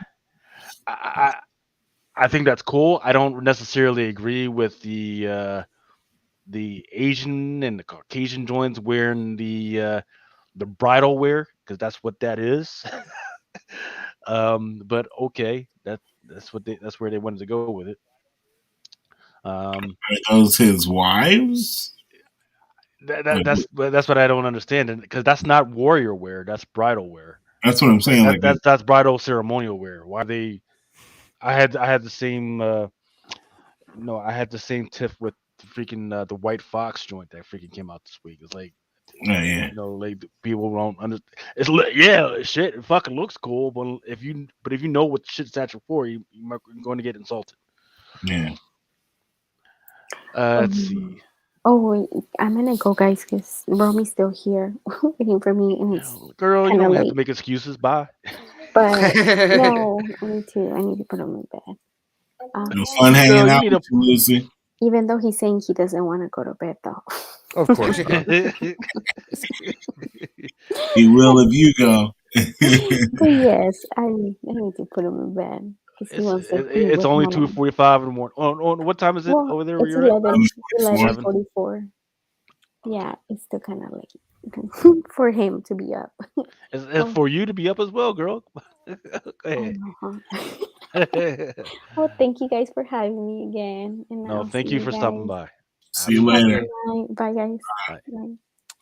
Speaker 9: I think that's cool. I don't necessarily agree with the Asian and the Caucasian joints wearing the bridal wear, because that's what that is. But okay, that's where they wanted to go with it.
Speaker 7: Are those his wives?
Speaker 9: That's what I don't understand, because that's not warrior wear. That's bridal wear.
Speaker 7: That's what I'm saying.
Speaker 9: That's bridal ceremonial wear. Why they? I had the same. I had the same tiff with the freaking the White Fox joint that freaking came out this week. It's like, like people don't understand. It's shit. It fucking looks cool, but if you know what shit's actually for, you're going to get insulted.
Speaker 7: Yeah.
Speaker 9: Let's see.
Speaker 8: Oh, I'm gonna go, guys, because Romy's still here waiting for me, and it's
Speaker 9: girl, you don't have to make excuses. Bye.
Speaker 8: But no, I need to put him in bed.
Speaker 7: Fun hanging out with you, Lucy.
Speaker 8: Even though he's saying he doesn't want to go to bed, though.
Speaker 1: Of course.
Speaker 7: He will if you go.
Speaker 8: But yes, I need to put him in bed.
Speaker 9: It's only 2:45 in the morning. Oh, what time is it over there?
Speaker 8: It's 11:44. Yeah, it's still kind of late for him to be up.
Speaker 9: It's for you to be up as well, girl. Go ahead.
Speaker 8: Well, thank you guys for having me again. And
Speaker 9: No,
Speaker 8: I'll
Speaker 9: thank
Speaker 8: see
Speaker 9: you for stopping
Speaker 8: guys.
Speaker 9: by.
Speaker 7: See you
Speaker 8: Have a
Speaker 7: later.
Speaker 8: good night. Bye, guys.
Speaker 9: Bye.
Speaker 8: Bye.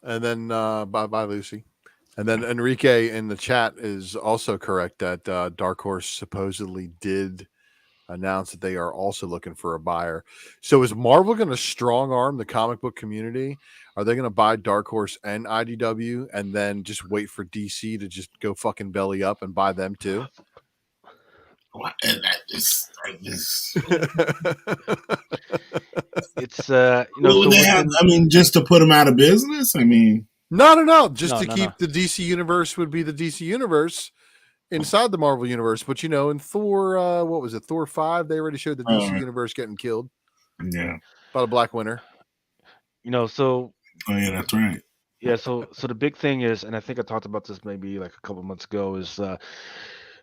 Speaker 1: And then bye, Lucy. And then Enrique in the chat is also correct that Dark Horse supposedly did announce that they are also looking for a buyer. So is Marvel going to strong arm the comic book community? Are they going to buy Dark Horse and IDW and then just wait for DC to just go fucking belly up and buy them too?
Speaker 7: And that is
Speaker 9: It's
Speaker 7: well, they have, I mean, just to put them out of business. I mean,
Speaker 1: no, just
Speaker 9: No,
Speaker 1: to
Speaker 9: no,
Speaker 1: keep
Speaker 9: no.
Speaker 1: the DC universe would be the DC universe inside the Marvel universe. But you know, in Thor, what was it, Thor 5? They already showed the DC universe getting killed.
Speaker 7: Yeah,
Speaker 1: by the Black Winter.
Speaker 9: So.
Speaker 7: Oh yeah, that's right.
Speaker 9: Yeah, so the big thing is, and I think I talked about this maybe like a couple months ago, is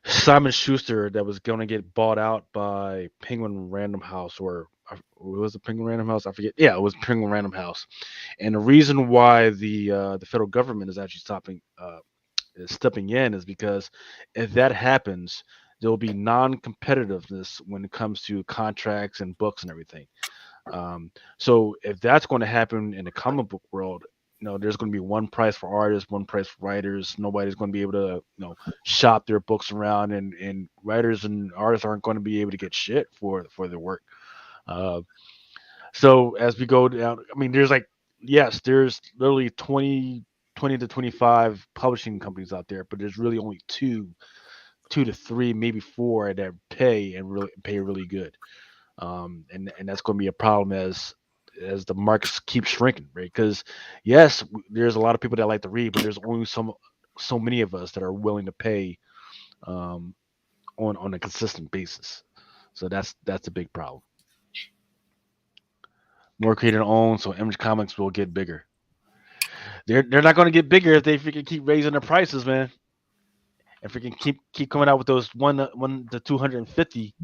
Speaker 9: Simon Schuster that was going to get bought out by Penguin Random House, or was it Penguin Random House? I forget. Yeah, it was Penguin Random House, and the reason why the federal government is actually stepping in is because if that happens, there will be non-competitiveness when it comes to contracts and books and everything. So if that's going to happen in the comic book world, there's going to be one price for artists, one price for writers. Nobody's going to be able to, shop their books around, and writers and artists aren't going to be able to get shit for their work. So as we go down, I mean, there's literally 20 to 25 publishing companies out there, but there's really only two to three, maybe four that pay really good. And that's going to be a problem as the markets keep shrinking, right? Because yes, there's a lot of people that like to read, but there's only so many of us that are willing to pay on a consistent basis. So that's a big problem. More creator owned, so Image Comics will get bigger. They're not going to get bigger if they freaking keep raising their prices, man. If we can keep coming out with those one to 250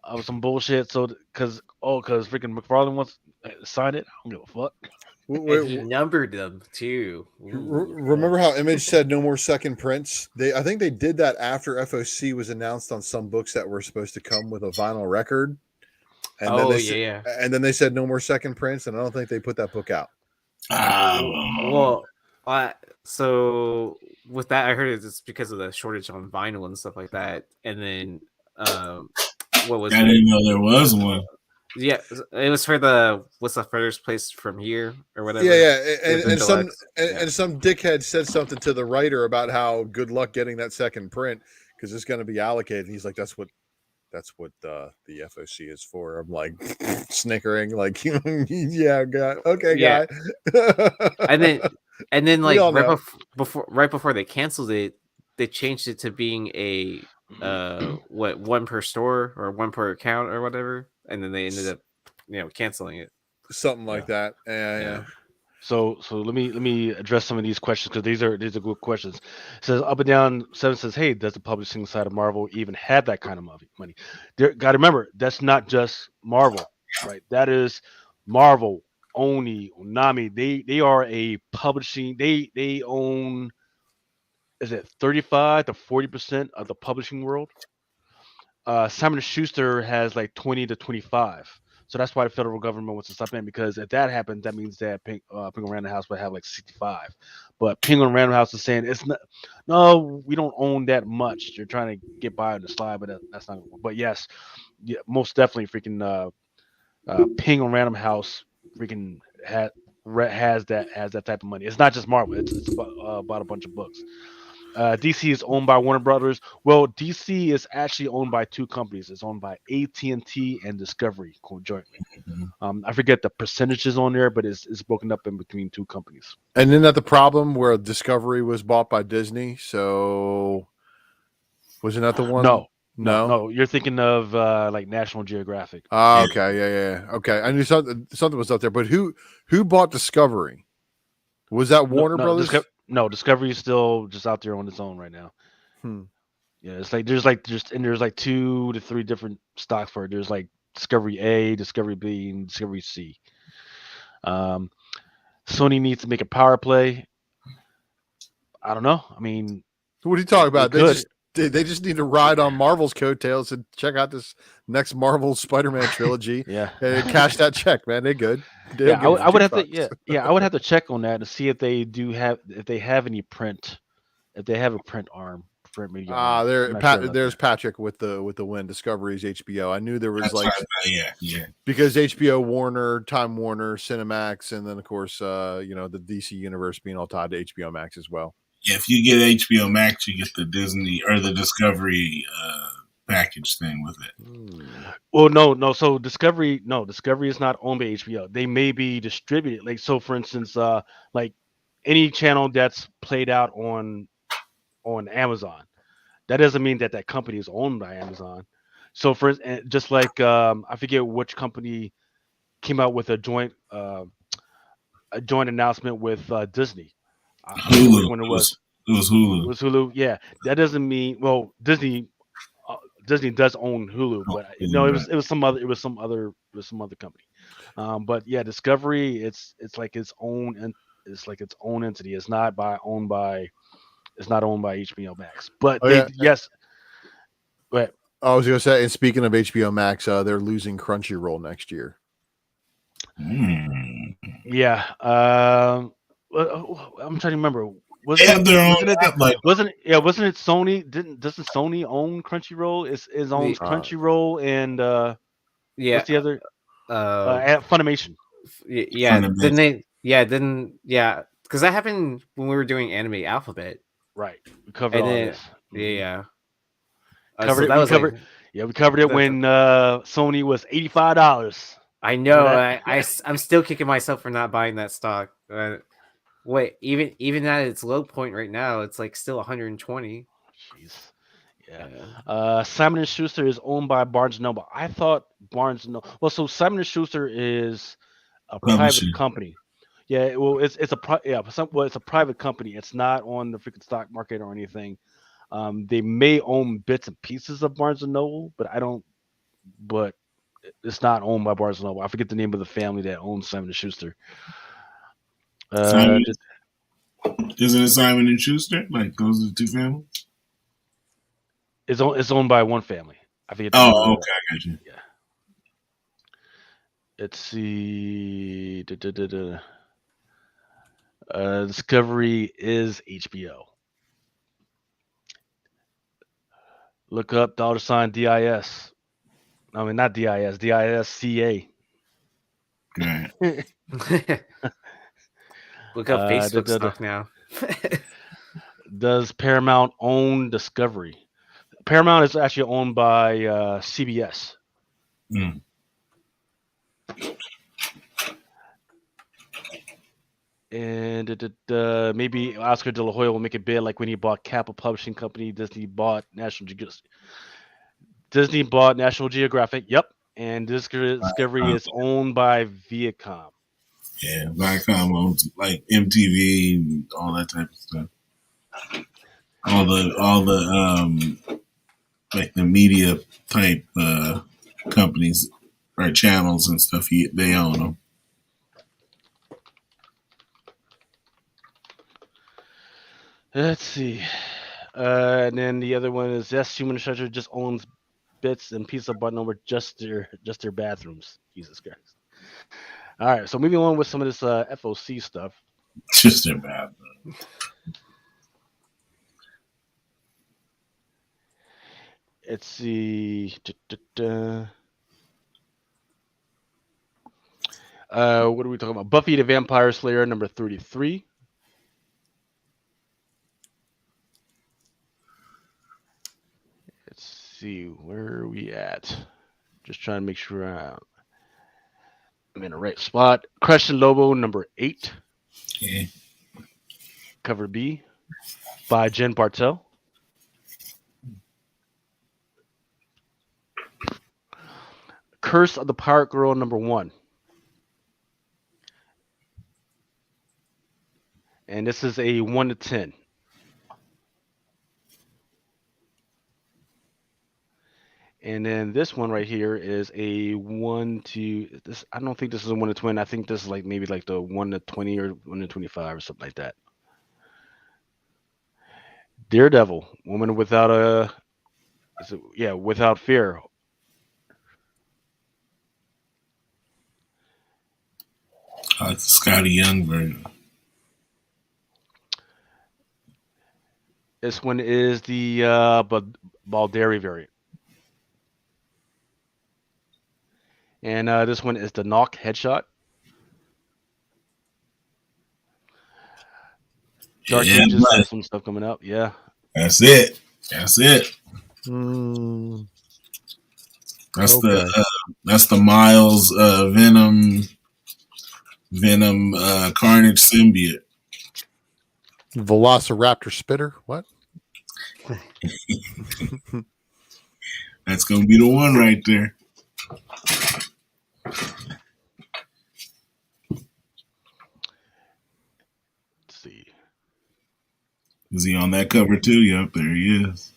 Speaker 9: of some bullshit, so because freaking McFarlane wants to sign it, I don't give a fuck.
Speaker 3: And he numbered them too.
Speaker 1: Remember how Image said no more second prints? I think they did that after FOC was announced on some books that were supposed to come with a vinyl record. And then they said no more second prints, and I don't think they put that book out.
Speaker 3: So with that, I heard it's because of the shortage on vinyl and stuff like that. And then what was
Speaker 7: I didn't know there was one.
Speaker 3: Yeah, it was for what's the furthest place from here or whatever.
Speaker 1: Yeah. And some dickhead said something to the writer about how good luck getting that second print because it's going to be allocated. And he's like, that's what the FOC is for. I'm like snickering, like, yeah, God, okay,
Speaker 3: yeah.
Speaker 1: guy.
Speaker 3: and then like right before they canceled it, they changed it to being a one per store or one per account or whatever, and then they ended up canceling it,
Speaker 1: something like that. Yeah.
Speaker 9: So let me address some of these questions because these are good questions. It says Up and Down 7 says, hey, does the publishing side of Marvel even have that kind of money? Got to remember, that's not just Marvel, right? That is Marvel, Oni, Onami. They are a publishing. They own, is it 35 to 40% of the publishing world? Simon & Schuster has like 20 to 25. So that's why the federal government wants to step in, because if that happens, that means that Penguin Random House would have like 65. But Penguin Random House is saying no, we don't own that much. You're trying to get by on the slide, but that's not. But yes, most definitely, freaking Penguin Random House freaking has that type of money. It's not just Marvel. It's about a bunch of books. DC is owned by Warner Brothers. Well, DC is actually owned by two companies. It's owned by AT&T and Discovery jointly. I forget the percentages on there, but it's broken up in between two companies.
Speaker 1: And isn't that the problem where Discovery was bought by Disney? So wasn't that the one?
Speaker 9: No. You're thinking of like National Geographic.
Speaker 1: Okay, yeah. Okay, I knew something was out there, but who bought Discovery? Was that Warner Brothers?
Speaker 9: Discovery is still just out there on its own right now. Yeah, it's like there's like 2 to 3 different stocks for it. There's like Discovery A, Discovery B, and Discovery C. Sony needs to make a power play. I don't know. I mean,
Speaker 1: what are you talking about?
Speaker 9: could.
Speaker 1: They just need to ride on Marvel's coattails and check out this next Marvel Spider-Man trilogy
Speaker 9: Yeah.
Speaker 1: and cash that check, man. They good. They don't
Speaker 9: Yeah,
Speaker 1: give
Speaker 9: I would
Speaker 1: two
Speaker 9: have to.
Speaker 1: fucks.
Speaker 9: Yeah, I would have to check on that to see if they have any print, if they have a print media arm. I'm not sure about
Speaker 1: There's
Speaker 9: that.
Speaker 1: Patrick with the win. Discovery's HBO. I knew there was
Speaker 7: That's
Speaker 1: like
Speaker 7: yeah.
Speaker 1: because HBO, Warner, Time Warner, Cinemax, and then of course the DC universe being all tied to HBO Max as well.
Speaker 7: Yeah, if you get HBO Max, you get the Disney or the Discovery package thing with it.
Speaker 9: Well, no. So Discovery is not owned by HBO. They may be distributed. Like, so for instance, like any channel that's played out on Amazon, that doesn't mean that company is owned by Amazon. So just like I forget which company came out with a joint announcement with Disney. I forget which
Speaker 7: Hulu.
Speaker 9: one it was.
Speaker 7: It was Hulu.
Speaker 9: It was Hulu. Yeah, that doesn't mean Disney. Disney does own Hulu, but no, it was some other company. But yeah, Discovery, it's like its own and it's like its own entity. It's not owned by HBO Max. But yes. But
Speaker 1: I was gonna say, and speaking of HBO Max, they're losing Crunchyroll next year.
Speaker 9: Yeah. I'm trying to remember. Wasn't it Sony? Doesn't Sony own Crunchyroll? It owns Crunchyroll and what's the other? Funimation.
Speaker 3: Yeah, because that happened when we were doing Anime Alphabet.
Speaker 9: Right, we covered all this.
Speaker 3: Yeah,
Speaker 9: we covered it when Sony was $85.
Speaker 3: I know. I'm still kicking myself for not buying that stock. Wait, even at its low point right now, it's like still 120.
Speaker 9: Jeez. Yeah. Simon and Schuster is owned by Barnes & Noble. I thought Barnes & Noble. Well, so Simon and Schuster is a private company. Yeah. Well, it's a private company. It's not on the freaking stock market or anything. They may own bits and pieces of Barnes & Noble, but it's not owned by Barnes & Noble. I forget the name of the family that owns Simon and Schuster.
Speaker 7: Isn't it Simon and Schuster? Like those are the two families?
Speaker 9: It's owned by one family. I forget.
Speaker 7: Okay, I got you.
Speaker 9: Yeah. Let's see. Discovery is HBO. Look up $DIS. I mean, not DIS. DISCA.
Speaker 7: Right.
Speaker 3: Look up Facebook stock now.
Speaker 9: Does Paramount own Discovery? Paramount is actually owned by CBS. And maybe Oscar De La Hoya will make a bid like when he bought Kappa Publishing Company. Disney bought National Geographic. Yep. And Discovery is owned by Viacom.
Speaker 7: Yeah, Viacom owns like MTV and all that type of stuff. All the like the media type companies or channels and stuff. They own them.
Speaker 9: Let's see. And then the other one is Human Treasure just owns bits and pieces of button over just their bathrooms. Jesus Christ. All right, so moving on with some of this FOC stuff.
Speaker 7: Just their bathroom.
Speaker 9: Let's see. What are we talking about? Buffy the Vampire Slayer number 33. Let's see, where are we at? Just trying to make sure I'm in the right spot. Crescent Lobo number 8.
Speaker 7: Okay.
Speaker 9: Cover B by Jen Bartel. Curse of the Pirate Girl number 1. And this is a 1 to 10. And then this one right here is a 1 to this. I don't think this is a 1 to 20. I think this is like maybe like the 1 to 20 or 1 to 25 or something like that. Daredevil, woman without without fear.
Speaker 7: It's the Scotty Young version.
Speaker 9: This one is the Baldari variant. And this one is the Knock Headshot. Dark Ages has some stuff coming up. Yeah.
Speaker 7: That's it. That's it. That's the Miles Venom Carnage symbiote.
Speaker 1: Velociraptor spitter. What?
Speaker 7: That's gonna be the one right there.
Speaker 9: Let's see.
Speaker 7: Is he on that cover too? Yep, there he is.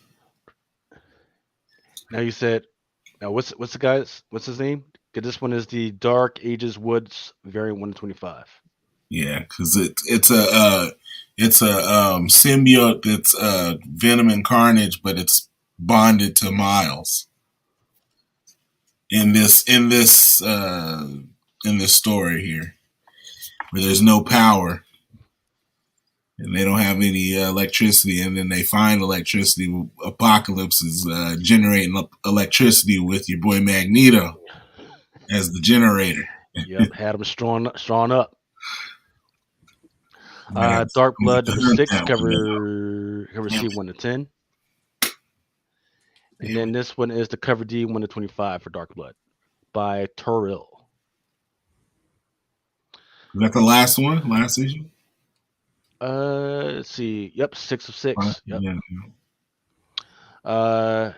Speaker 9: Now you said, now what's the guy's, what's his name? This one is the Dark Ages Woods variant 125.
Speaker 7: Yeah, because it's a symbiote that's Venom and Carnage, but it's bonded to Miles. In this story here, where there's no power and they don't have any electricity, and then they find electricity. Apocalypse is generating electricity with your boy Magneto as the generator.
Speaker 9: Yep, had him strong up. Dark Blood number 6, cover C 1 to 10. And then this one is the cover D 1 to 25 for Dark Blood by Turrill.
Speaker 7: Is that the last one? Last issue?
Speaker 9: Let's see. Yep, 6 of 6. Yep.
Speaker 7: Yeah.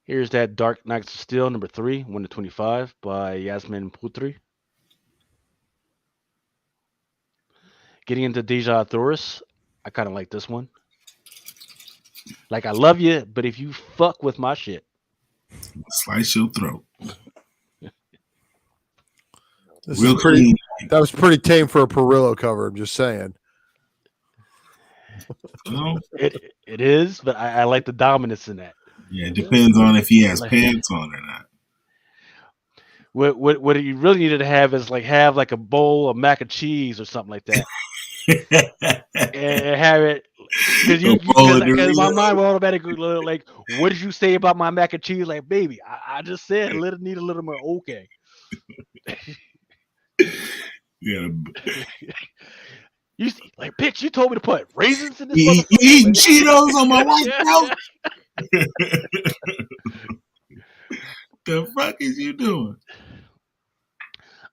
Speaker 9: Here's that Dark Knights of Steel number 3, 1 to 25 by Yasmin Putri. Getting into Deja Thoris, I kind of like this one. Like, I love you, but if you fuck with my shit,
Speaker 7: slice your throat.
Speaker 1: That was pretty tame for a Perillo cover. I'm just saying.
Speaker 9: It is, but I like the dominance in that.
Speaker 7: Yeah, it depends on if he has pants on or not.
Speaker 9: What you really needed to have is have a bowl of mac and cheese or something like that, and have it because my mind will automatically like, what did you say about my mac and cheese? Like, baby, I just said need a little more. Okay.
Speaker 7: Yeah.
Speaker 9: You see, like, bitch, you told me to put raisins in this.
Speaker 7: You eating Cheetos on my white throat? The fuck is you doing?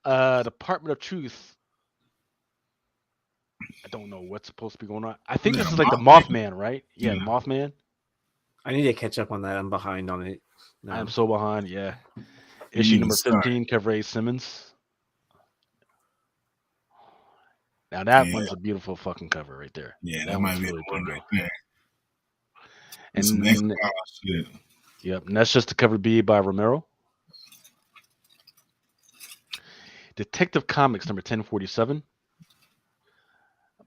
Speaker 9: Department of Truth. I don't know what's supposed to be going on. I think this is like the Mothman, right? Yeah, the Mothman.
Speaker 3: I need to catch up on that. I'm behind on it.
Speaker 9: No. I'm so behind. Yeah. Issue number 15, cover A Simmons. Now that one's a beautiful fucking cover right there.
Speaker 7: Yeah, that might be the one right there.
Speaker 9: And shit. Yep, and that's just the cover B by Romero. Detective Comics number 1047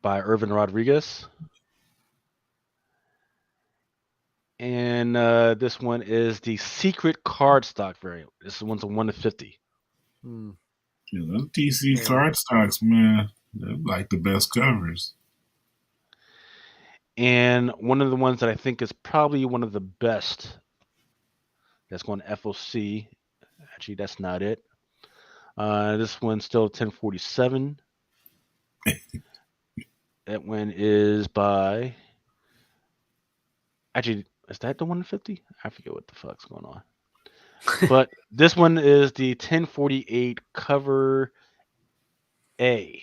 Speaker 9: by Irvin Rodriguez. And this one is the secret cardstock variant. This one's a 1 to 50.
Speaker 7: Yeah, those DC cardstocks, man, they're like the best covers.
Speaker 9: And one of the ones that I think is probably one of the best that's going to FOC. Actually, that's not it. This one's still 1047. That one is by... Actually, is that the 150? I forget what the fuck's going on. But this one is the 1048 cover A.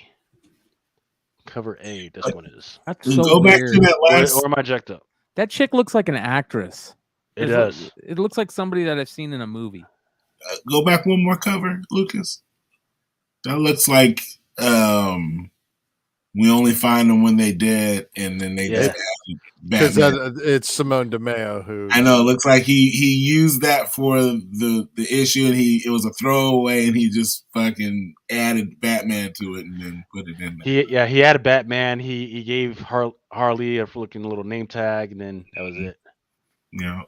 Speaker 9: Cover A, this one is.
Speaker 10: That's so weird.
Speaker 9: Or am I jacked up?
Speaker 10: That chick looks like an actress.
Speaker 9: It does.
Speaker 10: It looks like somebody that I've seen in a movie.
Speaker 7: Go back one more cover, Lucas. That looks like we only find them when they dead, and then they just add
Speaker 1: because it's Simone DeMeo who.
Speaker 7: I know. It looks like he used that for the issue, and it was a throwaway, and he just fucking added Batman to it and then put it in there.
Speaker 9: He had a Batman. He gave Harley a looking little name tag, and then that was it.
Speaker 7: Yeah.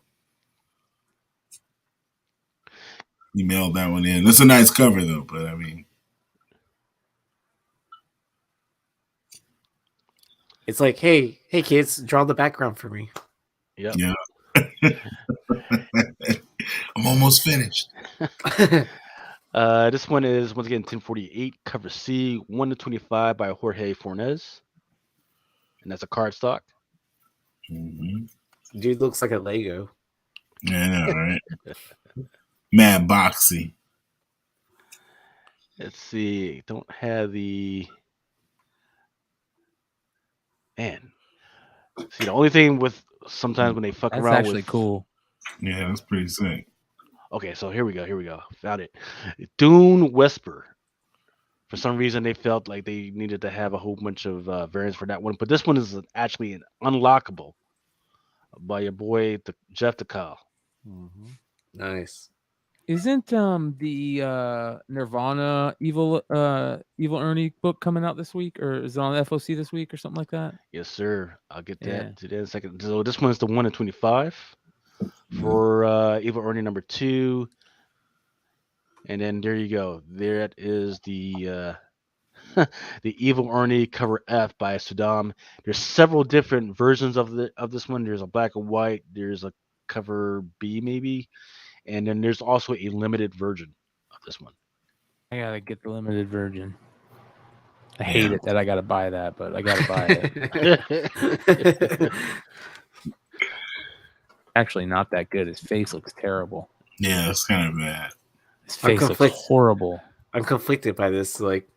Speaker 7: He mailed that one in. That's a nice cover, though. But I mean,
Speaker 3: it's like, hey, kids, draw the background for me.
Speaker 9: Yep.
Speaker 7: Yeah. I'm almost finished.
Speaker 9: This one is once again 1048 cover C 1-25 by Jorge Fornes, and that's a cardstock.
Speaker 7: Mm-hmm.
Speaker 3: Dude looks like a Lego.
Speaker 7: Yeah, I know, right? Mad boxy.
Speaker 9: Let's see. Don't have the man. See, the only thing with sometimes when they fuck
Speaker 10: That's
Speaker 9: around
Speaker 10: actually
Speaker 9: with
Speaker 10: cool.
Speaker 7: Yeah, that's pretty sick.
Speaker 9: Okay, so here we go. Found it. Dune Wesper. For some reason, they felt like they needed to have a whole bunch of variants for that one, but this one is actually an unlockable by your boy Jeff DeCal.
Speaker 3: Nice.
Speaker 10: Isn't the Nirvana Evil Ernie book coming out this week, or is it on FOC this week or something like that?
Speaker 9: Yes, sir. I'll get that to that in a second. So this one's the 1-25 for Evil Ernie number 2. And then there you go. There is the the Evil Ernie cover F by Saddam. There's several different versions of this one. There's a black and white. There's a cover B maybe, and then there's also a limited version of this one.
Speaker 10: I gotta get the limited version. I hate it that I gotta buy that, but I gotta buy it. Actually, not that good. His face looks terrible.
Speaker 7: Yeah, it's kind of bad.
Speaker 10: His face looks horrible.
Speaker 3: I'm conflicted by this, like,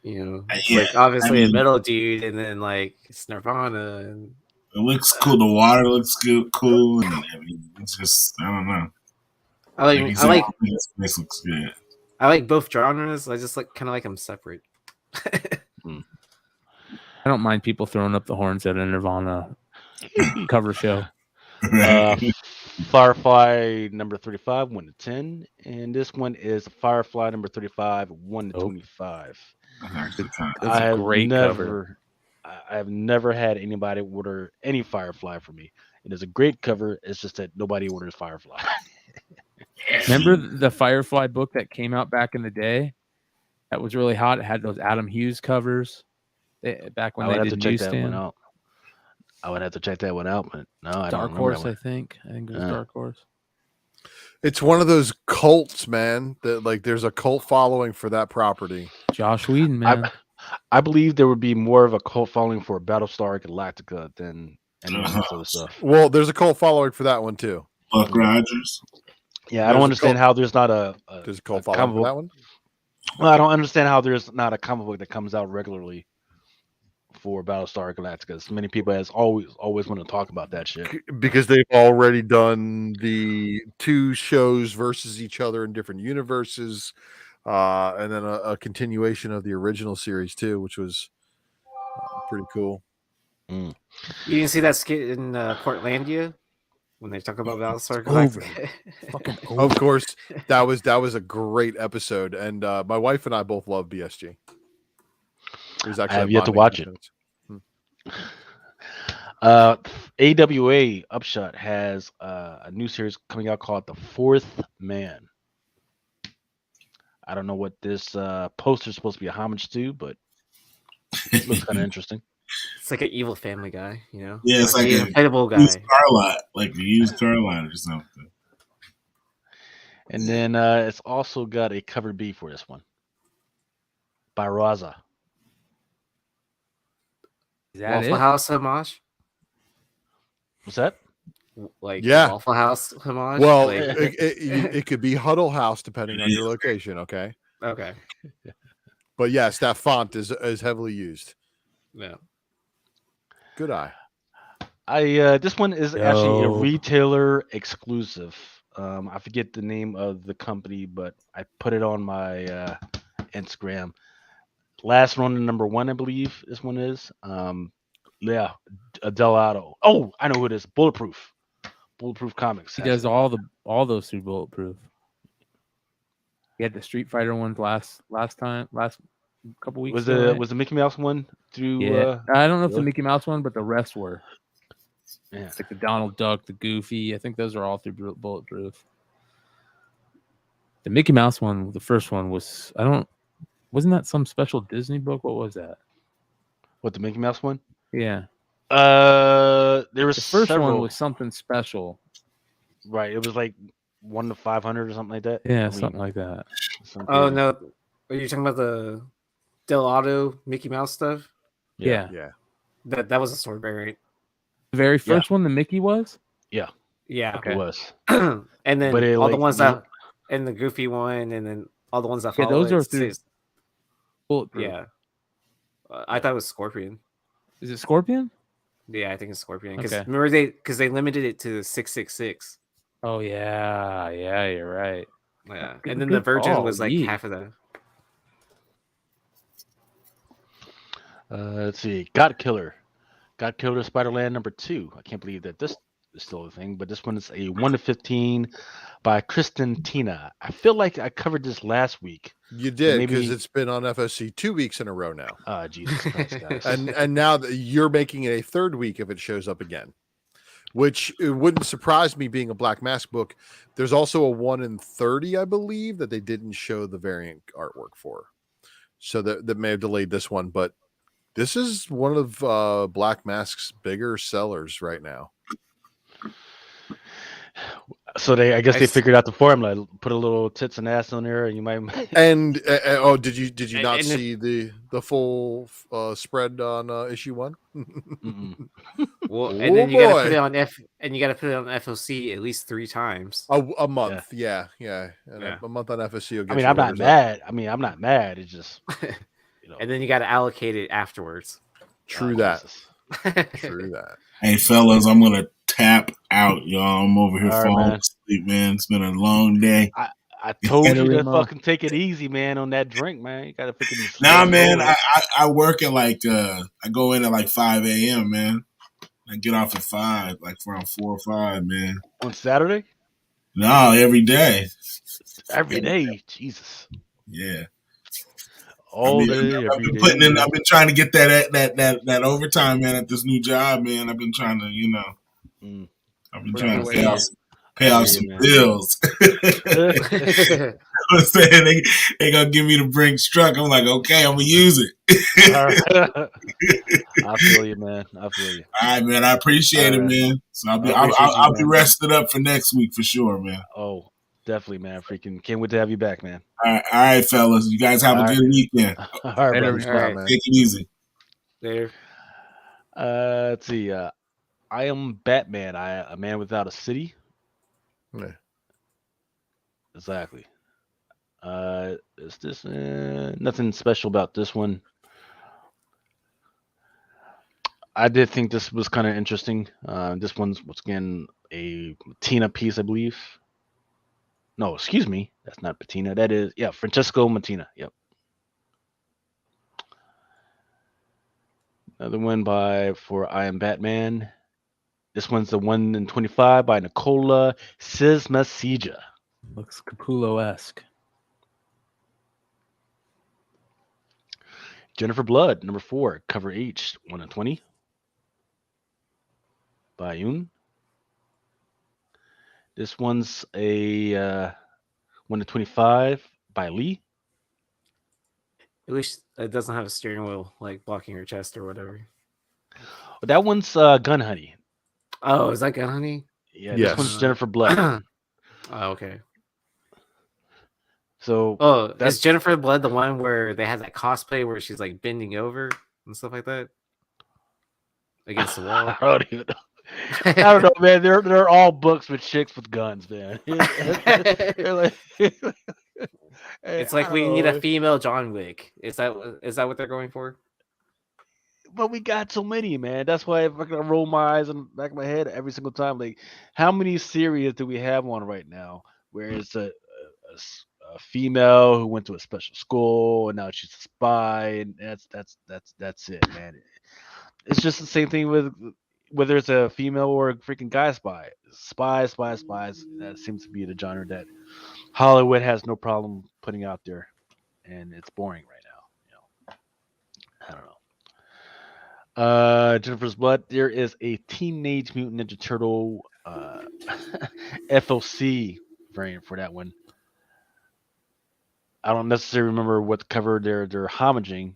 Speaker 3: you know, it's
Speaker 7: Yeah,
Speaker 3: like obviously
Speaker 7: I mean,
Speaker 3: a metal dude, and then like it's Nirvana, and
Speaker 7: it looks cool. The water looks good, cool, and I mean, it's just I don't know.
Speaker 3: I like
Speaker 7: his face looks good.
Speaker 3: I like both genres. I just like kind of like them separate.
Speaker 10: I don't mind people throwing up the horns at a Nirvana cover show.
Speaker 9: Firefly number 35, 1-10, and this one is Firefly number 35, 1-25.
Speaker 10: That's a great cover.
Speaker 9: I have never had anybody order any Firefly for me. It is a great cover. It's just that nobody orders Firefly.
Speaker 10: Remember the Firefly book that came out back in the day? That was really hot. It had those Adam Hughes covers back when they did newsstand.
Speaker 9: I would have to check that one out, but no, I don't
Speaker 10: Dark
Speaker 9: remember
Speaker 10: Horse,
Speaker 9: that
Speaker 10: I think it was Dark Horse.
Speaker 1: It's one of those cults, man. That like there's a cult following for that property.
Speaker 10: Josh Whedon, man.
Speaker 9: I believe there would be more of a cult following for Battlestar Galactica than any of this other stuff.
Speaker 1: Well, there's a cult following for that one too.
Speaker 7: Buck Rogers.
Speaker 9: Yeah, I don't understand how there's not
Speaker 1: there's a cult following for that one.
Speaker 9: Well, I don't understand how there's not a comic book that comes out regularly for Battlestar Galactica. So many people has always want to talk about that shit
Speaker 1: because they've already done the 2 shows versus each other in different universes, and then a continuation of the original series too, which was pretty cool.
Speaker 3: You didn't see that skit in Portlandia when they talk about Battlestar Galactica?
Speaker 1: Of course, that was a great episode, and my wife and I both love BSG.
Speaker 9: I have yet to watch it. AWA Upshot has a new series coming out called The Fourth Man. I don't know what this poster is supposed to be a homage to, but it looks kind of interesting.
Speaker 3: It's like an evil Family Guy, you know?
Speaker 7: Yeah, it's like
Speaker 3: an inflatable guy.
Speaker 7: Used car lot, like a used car lot or something.
Speaker 9: And then it's also got a cover B for this one by Raza.
Speaker 3: Is that Waffle House homage?
Speaker 9: What's that?
Speaker 3: Like
Speaker 1: yeah,
Speaker 3: Waffle House homage?
Speaker 1: Well,
Speaker 3: like...
Speaker 1: it could be Huddle House depending on your location. Okay.
Speaker 3: Okay.
Speaker 1: But yes, that font is heavily used.
Speaker 3: Yeah.
Speaker 1: Good eye.
Speaker 9: This one is actually a retailer exclusive. I forget the name of the company, but I put it on my Instagram. Last run number 1, I believe this one is. Delato. Oh, I know who it is. Bulletproof. Bulletproof Comics.
Speaker 10: He
Speaker 9: has
Speaker 10: does
Speaker 9: it.
Speaker 10: all those through Bulletproof. He had the Street Fighter ones last couple weeks
Speaker 9: Was
Speaker 10: ago.
Speaker 9: the
Speaker 10: Right?
Speaker 9: was the Mickey Mouse one through?
Speaker 10: Yeah, I don't know if the
Speaker 9: really?
Speaker 10: Mickey Mouse one, but the rest were.
Speaker 9: Yeah.
Speaker 10: Like the Donald Duck, the Goofy. I think those are all through Bulletproof. The Mickey Mouse one, the first one wasn't that some special Disney book? What was that?
Speaker 9: What, the Mickey Mouse one?
Speaker 10: Yeah.
Speaker 9: There was
Speaker 10: The first
Speaker 9: several.
Speaker 10: one was something special.
Speaker 9: Right. It was like 1 to 500 or something like that.
Speaker 10: Yeah, something like that.
Speaker 3: Oh no, are you talking about the Delato Mickey Mouse stuff?
Speaker 10: Yeah.
Speaker 3: That was a sword variant.
Speaker 10: The very first one, the Mickey was?
Speaker 9: Yeah.
Speaker 3: Yeah.
Speaker 9: It was.
Speaker 3: And then
Speaker 9: But it,
Speaker 3: all the
Speaker 9: like,
Speaker 3: ones that and the Goofy one, and then all the ones that
Speaker 10: Yeah,
Speaker 3: follow
Speaker 10: those are
Speaker 3: it
Speaker 10: through
Speaker 3: says-
Speaker 10: Bulletproof.
Speaker 3: Yeah. I thought it was Scorpion.
Speaker 10: Is it Scorpion?
Speaker 3: Yeah, I think it's Scorpion. Because
Speaker 10: Okay.
Speaker 3: remember they limited it to 666.
Speaker 10: Oh yeah, you're right.
Speaker 3: Yeah,
Speaker 10: Good-
Speaker 3: and then
Speaker 10: good
Speaker 3: the Virgin
Speaker 10: call,
Speaker 3: was like
Speaker 10: Yee.
Speaker 3: half of that.
Speaker 9: Let's see. God Killer Spider-Man #2. I can't believe that this is still a thing, but this one is a 1 to 15 by Kristen Tina. I feel like I covered this last week.
Speaker 1: You did, because
Speaker 9: Maybe-
Speaker 1: it's been on FSC 2 weeks in a row now.
Speaker 9: Jesus Christ, guys.
Speaker 1: and now you're making it a third week if it shows up again, which it wouldn't surprise me being a Black Mask book. There's also a 1 in 30, I believe, that they didn't show the variant artwork for. So that may have delayed this one, but this is one of Black Mask's bigger sellers right now.
Speaker 9: So I guess they figured out the formula. Put a little tits and ass on there, and you might.
Speaker 1: And did you not
Speaker 3: and
Speaker 1: see the full spread on issue 1?
Speaker 3: Well,
Speaker 1: Oh,
Speaker 3: and then you gotta
Speaker 1: boy.
Speaker 3: put it on FOC at least 3 times.
Speaker 1: A month, yeah. And
Speaker 3: Yeah.
Speaker 1: a month on FSC. Will get
Speaker 9: I mean,
Speaker 1: your
Speaker 9: I'm not
Speaker 1: orders up.
Speaker 9: mad. I'm not mad. It's just,
Speaker 3: And then you gotta allocate it afterwards.
Speaker 1: True that. True that.
Speaker 7: Hey fellas, I'm gonna tap out, y'all. I'm over here
Speaker 9: All right,
Speaker 7: falling
Speaker 9: man.
Speaker 7: asleep, man. It's been a long day.
Speaker 9: I told you to
Speaker 10: Remo.
Speaker 9: fucking take it easy, man, on that drink, man. You gotta fucking.
Speaker 7: Nah, man. I work at I go in at like 5 a.m., man. I get off at 5, like around 4 or 5, man.
Speaker 9: On Saturday.
Speaker 7: No, every day.
Speaker 9: Every day, Jesus.
Speaker 7: Yeah.
Speaker 9: All
Speaker 7: I've
Speaker 9: day,
Speaker 7: been
Speaker 9: every
Speaker 7: putting
Speaker 9: day.
Speaker 7: in. I've been trying to get that overtime, man, at this new job, man. I've been trying to,
Speaker 9: Mm.
Speaker 7: I've been
Speaker 3: Work
Speaker 7: trying
Speaker 3: your
Speaker 7: to
Speaker 3: way
Speaker 7: pay off,
Speaker 3: in.
Speaker 7: pay off
Speaker 9: Yeah,
Speaker 7: some
Speaker 9: man.
Speaker 7: bills. I'm saying they gonna give me the Brinks truck. I'm like, okay, I'm gonna use it.
Speaker 9: I feel you, man. I feel you.
Speaker 7: All right, man. I appreciate
Speaker 9: All
Speaker 7: it,
Speaker 9: right.
Speaker 7: man. So I'll be
Speaker 9: I appreciate you,
Speaker 7: I'll be
Speaker 9: man.
Speaker 7: rested up for next week for sure, man.
Speaker 9: Oh, definitely, man. Freaking can't wait to have you back, man.
Speaker 7: All right, fellas. You guys have
Speaker 9: All
Speaker 7: a
Speaker 9: right.
Speaker 7: good weekend.
Speaker 9: All right,
Speaker 10: Later,
Speaker 9: brother.
Speaker 10: Remo.
Speaker 3: All right.
Speaker 1: man.
Speaker 7: Take it easy.
Speaker 3: There.
Speaker 9: Let's see. I am Batman. A man without a city.
Speaker 1: Yeah.
Speaker 9: Exactly. Is this nothing special about this one? I did think this was kind of interesting. This one's once again a Matina piece, I believe. No, excuse me. That's not Patina. That is Francesco Matina. Yep. Another one for I Am Batman. This one's the 1 in 25 by Nicola Sismasija.
Speaker 10: Looks Capullo-esque.
Speaker 9: Jennifer Blood, #4, cover H, 1 in 20 by Yoon. This one's a 1 in 25 by Lee.
Speaker 3: At least it doesn't have a steering wheel like blocking your chest or whatever.
Speaker 9: But that one's Gun Honey.
Speaker 3: Oh, is that Gun Honey?
Speaker 9: Yeah,
Speaker 1: Yes.
Speaker 9: this one's Jennifer Blood.
Speaker 3: Oh, okay.
Speaker 9: So
Speaker 3: Oh,
Speaker 9: that's
Speaker 3: is Jennifer Blood the one where they had that cosplay where she's like bending over and stuff like that against the wall?
Speaker 9: I don't even know. I don't know, man. They're all books with chicks with guns, man. They're like,
Speaker 3: It's like we need a female John Wick. Is that what they're going for?
Speaker 9: But we got so many, man. That's why I'm gonna roll my eyes in the back of my head every single time. Like, how many series do we have on right now where it's a female who went to a special school and now she's a spy, and that's it, man. It's just the same thing with whether it's a female or a freaking guy spies. That seems to be the genre that Hollywood has no problem putting out there, and it's boring right now. I don't know. Jennifer's Blood. There is a Teenage Mutant Ninja Turtle FOC variant for that one. I don't necessarily remember what cover they're homaging,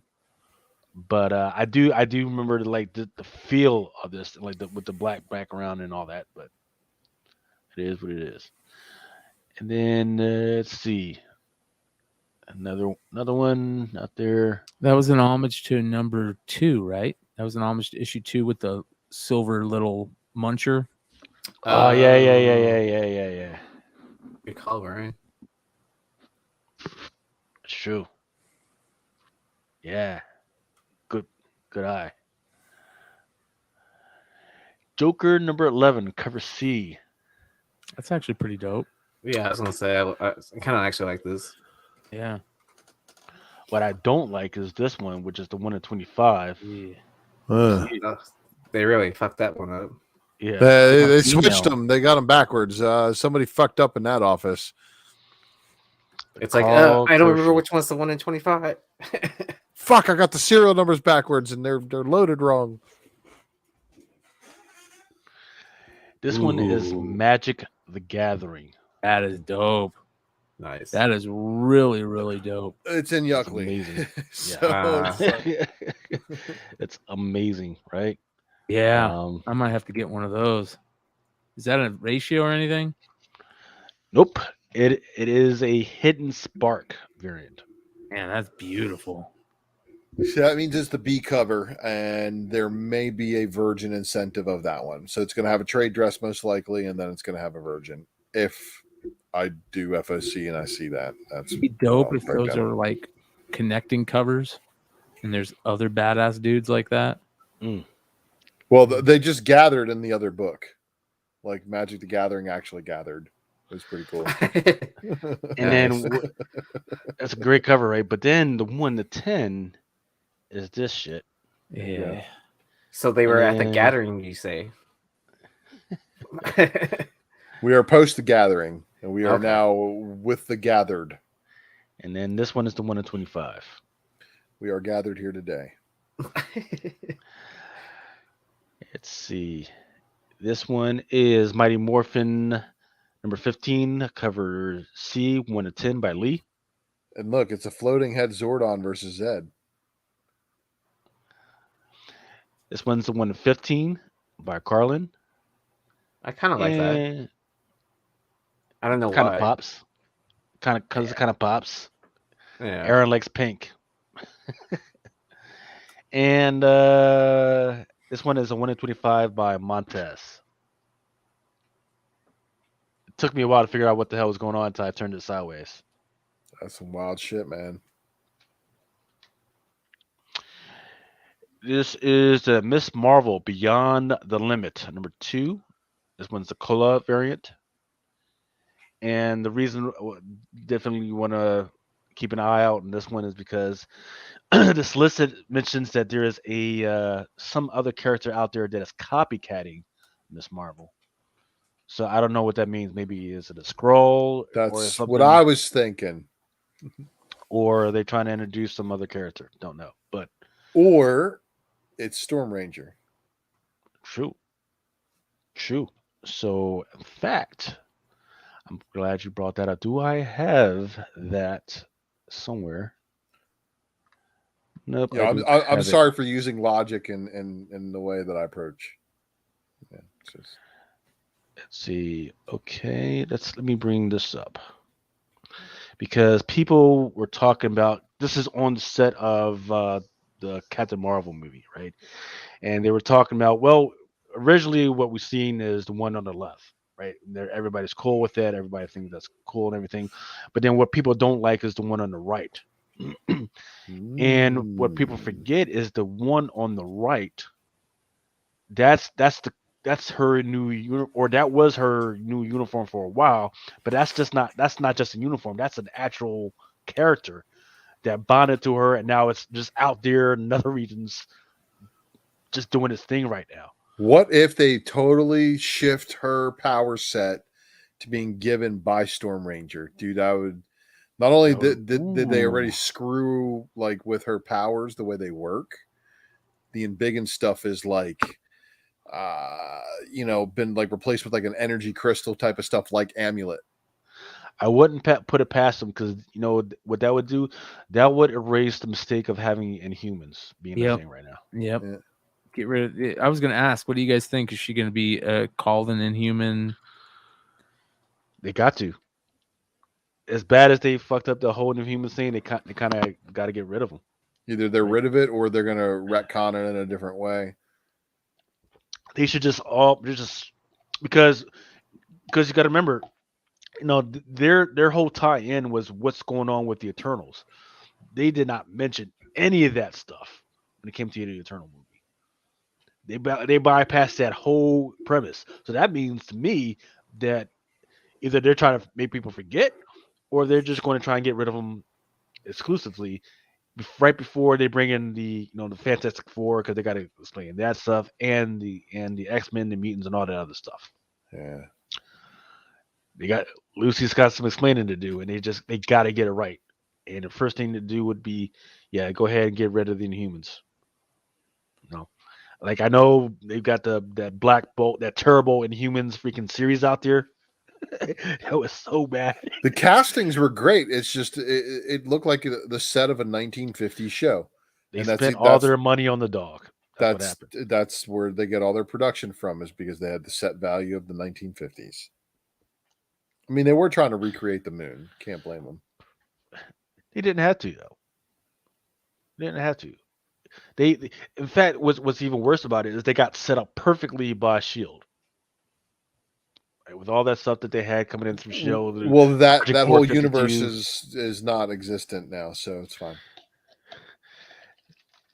Speaker 9: but I do remember the feel of this, like with the black background and all that. But it is what it is. And then let's see, another one out there.
Speaker 10: That was an homage to number 2, right? That was an homage to issue 2 with the silver little muncher.
Speaker 9: Oh yeah.
Speaker 3: Good call, right?
Speaker 9: It's true. Yeah. Good eye. Joker number 11, cover C.
Speaker 10: That's actually pretty dope.
Speaker 3: Yeah, I was gonna say I kind of actually like this.
Speaker 10: Yeah.
Speaker 9: What I don't like is this one, which is the 1 in 25.
Speaker 10: Yeah.
Speaker 3: They really fucked that one up.
Speaker 9: Yeah,
Speaker 1: they switched them. They got them backwards. Somebody fucked up in that office.
Speaker 3: It's like I don't remember which one's the 1 in 25.
Speaker 1: Fuck! I got the serial numbers backwards, and they're loaded wrong.
Speaker 9: This one is Magic the Gathering.
Speaker 10: That is dope.
Speaker 3: Nice.
Speaker 10: That is really, really dope.
Speaker 1: It's in Yuckley.
Speaker 9: Amazing. It's amazing, right?
Speaker 10: Yeah. I might have to get one of those. Is that a ratio or anything?
Speaker 9: Nope. It is a Hidden Spark variant.
Speaker 10: Man, that's beautiful.
Speaker 1: So that means it's the B cover, and there may be a virgin incentive of that one. So it's going to have a trade dress most likely, and then it's going to have a virgin. If I do FOC and I see that, that's
Speaker 10: be dope if those are like connecting covers, and there's other badass dudes like that.
Speaker 1: Well, they just gathered in the other book, like Magic the Gathering actually gathered. It was pretty cool.
Speaker 9: And then that's a great cover, right? But then the 1 to 10 is this shit.
Speaker 10: Yeah.
Speaker 3: So they were at the gathering, you say?
Speaker 1: We are post the gathering, and we are now with the gathered.
Speaker 9: And then this one is the 1 in 25.
Speaker 1: We are gathered here today.
Speaker 9: Let's see. This one is Mighty Morphin number 15, cover C, 1 to 10 by Lee.
Speaker 1: And look, it's a floating head Zordon versus Zed.
Speaker 9: This one's the 1 to 15 by Carlin.
Speaker 3: I kind of like that. I don't know
Speaker 9: kind
Speaker 3: why.
Speaker 9: Of pops. It kind of pops.
Speaker 3: Yeah.
Speaker 9: Aaron likes pink. And this one is a 1 in 25 by Montez. It took me a while to figure out what the hell was going on until I turned it sideways.
Speaker 1: That's some wild shit, man.
Speaker 9: This is the Miss Marvel Beyond the Limit, number 2. This one's the Cola variant. And the reason definitely you want to keep an eye out on this one is because this list mentions that there is some other character out there that is copycatting Miss Marvel. So I don't know what that means. Maybe is it a scroll?
Speaker 1: That's what I was thinking.
Speaker 9: Or are they trying to introduce some other character? Don't know.
Speaker 1: Or it's Storm Ranger.
Speaker 9: True. So in fact, I'm glad you brought that up. Do I have that somewhere? Nope.
Speaker 1: Yeah, I'm sorry for using logic in the way that I approach. Yeah,
Speaker 9: let's see. Okay, let me bring this up because people were talking about this is on the set of the Captain Marvel movie, right? And they were talking about originally what we've seen is the one on the left. Right, everybody's cool with that. Everybody thinks that's cool and everything, but then what people don't like is the one on the right. And what people forget is the one on the right. That's her new or that was her new uniform for a while. But that's not just a uniform. That's an actual character that bonded to her, and now it's just out there in other regions, just doing its thing right now.
Speaker 1: What if they totally shift her power set to being given by Storm Ranger? Dude, I would. Not only did they already screw like with her powers the way they work, the embiggen stuff is like, been like replaced with like an energy crystal type of stuff like Amulet.
Speaker 9: I wouldn't put it past them because you know what that would do. That would erase the mistake of having Inhumans being a thing right now.
Speaker 10: Yep.
Speaker 1: Yeah.
Speaker 10: Get rid of it. I was going to ask, what do you guys think? Is she going to be called an Inhuman?
Speaker 9: They got to. As bad as they fucked up the whole Inhuman thing, they kind of got to get rid of them.
Speaker 1: Either they're rid of it or they're going to retcon it in a different way.
Speaker 9: They should just because you got to remember, you know, their whole tie-in was what's going on with the Eternals. They did not mention any of that stuff when it came to the Eternal movie. They bypassed that whole premise. So that means to me that either they're trying to make people forget, or they're just going to try and get rid of them exclusively right before they bring in the the Fantastic Four, because they got to explain that stuff, and the X-Men, the mutants, and all that other stuff.
Speaker 1: Yeah,
Speaker 9: Lucy's got some explaining to do, and they got to get it right. And the first thing to do would be, go ahead and get rid of the Inhumans. Like I know they've got that Black Bolt, that Turbo Inhumans freaking series out there. That was so bad.
Speaker 1: The castings were great. It's just it looked like the set of a 1950s show.
Speaker 9: They spent all their money on the dog.
Speaker 1: That's where they get all their production from, is because they had the set value of the 1950s. I mean, they were trying to recreate the moon. Can't blame them.
Speaker 9: They didn't have to, though. They didn't have to. They in fact, what's even worse about it is they got set up perfectly by Shield. With all that stuff that they had coming in from Shield.
Speaker 1: Well, that whole universe is not existent now, so it's fine.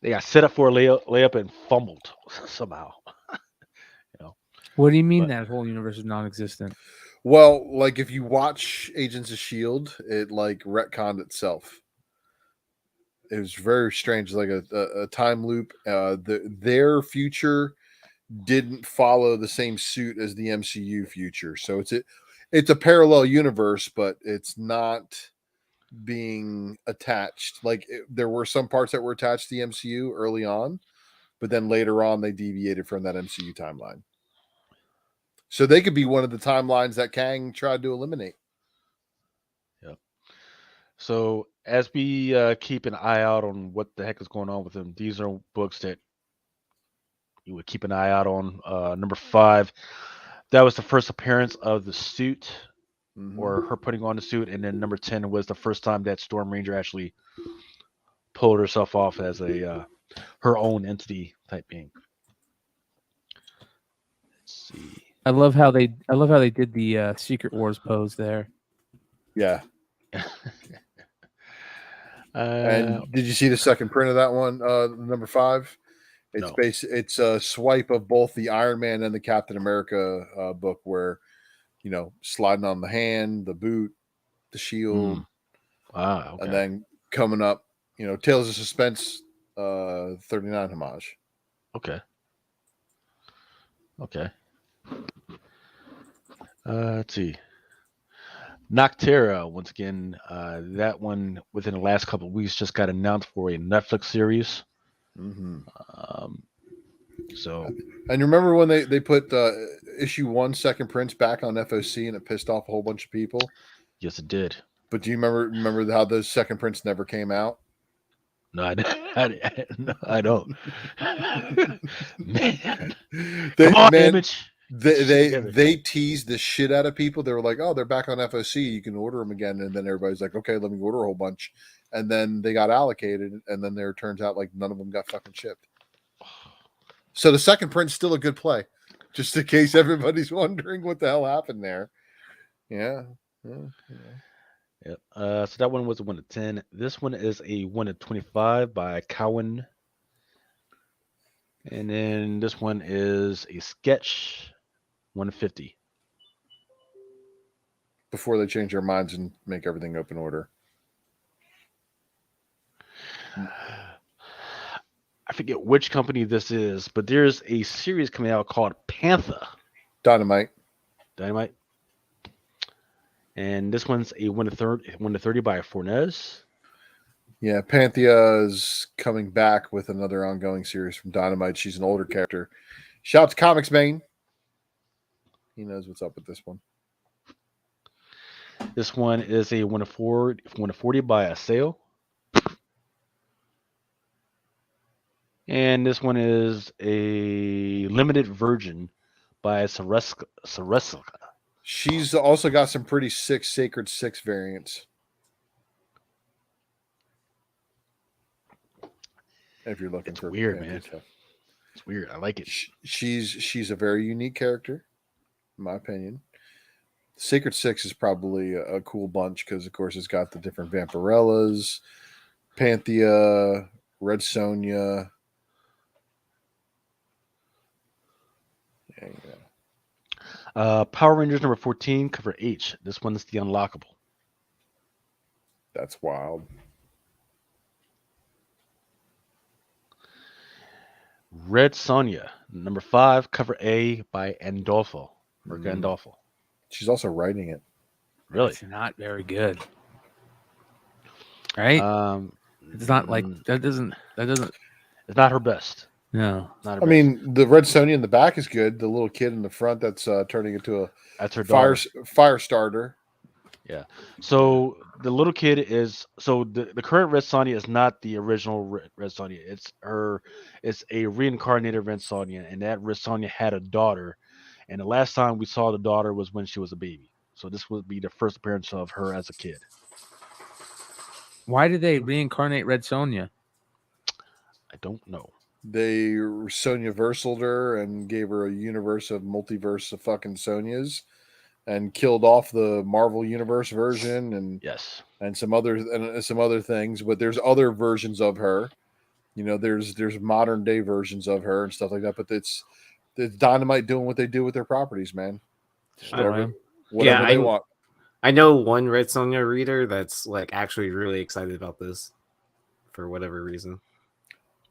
Speaker 9: They got set up for a layup and fumbled somehow.
Speaker 10: What do you mean that whole universe is non-existent?
Speaker 1: Well, like if you watch Agents of Shield, it like retconned itself. It was very strange, like a time loop. Their future didn't follow the same suit as the MCU future, so it's a parallel universe, but it's not being attached. Like there were some parts that were attached to the MCU early on, but then later on they deviated from that MCU timeline. So they could be one of the timelines that Kang tried to eliminate.
Speaker 9: Yep. So as we keep an eye out on what the heck is going on with them, these are books that you would keep an eye out on. Number 5, that was the first appearance of the suit, or her putting on the suit, and then number 10 was the first time that Storm Ranger actually pulled herself off as a her own entity type being. Let's see.
Speaker 10: I love how they did the Secret Wars pose there.
Speaker 1: Yeah. And did you see the second print of that one? Number 5. It's a swipe of both the Iron Man and the Captain America book, where sliding on the hand, the boot, the shield,
Speaker 9: okay.
Speaker 1: and then coming up, Tales of Suspense 39 homage.
Speaker 9: Okay. Let's see. Noctera, once again, that one within the last couple of weeks just got announced for a Netflix series. So,
Speaker 1: and you remember when they put issue 1 second prints back on FOC, and it pissed off a whole bunch of people?
Speaker 9: Yes, it did.
Speaker 1: But do you remember how those second prints never came out?
Speaker 9: No, I don't. Man,
Speaker 1: Come on, man,
Speaker 9: Image.
Speaker 1: They teased the shit out of people. They were like, "Oh, they're back on FOC. You can order them again." And then everybody's like, "Okay, let me order a whole bunch." And then they got allocated, and then there turns out like none of them got fucking shipped. So the second print's still a good play, just in case everybody's wondering what the hell happened there. Yeah.
Speaker 9: Yep. So that one was a 1 to 10. This one is a 1 to 25 by Cowan. And then this one is a sketch, 1 to 50.
Speaker 1: Before they change their minds and make everything open order.
Speaker 9: I forget which company this is, but there's a series coming out called Panther
Speaker 1: Dynamite.
Speaker 9: And this one's a 1 to 30 by Fornez.
Speaker 1: Yeah, Panthea is coming back with another ongoing series from Dynamite. She's an older character. Shout out to Comics Main. He knows what's up with this one.
Speaker 9: This one is a 1 to 40 by a sale. And this one is a limited version by Sareska.
Speaker 1: She's also got some pretty sick Sacred Six variants. If you're looking for
Speaker 9: weird, man.
Speaker 1: Stuff.
Speaker 9: It's weird. I like it.
Speaker 1: She's a very unique character, in my opinion. Sacred Six is probably a cool bunch because, of course, it's got the different Vampirellas, Panthea, Red Sonja.
Speaker 9: Power Rangers number 14, cover H. This one's the Unlockable.
Speaker 1: That's wild.
Speaker 9: Red Sonja, number 5, cover A by Gandolfo. Or Gandolfo.
Speaker 1: She's also writing it.
Speaker 9: Really?
Speaker 10: It's not very good. Right? It's not like that doesn't
Speaker 9: it's not her best.
Speaker 10: No.
Speaker 9: Not her
Speaker 1: I mean, the Red Sonja in the back is good. The little kid in the front that's turning into
Speaker 9: that's her
Speaker 1: fire starter.
Speaker 9: Yeah. So the little kid is the current Red Sonja is not the original Red Sonja. It's a reincarnated Red Sonja, and that Red Sonja had a daughter, and the last time we saw the daughter was when she was a baby. So this would be the first appearance of her as a kid.
Speaker 10: Why did they reincarnate Red Sonja?
Speaker 9: I don't know.
Speaker 1: They Sonja Versaled her and gave her a universe of multiverse of fucking Sonjas, and killed off the Marvel Universe version and some other things. But there's other versions of her. You know, there's modern day versions of her and stuff like that. But it's Dynamite doing what they do with their properties, man. Whatever they want.
Speaker 3: I know one Red Sonja reader that's like actually really excited about this for whatever reason.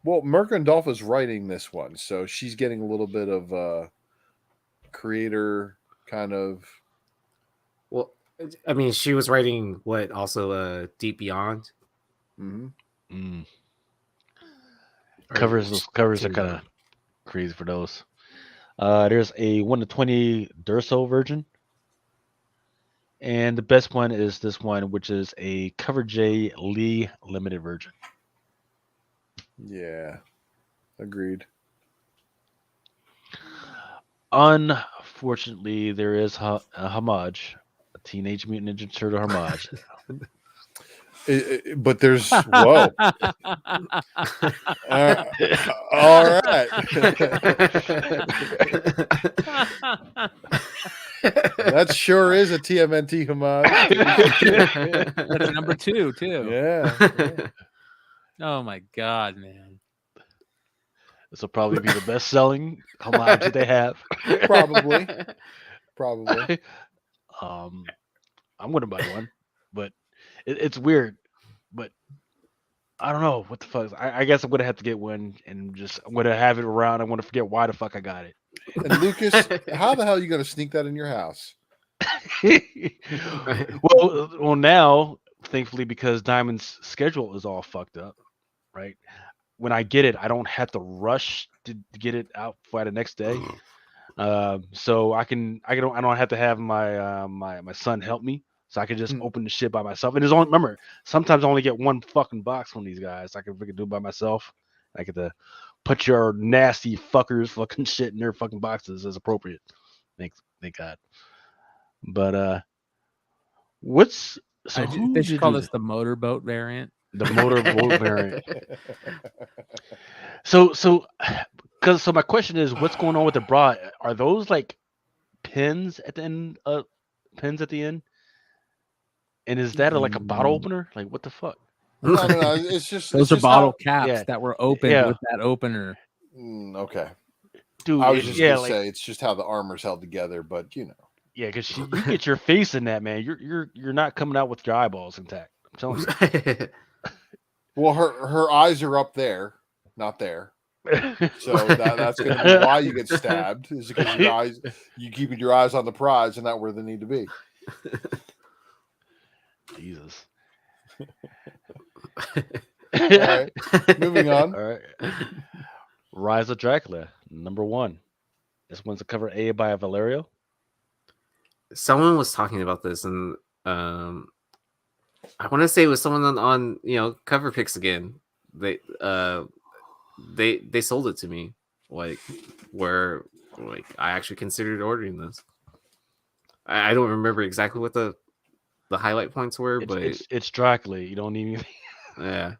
Speaker 1: Well, Mercandolph is writing this one, so she's getting a little bit of creator kind of.
Speaker 3: Well, I mean, she was writing also Deep Beyond.
Speaker 1: Mm-hmm.
Speaker 9: Covers are kind of crazy for those. There's a 1 to 20 Durso version. And the best one is this one, which is a Cover J Lee limited version.
Speaker 1: Yeah, agreed.
Speaker 9: Unfortunately, there is a homage, a Teenage Mutant Ninja Turtle homage.
Speaker 1: But there's whoa. All right. That sure is a TMNT homage.
Speaker 10: That's number 2 too.
Speaker 1: Yeah.
Speaker 10: Oh my god, man.
Speaker 9: This will probably be the best selling homage that they have.
Speaker 1: Probably.
Speaker 9: I'm gonna buy one, but it's weird. But I don't know what the fuck. I guess I'm gonna have to get one and I'm gonna have it around. I'm gonna forget why the fuck I got it.
Speaker 1: And Lucas, how the hell are you gonna sneak that in your house?
Speaker 9: Well, now, thankfully, because Diamond's schedule is all fucked up, right? When I get it, I don't have to rush to get it out by the next day. So I don't have to have my son help me. So I can just open the shit by myself. And remember, sometimes I only get one fucking box from these guys. I can freaking do it by myself. I get to put your nasty fuckers fucking shit in their fucking boxes as appropriate. Thank God. But
Speaker 10: they should call this the motorboat variant.
Speaker 9: The motorboat variant. So my question is, what's going on with the bra? Are those like pins at the end? And is that like a bottle opener? Like what the fuck?
Speaker 1: No. It's just
Speaker 10: those are bottle caps that were opened with that opener.
Speaker 1: Okay,
Speaker 9: dude.
Speaker 1: I was just gonna say it's just how the armor's held together, but you know.
Speaker 9: Yeah, because you get your face in that, man. You're not coming out with your eyeballs intact. I'm telling you.
Speaker 1: Well, her eyes are up there, not there. So that's going to be why you get stabbed, is because you keeping your eyes on the prize and not where they need to be.
Speaker 9: Jesus.
Speaker 1: All right, moving on.
Speaker 9: All right. Rise of Dracula, number 1. This one's a cover A by Valerio.
Speaker 3: Someone was talking about this, and I want to say it was someone on cover picks again. They sold it to me, like where like I actually considered ordering this. I don't remember exactly what the highlight points were, but
Speaker 9: it's Dracula. You don't need anything.
Speaker 3: Yeah.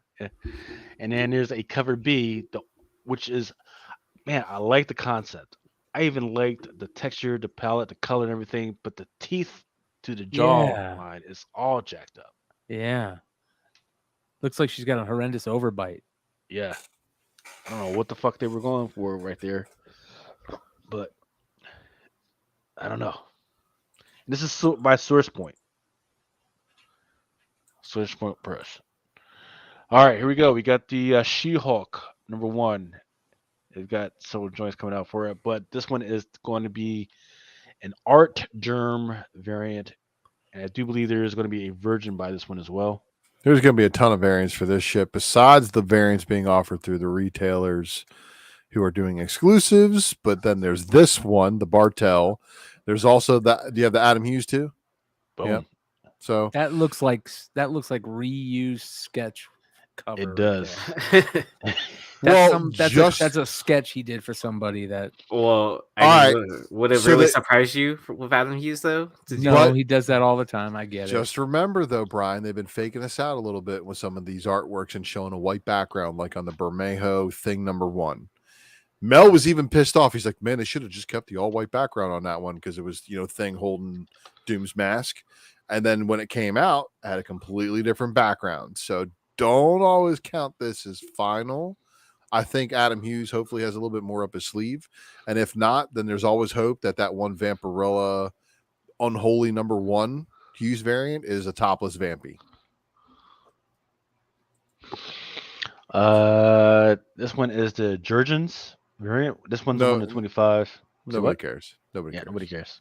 Speaker 9: And then there's a cover B, which is, man, I like the concept. I even liked the texture, the palette, the color, and everything. But the teeth to the jaw line is all jacked up.
Speaker 10: Yeah. Looks like she's got a horrendous overbite.
Speaker 9: Yeah. I don't know what the fuck they were going for right there, but I don't know. This is by Source Point. Source Point Press. All right, here we go. We got the She-Hulk number 1. They've got several joints coming out for it, but this one is going to be an Art Germ variant, and I do believe there is going to be a Virgin by this one as well.
Speaker 1: There's going to be a ton of variants for this ship, besides the variants being offered through the retailers who are doing exclusives. But then there's this one, the Bartel. There's also do you have the Adam Hughes too?
Speaker 9: Boom.
Speaker 1: Yeah. So
Speaker 10: that looks like reused sketch cover.
Speaker 9: It does.
Speaker 10: That's a sketch he did for somebody that.
Speaker 3: Well, would it really surprise you with Adam Hughes though?
Speaker 10: He does that all the time. I get it.
Speaker 1: Just remember though, Brian, they've been faking us out a little bit with some of these artworks and showing a white background, like on the Bermejo thing number 1. Mel was even pissed off. He's like, man, they should have just kept the all white background on that one because it was, Thing holding Doom's mask. And then when it came out, it had a completely different background. So don't always count this as final. I think Adam Hughes hopefully has a little bit more up his sleeve. And if not, then there's always hope that one Vampirella Unholy number 1 Hughes variant is a topless Vampy.
Speaker 9: This one is the Jurgens variant. This one's 1 to 25.
Speaker 1: Nobody cares.
Speaker 9: Nobody cares.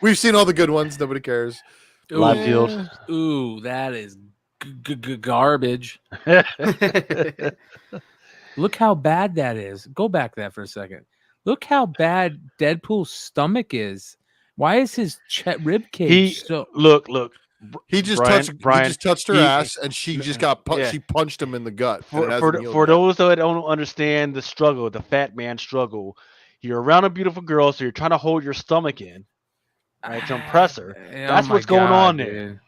Speaker 1: We've seen all the good ones. Nobody cares.
Speaker 9: Live field.
Speaker 10: Ooh, that is garbage. Look how bad that is. Go back that for a second. Look how bad Deadpool's stomach is. Why is his rib cage so?
Speaker 9: Look.
Speaker 1: He just touched her ass, and she just got she punched him in the gut.
Speaker 9: For those that don't understand the struggle, the fat man struggle, you're around a beautiful girl, so you're trying to hold your stomach in, right, to impress her. That's what's going on there.
Speaker 10: Dude.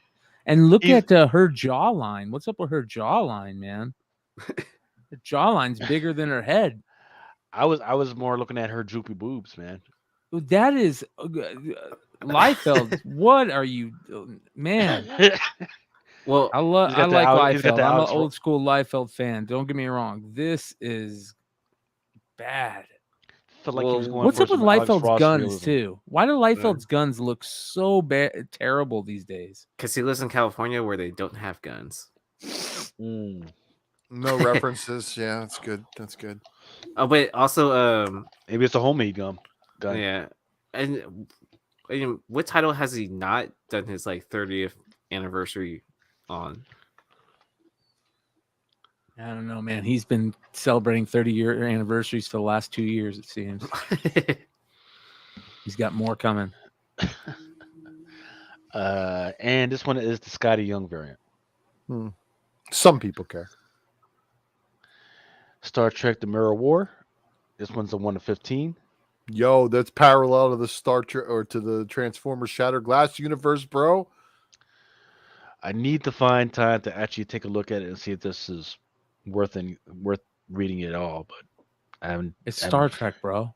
Speaker 10: And look at her jawline. What's up with her jawline, man? Her jawline's bigger than her head.
Speaker 9: I was more looking at her droopy boobs, man.
Speaker 10: That is Liefeld. What are you, man?
Speaker 3: Well,
Speaker 10: I like Liefeld. I'm an old school Liefeld fan. Don't get me wrong. This is bad. What's up with Liefeld's guns too? Why do Liefeld's guns look so terrible these days?
Speaker 3: Because he lives in California where they don't have guns.
Speaker 1: No references. Yeah, that's good. That's good.
Speaker 3: Oh, but also,
Speaker 9: maybe it's a homemade gun.
Speaker 3: Yeah, and what title has he not done his 30th anniversary on?
Speaker 10: I don't know, man. He's been celebrating 30-year anniversaries for the last 2 years, it seems. He's got more coming.
Speaker 9: And this one is the Scotty Young variant.
Speaker 1: Some people care.
Speaker 9: Star Trek: The Mirror War. This one's a 1 to 15.
Speaker 1: Yo, that's parallel to the Star Trek or to the Transformers Shattered Glass universe, bro.
Speaker 9: I need to find time to actually take a look at it and see if this is worth reading it all, but I haven't.
Speaker 10: It's Star Trek, bro.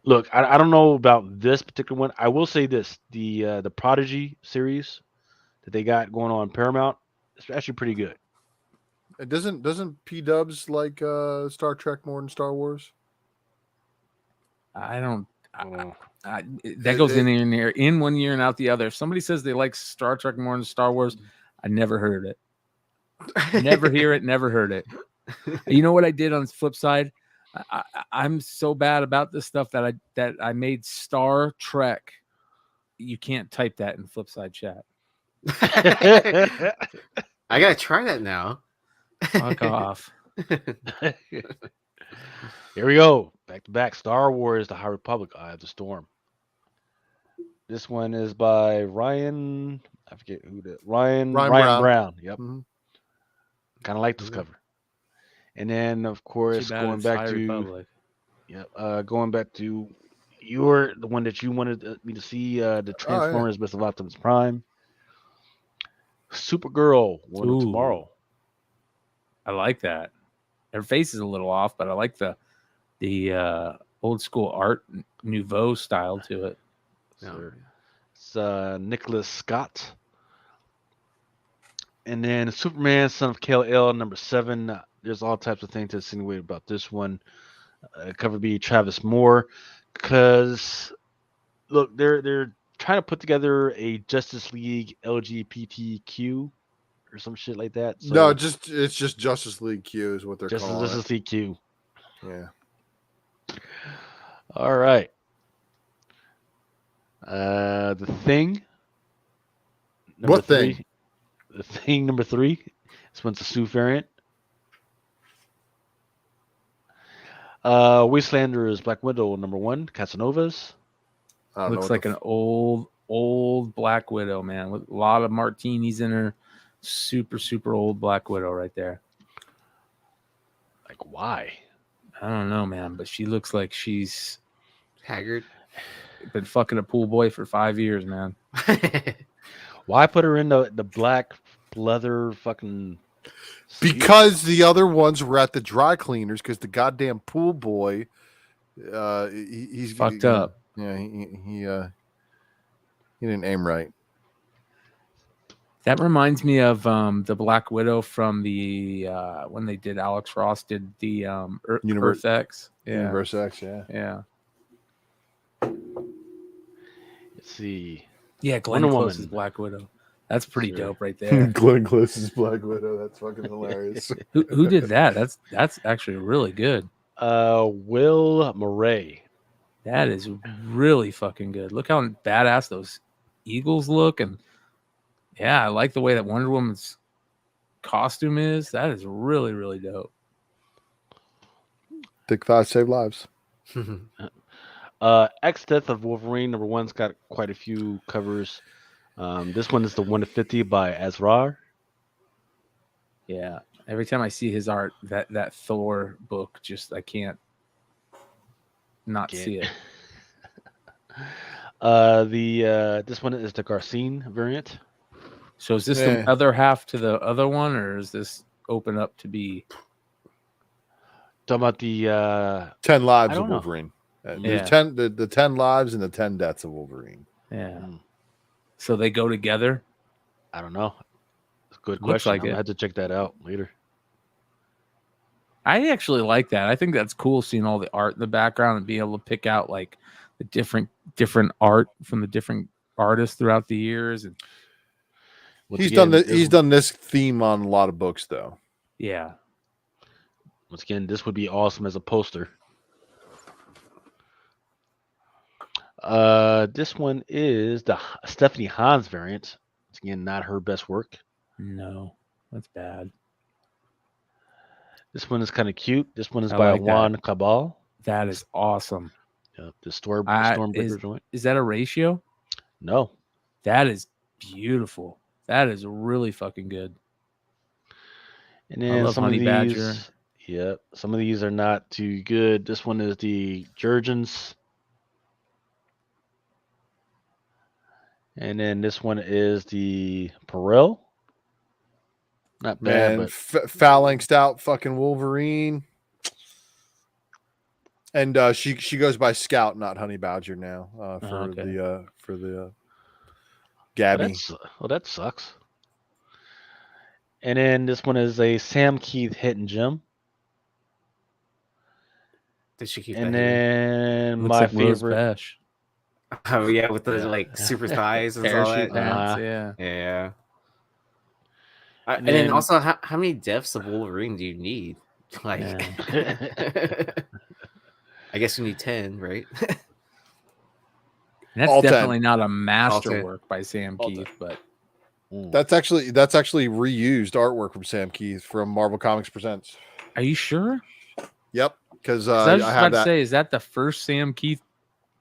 Speaker 9: Look, I don't know about this particular one. I will say this: the Prodigy series that they got going on Paramount is actually pretty good.
Speaker 1: It doesn't P-Dubs like Star Trek more than Star Wars?
Speaker 10: I don't. That goes in 1 year and out the other. If somebody says they like Star Trek more than Star Wars, I never heard it. Never hear it. Never heard it. You know what I did on the flip side? I'm so bad about this stuff that I made Star Trek. You can't type that in Flipside chat.
Speaker 3: I gotta try that now.
Speaker 10: Fuck off.
Speaker 9: Here we go. Back to back. Star Wars: The High Republic, Eye of the Storm. This one is by Ryan. I forget who did. Ryan Brown. Yep.
Speaker 1: Mm-hmm.
Speaker 9: Kind of like this cover. And then, of course, going back to
Speaker 10: Republic.
Speaker 9: Going back to the one that you wanted me to see, the Transformers Best of Optimus Prime. Supergirl, World of Tomorrow.
Speaker 10: I like that. Her face is a little off, but I like the old school art nouveau style to it.
Speaker 9: Sure. It's Nicholas Scott. And then Superman, Son of Kal-El, number 7. There's all types of things to insinuate about this one. Cover B, Travis Moore. Because, look, they're trying to put together a Justice League LGBTQ or some shit like that. So
Speaker 1: No, it's just Justice League Q is what they're calling
Speaker 9: Justice League Q.
Speaker 1: Yeah.
Speaker 9: All right. The Thing.
Speaker 1: What Thing?
Speaker 9: The Thing number 3. This one's a Sue variant. Wastelanders Black Widow number 1. Casanovas.
Speaker 10: Looks like an old Black Widow, man, with a lot of martinis in her. Super old Black Widow right there.
Speaker 9: Like, why?
Speaker 10: I don't know, man, but she looks like she's
Speaker 3: haggard.
Speaker 10: Been fucking a pool boy for 5 years, man.
Speaker 9: Why put her in the black leather fucking suit?
Speaker 1: Because the other ones were at the dry cleaners because the goddamn pool boy he's
Speaker 10: fucked up.
Speaker 1: Yeah, he didn't aim right.
Speaker 10: That reminds me of the Black Widow from the when they did Alex Ross did the Earth X. Yeah.
Speaker 1: Universe X, yeah.
Speaker 10: Yeah.
Speaker 9: Let's see.
Speaker 10: Yeah, Glenn Close's Black Widow. That's pretty dope right there.
Speaker 1: Glenn Close's Black Widow. That's fucking hilarious.
Speaker 10: Who did that? That's actually really good.
Speaker 9: Will Murray.
Speaker 10: That is really fucking good. Look how badass those eagles look, and yeah, I like the way that Wonder Woman's costume is. That is really dope.
Speaker 1: Thick thighs save lives.
Speaker 9: X Death of Wolverine number 1's got quite a few covers. This one is the 1-50 by Azrar.
Speaker 10: Yeah, every time I see his art, that Thor book, just I can't see it.
Speaker 9: This one is the Garcine variant.
Speaker 10: So is this the other half to the other one, or is this open up to be
Speaker 9: talking about the
Speaker 1: 10 lives of Wolverine?
Speaker 10: Yeah.
Speaker 1: The 10 lives and the 10 deaths of Wolverine.
Speaker 10: Yeah. So they go together?
Speaker 9: I don't know. It's a good
Speaker 10: Looks
Speaker 9: question.
Speaker 10: like
Speaker 9: I
Speaker 10: it.
Speaker 9: had to check that out later.
Speaker 10: I actually like that. I think that's cool seeing all the art in the background and being able to pick out like the different art from the different artists throughout the years. And
Speaker 1: he's done this theme on a lot of books though.
Speaker 10: Yeah.
Speaker 9: Once again, this would be awesome as a poster. This one is the Stephanie Hans variant. Once again, not her best work.
Speaker 10: No, that's bad.
Speaker 9: This one is kind of cute. This one is
Speaker 10: I
Speaker 9: by
Speaker 10: like
Speaker 9: Juan
Speaker 10: that.
Speaker 9: Cabal.
Speaker 10: That is awesome.
Speaker 9: The Stormbreaker joint.
Speaker 10: Is that a ratio?
Speaker 9: No.
Speaker 10: That is beautiful. That is really fucking good.
Speaker 9: And then some of these,
Speaker 10: Badger.
Speaker 9: yeah, some of these are not too good. This one is the Jurgens. And then this one is the Perel. Not bad,
Speaker 1: Man,
Speaker 9: but
Speaker 1: phalanxed out fucking Wolverine. And she goes by Scout, not Honey Badger now. For the Gabby.
Speaker 9: Well, that sucks. And then this one is a Sam Keith hit and Jim.
Speaker 3: Did she keep
Speaker 9: And
Speaker 3: that
Speaker 9: then
Speaker 10: Looks
Speaker 9: my
Speaker 10: like Rose
Speaker 9: favorite.
Speaker 10: Pesh.
Speaker 3: Oh yeah, with the like super thighs and all that.
Speaker 10: Parachute pants, yeah.
Speaker 3: Yeah. And then also, how many deaths of Wolverine do you need? Like, I guess you need 10, right?
Speaker 10: That's
Speaker 1: All 10.
Speaker 10: definitely not a
Speaker 3: All 10.
Speaker 10: masterwork by Sam
Speaker 3: All
Speaker 10: Keith,
Speaker 3: 10.
Speaker 10: but
Speaker 1: That's actually reused artwork from Sam Keith from Marvel Comics Presents.
Speaker 10: are you sure?
Speaker 1: Yep, because
Speaker 10: I was just
Speaker 1: I
Speaker 10: about
Speaker 1: have
Speaker 10: to
Speaker 1: that.
Speaker 10: say, is that the first Sam Keith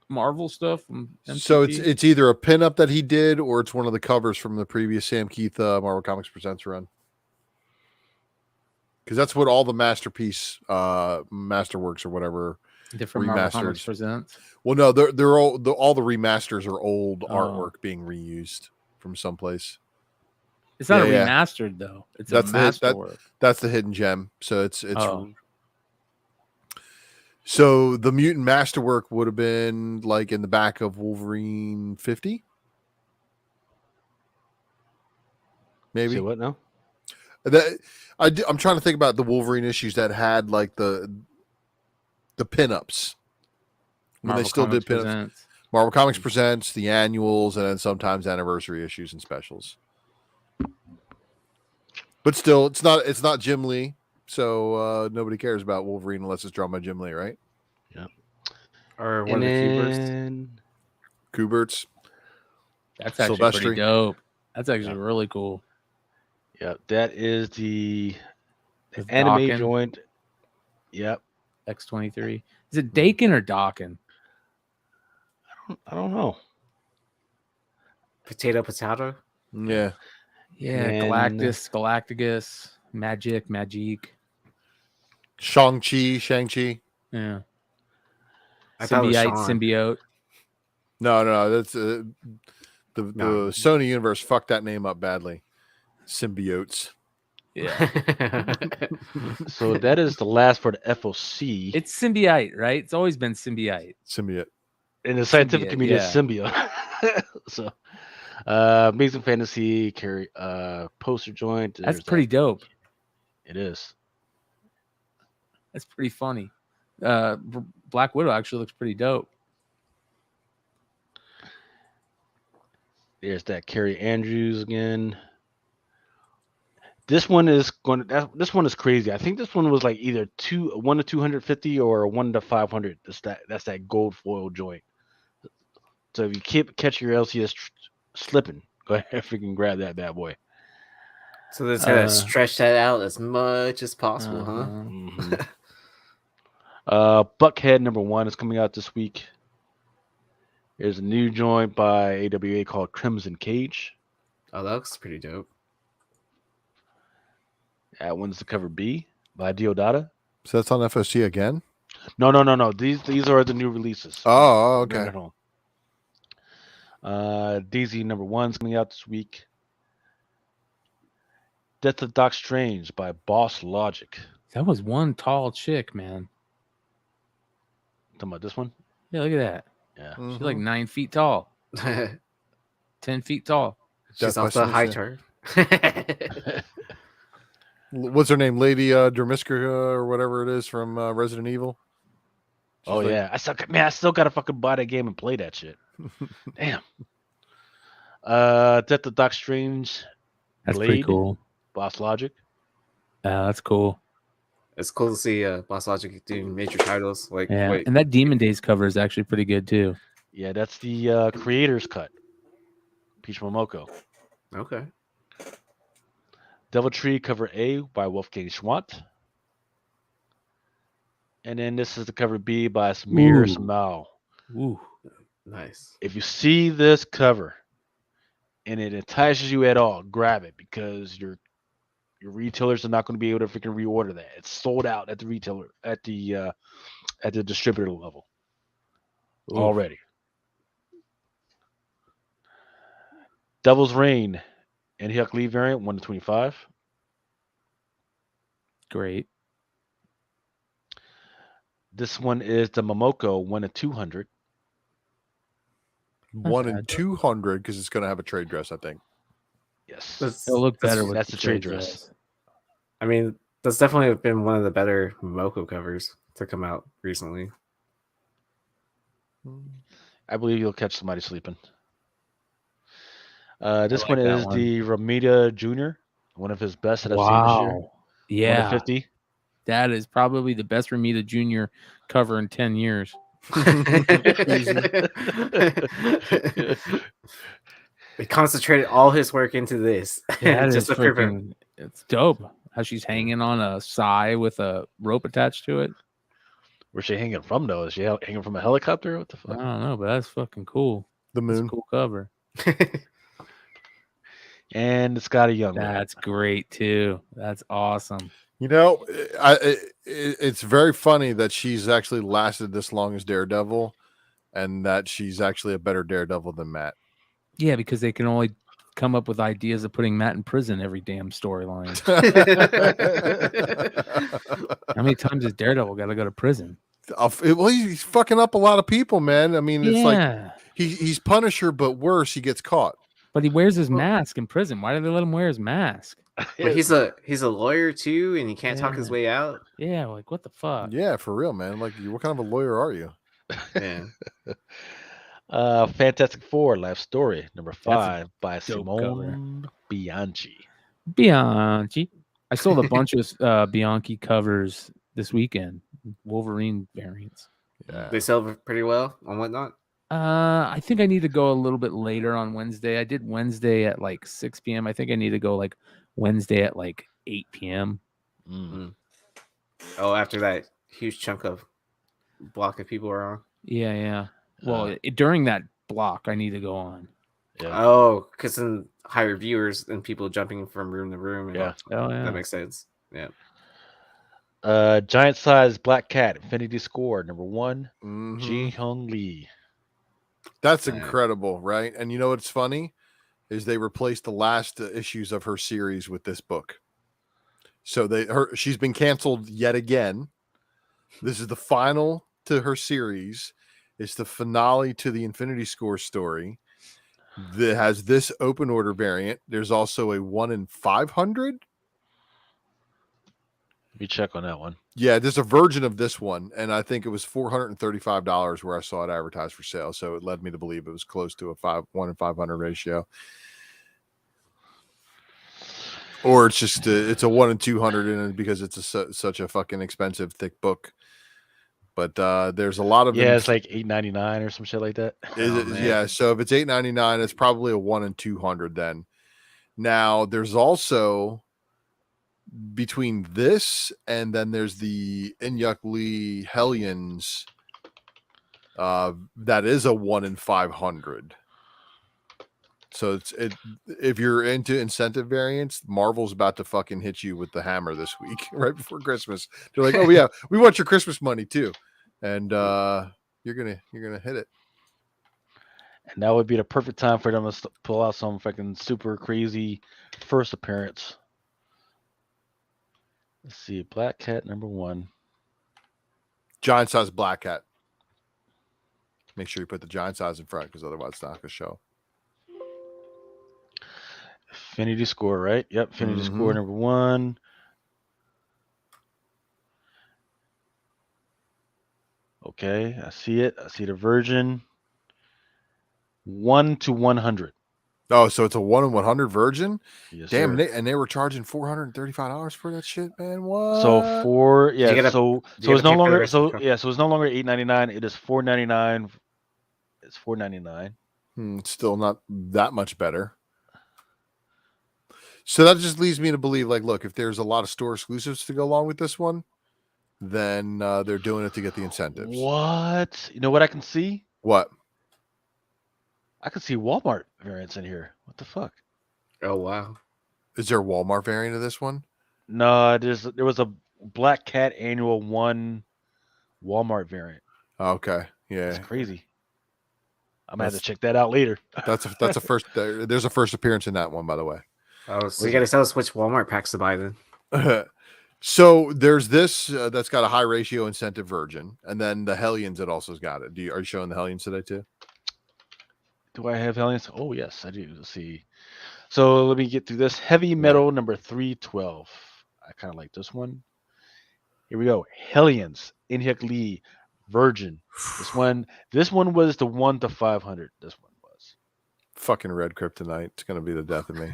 Speaker 10: Marvel stuff from MCP?
Speaker 1: So it's either a pinup that he did or it's one of the covers from the previous Sam Keith Marvel Comics Presents run. Because that's what all the masterpiece masterworks or whatever
Speaker 10: different Marvel Comics
Speaker 1: remasters.
Speaker 10: Presents.
Speaker 1: Well, no, they're all the remasters are old artwork being reused from someplace.
Speaker 10: It's not a remastered though. It's a masterwork.
Speaker 1: That's the hidden gem. So it's so the mutant masterwork would have been like in the back of Wolverine 50. Maybe.
Speaker 9: Say what now?
Speaker 1: I'm trying to think about the Wolverine issues that had like the pinups when they still did pinups.
Speaker 10: Presents.
Speaker 1: Marvel Comics Presents, the annuals, and then sometimes anniversary issues and specials. But still, it's not Jim Lee, so nobody cares about Wolverine unless it's drawn by Jim Lee, right?
Speaker 9: Yeah.
Speaker 3: Or one of the
Speaker 1: Kuberts.
Speaker 10: That's actually pretty dope. That's actually really cool.
Speaker 9: Yeah, that is the anime
Speaker 10: Dawkins.
Speaker 9: joint. Yep.
Speaker 10: X-23. Is it Dakin or Dawkin?
Speaker 9: I don't know.
Speaker 3: Potato.
Speaker 1: Yeah.
Speaker 10: Yeah, Galactus, Magic.
Speaker 1: Shang-Chi.
Speaker 10: Yeah.
Speaker 3: I thought it was
Speaker 10: Symbiote.
Speaker 1: No, that's the Sony universe fucked that name up badly. Symbiotes.
Speaker 10: Yeah.
Speaker 9: So that is the last for the FOC.
Speaker 10: It's symbiote, right? It's always been symbiote.
Speaker 9: In the scientific community, it's symbiote. So Amazing Fantasy poster joint.
Speaker 10: That's pretty dope.
Speaker 9: It is.
Speaker 10: That's pretty funny. Black Widow actually looks pretty dope.
Speaker 9: There's that Carrie Andrews again. This one is crazy. I think this one was like either 1 to 250 or 1 to 500. That's that gold foil joint. So if you keep catch your LCS slipping, go ahead and freaking grab that bad boy.
Speaker 3: So they're trying to stretch that out as much as possible, huh?
Speaker 9: Mm-hmm. Buckhead #1 is coming out this week. There's a new joint by AWA called Crimson Cage.
Speaker 3: Oh, that looks pretty dope.
Speaker 9: That one's the cover B by Diodata.
Speaker 1: So that's on FOC again?
Speaker 9: No. These are the new releases.
Speaker 1: Oh, okay.
Speaker 9: DZ #1's coming out this week. Death of Doc Strange by Boss Logic.
Speaker 10: That was one tall chick, man.
Speaker 9: Talking about this one?
Speaker 10: Yeah, look at that.
Speaker 9: Yeah.
Speaker 10: She's like 9 feet tall. 10 feet tall.
Speaker 3: She's also high turn.
Speaker 1: What's her name? Lady Dermiska or whatever it is from Resident Evil.
Speaker 9: She's yeah. I still gotta fucking buy that game and play that shit. Damn. Death of Doc Strange.
Speaker 10: That's
Speaker 9: Blade,
Speaker 10: pretty cool.
Speaker 9: Boss Logic.
Speaker 10: That's cool.
Speaker 3: It's cool to see Boss Logic doing major titles.
Speaker 10: And that Demon Days cover is actually pretty good too.
Speaker 9: Yeah, that's the creator's cut. Peach Momoko.
Speaker 3: Okay.
Speaker 9: Devil Tree cover A by Wolfgang Schwant. And then this is the cover B by Samir Samau.
Speaker 10: Ooh.
Speaker 3: Nice.
Speaker 9: If you see this cover and it entices you at all, grab it because your retailers are not going to be able to freaking reorder that. It's sold out at the retailer at the distributor level already. Devil's Reign and Hyuk Lee variant 1 to 25.
Speaker 10: Great.
Speaker 9: This one is the Momoko 1 to 200.
Speaker 1: 1 in 200 because it's going to have a trade dress, I think.
Speaker 9: Yes,
Speaker 10: it'll look better with
Speaker 9: that's the trade dress.
Speaker 3: I mean, that's definitely been one of the better Momoko covers to come out recently.
Speaker 9: I believe you'll catch somebody sleeping. This one is the Ramita Jr. One of his best that I've seen this year. 1
Speaker 10: Yeah.
Speaker 9: to 50.
Speaker 10: That is probably the best Ramita Jr. cover in 10 years.
Speaker 3: He concentrated all his work into this.
Speaker 10: That is
Speaker 3: just to prove him.
Speaker 10: freaking, it's dope. How she's hanging on a sai with a rope attached to it.
Speaker 9: Where's she hanging from, though? Is she hanging from a helicopter? What the
Speaker 10: I
Speaker 9: fuck?
Speaker 10: don't know, but that's fucking cool.
Speaker 1: The
Speaker 10: That's a
Speaker 1: moon.
Speaker 10: cool cover.
Speaker 9: And it's got a young one.
Speaker 10: That's great too. That's awesome.
Speaker 1: You know, it's very funny that she's actually lasted this long as Daredevil, and that she's actually a better Daredevil than Matt.
Speaker 10: Yeah, because they can only come up with ideas of putting Matt in prison every damn storyline. How many times has Daredevil got to go to prison?
Speaker 1: Well, he's fucking up a lot of people, man. I mean, it's like
Speaker 10: Yeah.
Speaker 1: he's Punisher, but worse, he gets caught.
Speaker 10: But he wears his mask in prison. Why do they let him wear his mask?
Speaker 3: But he's a lawyer too, and he can't talk his way out.
Speaker 10: Yeah, like what the fuck?
Speaker 1: Yeah, for real, man. Like, what kind of a lawyer are you?
Speaker 3: Yeah.
Speaker 9: Fantastic Four Life Story number 5 by
Speaker 10: dope
Speaker 9: Simone Bianchi.
Speaker 10: Bianchi. I sold a bunch of Bianchi covers this weekend. Wolverine variants.
Speaker 1: Yeah.
Speaker 3: They sell pretty well on Whatnot.
Speaker 10: I think I need to go a little bit later on Wednesday. I did Wednesday at like 6 p.m. I think I need to go like Wednesday at like 8 p.m.
Speaker 3: Oh, after that huge chunk of block of people are on.
Speaker 10: Yeah. Well, during that block, I need to go on.
Speaker 9: Yeah.
Speaker 3: Oh, because then higher viewers and people jumping from room to room. And
Speaker 9: Yeah.
Speaker 10: Oh, yeah.
Speaker 3: That makes sense. Yeah.
Speaker 9: Giant size Black Cat Infinity Score number 1,
Speaker 1: Mhm.
Speaker 9: Ji Hung Lee.
Speaker 1: That's incredible, right? And you know what's funny is they replaced the last issues of her series with this book. So she's been canceled yet again. This is the final to her series. It's the finale to the Infinity Score story that has this open order variant. There's also a 1 in 500.
Speaker 9: Let me check on that one.
Speaker 1: Yeah, there's a version of this one, and I think it was $435 where I saw it advertised for sale. So it led me to believe it was close to a 1 in 500 ratio. Or it's just it's a 1 in 200 in it because it's such a fucking expensive thick book. But there's a lot of them.
Speaker 9: It's like $8.99 or some shit like that.
Speaker 1: Yeah, so if it's $8.99, it's probably a 1 in 200 then. Now there's also between this and then there's the Inyuk Lee Hellions. That is a 1 in 500. So if you're into incentive variants, Marvel's about to fucking hit you with the hammer this week, right before Christmas. They're like, "Oh yeah, we want your Christmas money too," and you're gonna hit it.
Speaker 9: And that would be the perfect time for them to pull out some fucking super crazy first appearance. Let's see, Black Cat number 1.
Speaker 1: Giant size Black Cat. Make sure you put the giant size in front because otherwise it's not going to show.
Speaker 9: Infinity Score, right? Yep, Infinity Score number 1. Okay, I see it. I see the version. 1 to 100.
Speaker 1: Oh, so it's a 1 in 100 virgin?
Speaker 9: Yes,
Speaker 1: damn,
Speaker 9: sir.
Speaker 1: and they were charging $435 for that shit, man. What?
Speaker 9: So it's no longer it's no longer $8.99. It is $4.99. It's $4.99.
Speaker 1: Still not that much better. So that just leads me to believe, like, look, if there's a lot of store exclusives to go along with this one, then they're doing it to get the incentives.
Speaker 9: What? You know what I can see?
Speaker 1: What?
Speaker 9: I can see Walmart variants in here. What the fuck?
Speaker 3: Oh wow!
Speaker 1: Is there a Walmart variant of this one?
Speaker 9: No, there was a Black Cat Annual 1 Walmart variant.
Speaker 1: Okay, yeah,
Speaker 9: it's crazy. I'm gonna have to check that out later.
Speaker 1: That's a first. There's a first appearance in that one, by the way.
Speaker 3: Oh, so you got to tell us which Walmart packs to buy then.
Speaker 1: So there's this that's got a high ratio incentive virgin, and then the Hellions that also has got it. Are you showing the Hellions today too?
Speaker 9: Do I have Hellions? Oh yes, I do. Let's see. So let me get through this. Heavy Metal number 312. I kind of like this one. Here we go. Hellions, Inhyuk Lee, Virgin. This one was the 1 to 500. This one was
Speaker 1: Fucking red kryptonite. It's gonna be the death of me.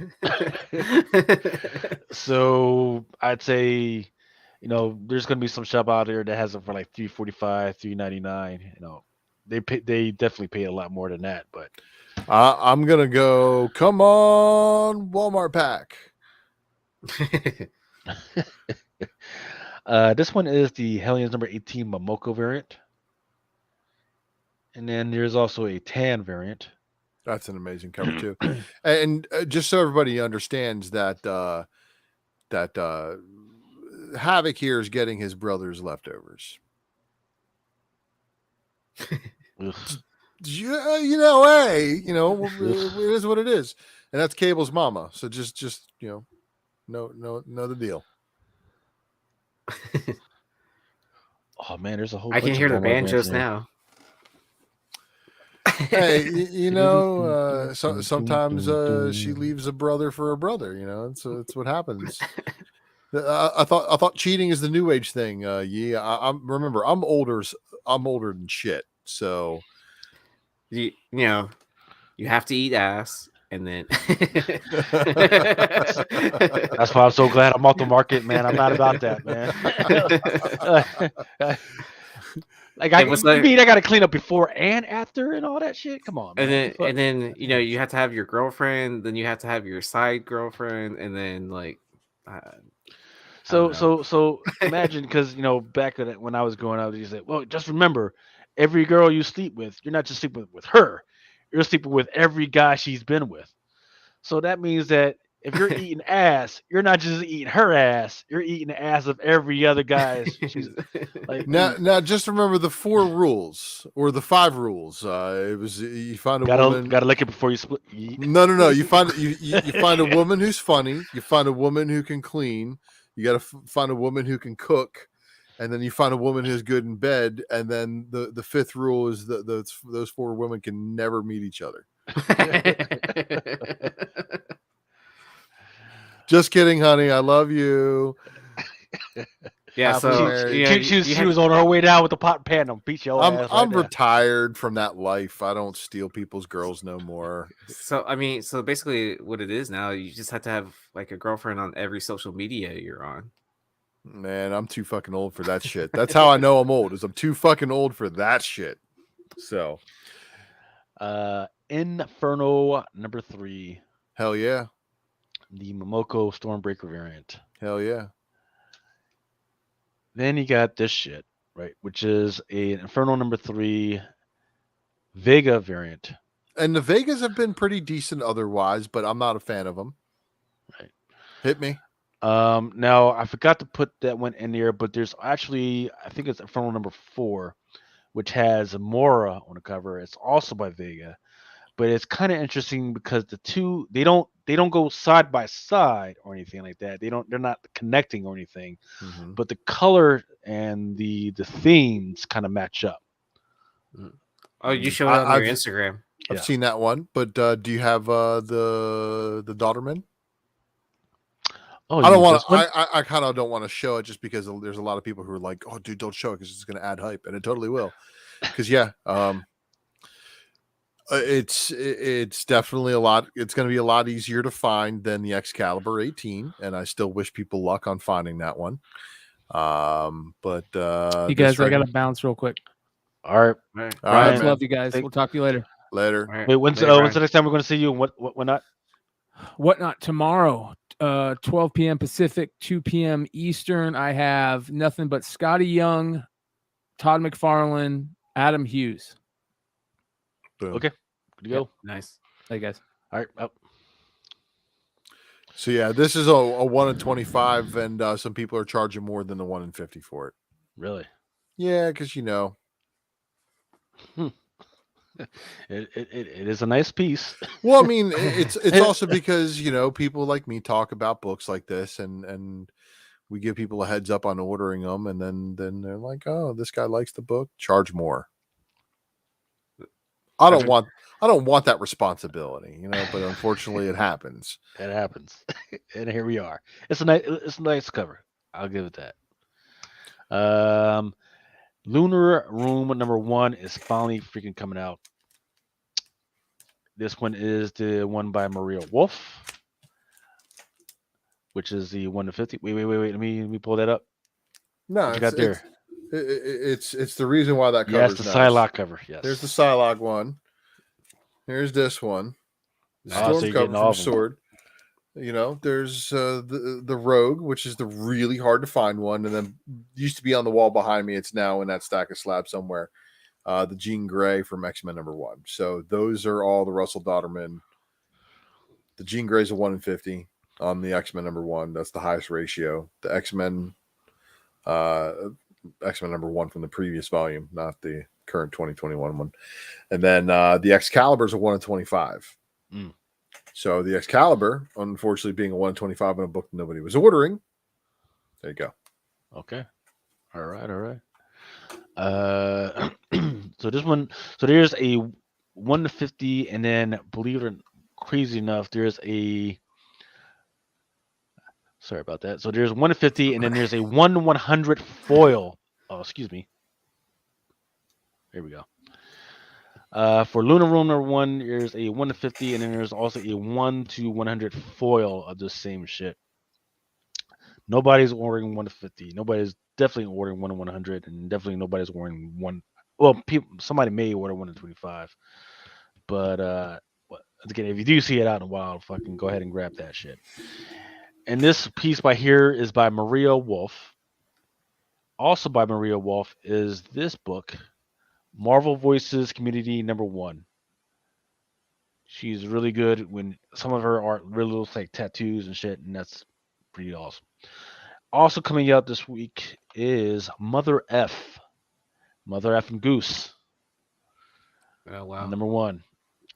Speaker 9: So I'd say, there's gonna be some shop out there that has it for like $345, $399. They definitely pay a lot more than that, but
Speaker 1: I'm gonna go. Come on, Walmart pack.
Speaker 9: This one is the Hellions number 18 Momoko variant. And then there's also a tan variant.
Speaker 1: That's an amazing cover too. And just so everybody understands that Havoc here is getting his brother's leftovers. Yeah, hey, it is what it is, and that's Cable's mama. So just know the deal.
Speaker 9: Oh man, there's a whole.
Speaker 3: I can
Speaker 9: bunch
Speaker 3: hear
Speaker 9: of
Speaker 3: the
Speaker 9: Walmart
Speaker 3: banjos
Speaker 9: brands in here.
Speaker 3: now.
Speaker 1: Hey, sometimes she leaves a brother for a brother. It's what happens. I thought cheating is the new age thing. Remember, I'm older than shit. So
Speaker 3: You have to eat ass, and then
Speaker 9: That's why I'm so glad I'm off the market, man. I'm not about that, man. You mean I got to clean up before and after and all that shit? Come on, man.
Speaker 3: and then you have to have your girlfriend, then you have to have your side girlfriend, and then like.
Speaker 9: So imagine, because back when I was growing up, you said, well, just remember, every girl you sleep with, you're not just sleeping with her, you're sleeping with every guy she's been with. So that means that if you're eating ass, you're not just eating her ass, you're eating the ass of every other guy. She's like,
Speaker 1: now just remember the 4 rules or the 5 rules. It was you find a woman.
Speaker 9: Gotta lick it before you split.
Speaker 1: No. You find a woman who's funny. You find a woman who can clean. You got to find a woman who can cook, and then you find a woman who's good in bed. And then the 5th rule is that those 4 women can never meet each other. Just kidding, honey. I love you.
Speaker 3: Yeah, so
Speaker 9: she was on her way down with the pot and pan. Beat your ass.
Speaker 1: I'm retired from that life. I don't steal people's girls no more.
Speaker 3: So basically, what it is now, you just have to have like a girlfriend on every social media you're on.
Speaker 1: Man, I'm too fucking old for that shit. That's how I know I'm old. Is I'm too fucking old for that shit. So,
Speaker 9: Inferno number 3.
Speaker 1: Hell yeah.
Speaker 9: The Momoko Stormbreaker variant.
Speaker 1: Hell yeah.
Speaker 9: Then you got this shit, right? Which is an Inferno number 3 Vega variant.
Speaker 1: And the Vegas have been pretty decent otherwise, but I'm not a fan of them.
Speaker 9: Right.
Speaker 1: Hit me.
Speaker 9: Now I forgot to put that one in there, but there's actually, I think it's Inferno number 4, which has Mora on the cover. It's also by Vega, but it's kind of interesting because the two they don't go side by side or anything like that. They're not connecting or anything, but the color and the themes kind of match up.
Speaker 3: Oh, you showed it on your Instagram.
Speaker 1: I've seen that one, but do you have the Daughterman?
Speaker 9: Oh,
Speaker 1: I don't want to. I kind of don't want to show it just because there's a lot of people who are like, "Oh, dude, don't show it because it's going to add hype," and it totally will. Because it's definitely a lot. It's going to be a lot easier to find than the Excalibur 18, and I still wish people luck on finding that one. But
Speaker 10: you guys, I got to bounce real quick.
Speaker 9: All right,
Speaker 10: love you guys. We'll talk to you later.
Speaker 1: Later.
Speaker 3: Right.
Speaker 9: Wait, when's the next time we're going to see you? And what not?
Speaker 10: Whatnot tomorrow, 12 p.m. Pacific, 2 p.m. Eastern. I have nothing but Scotty Young, Todd McFarlane, Adam Hughes.
Speaker 1: Boom.
Speaker 9: Okay, good to go.
Speaker 3: Nice.
Speaker 10: Hey guys.
Speaker 9: All right. Oh.
Speaker 1: So yeah, this is a 1 in 25, and some people are charging more than the 1 in 50 for it.
Speaker 9: Really?
Speaker 1: Yeah, because
Speaker 9: It is a nice piece.
Speaker 1: Well, I mean, it's also because people like me talk about books like this, and we give people a heads up on ordering them, and then they're like, "Oh, this guy likes the book, charge more." I don't want that responsibility, but unfortunately, it happens.
Speaker 9: It happens, and here we are. It's a nice cover. I'll give it that. Lunar Room number 1 is finally freaking coming out. This one is the one by Maria Wolf, which is the 1 to 50. Wait. Let me pull that up.
Speaker 1: No,
Speaker 9: What you got there?
Speaker 1: It's the reason why that cover.
Speaker 9: Yes,
Speaker 1: is
Speaker 9: the
Speaker 1: nice.
Speaker 9: Psylocke cover. Yes.
Speaker 1: There's the Psylocke one. Here's this one.
Speaker 9: So
Speaker 1: Storm
Speaker 9: you're
Speaker 1: cover
Speaker 9: getting all
Speaker 1: from
Speaker 9: of them.
Speaker 1: Sword. You know, there's the Rogue, which is the really hard to find one, and then used to be on the wall behind me. It's now in that stack of slabs somewhere. The Jean Grey from X-Men #1. So those are all the Russell Dodderman. The Jean Grey's a 1 in 50 on the X-Men #1. That's the highest ratio. The X-Men #1 from the previous volume, not the current 2021 one. And then the Excalibur's a 1 in 25. So the Excalibur, unfortunately, being a 1 in 25 in a book that nobody was ordering. There you go.
Speaker 9: Okay. All right. So this one, so there's a 1 to 50, and then believe it or crazy enough, there's a. Sorry about that. So there's 1 to 50, and then there's a 1 to 100 foil. Oh, excuse me. There we go. For Lunar Room #1, there's a 1 to 50, and then there's also a 1 to 100 foil of the same shit. Nobody's ordering 1 to 50. Nobody's definitely ordering 1 to 100, and definitely nobody's ordering 1. Well, somebody may order 1 to 25, but again, if you do see it out in the wild, fucking go ahead and grab that shit. And this piece by here is by Maria Wolf. Also by Maria Wolf is this book, Marvel Voices Community #1. She's really good when some of her art really looks like tattoos and shit, and that's pretty awesome. Also coming out this week is Mother F. Mother F and Goose.
Speaker 3: Oh wow.
Speaker 9: #1.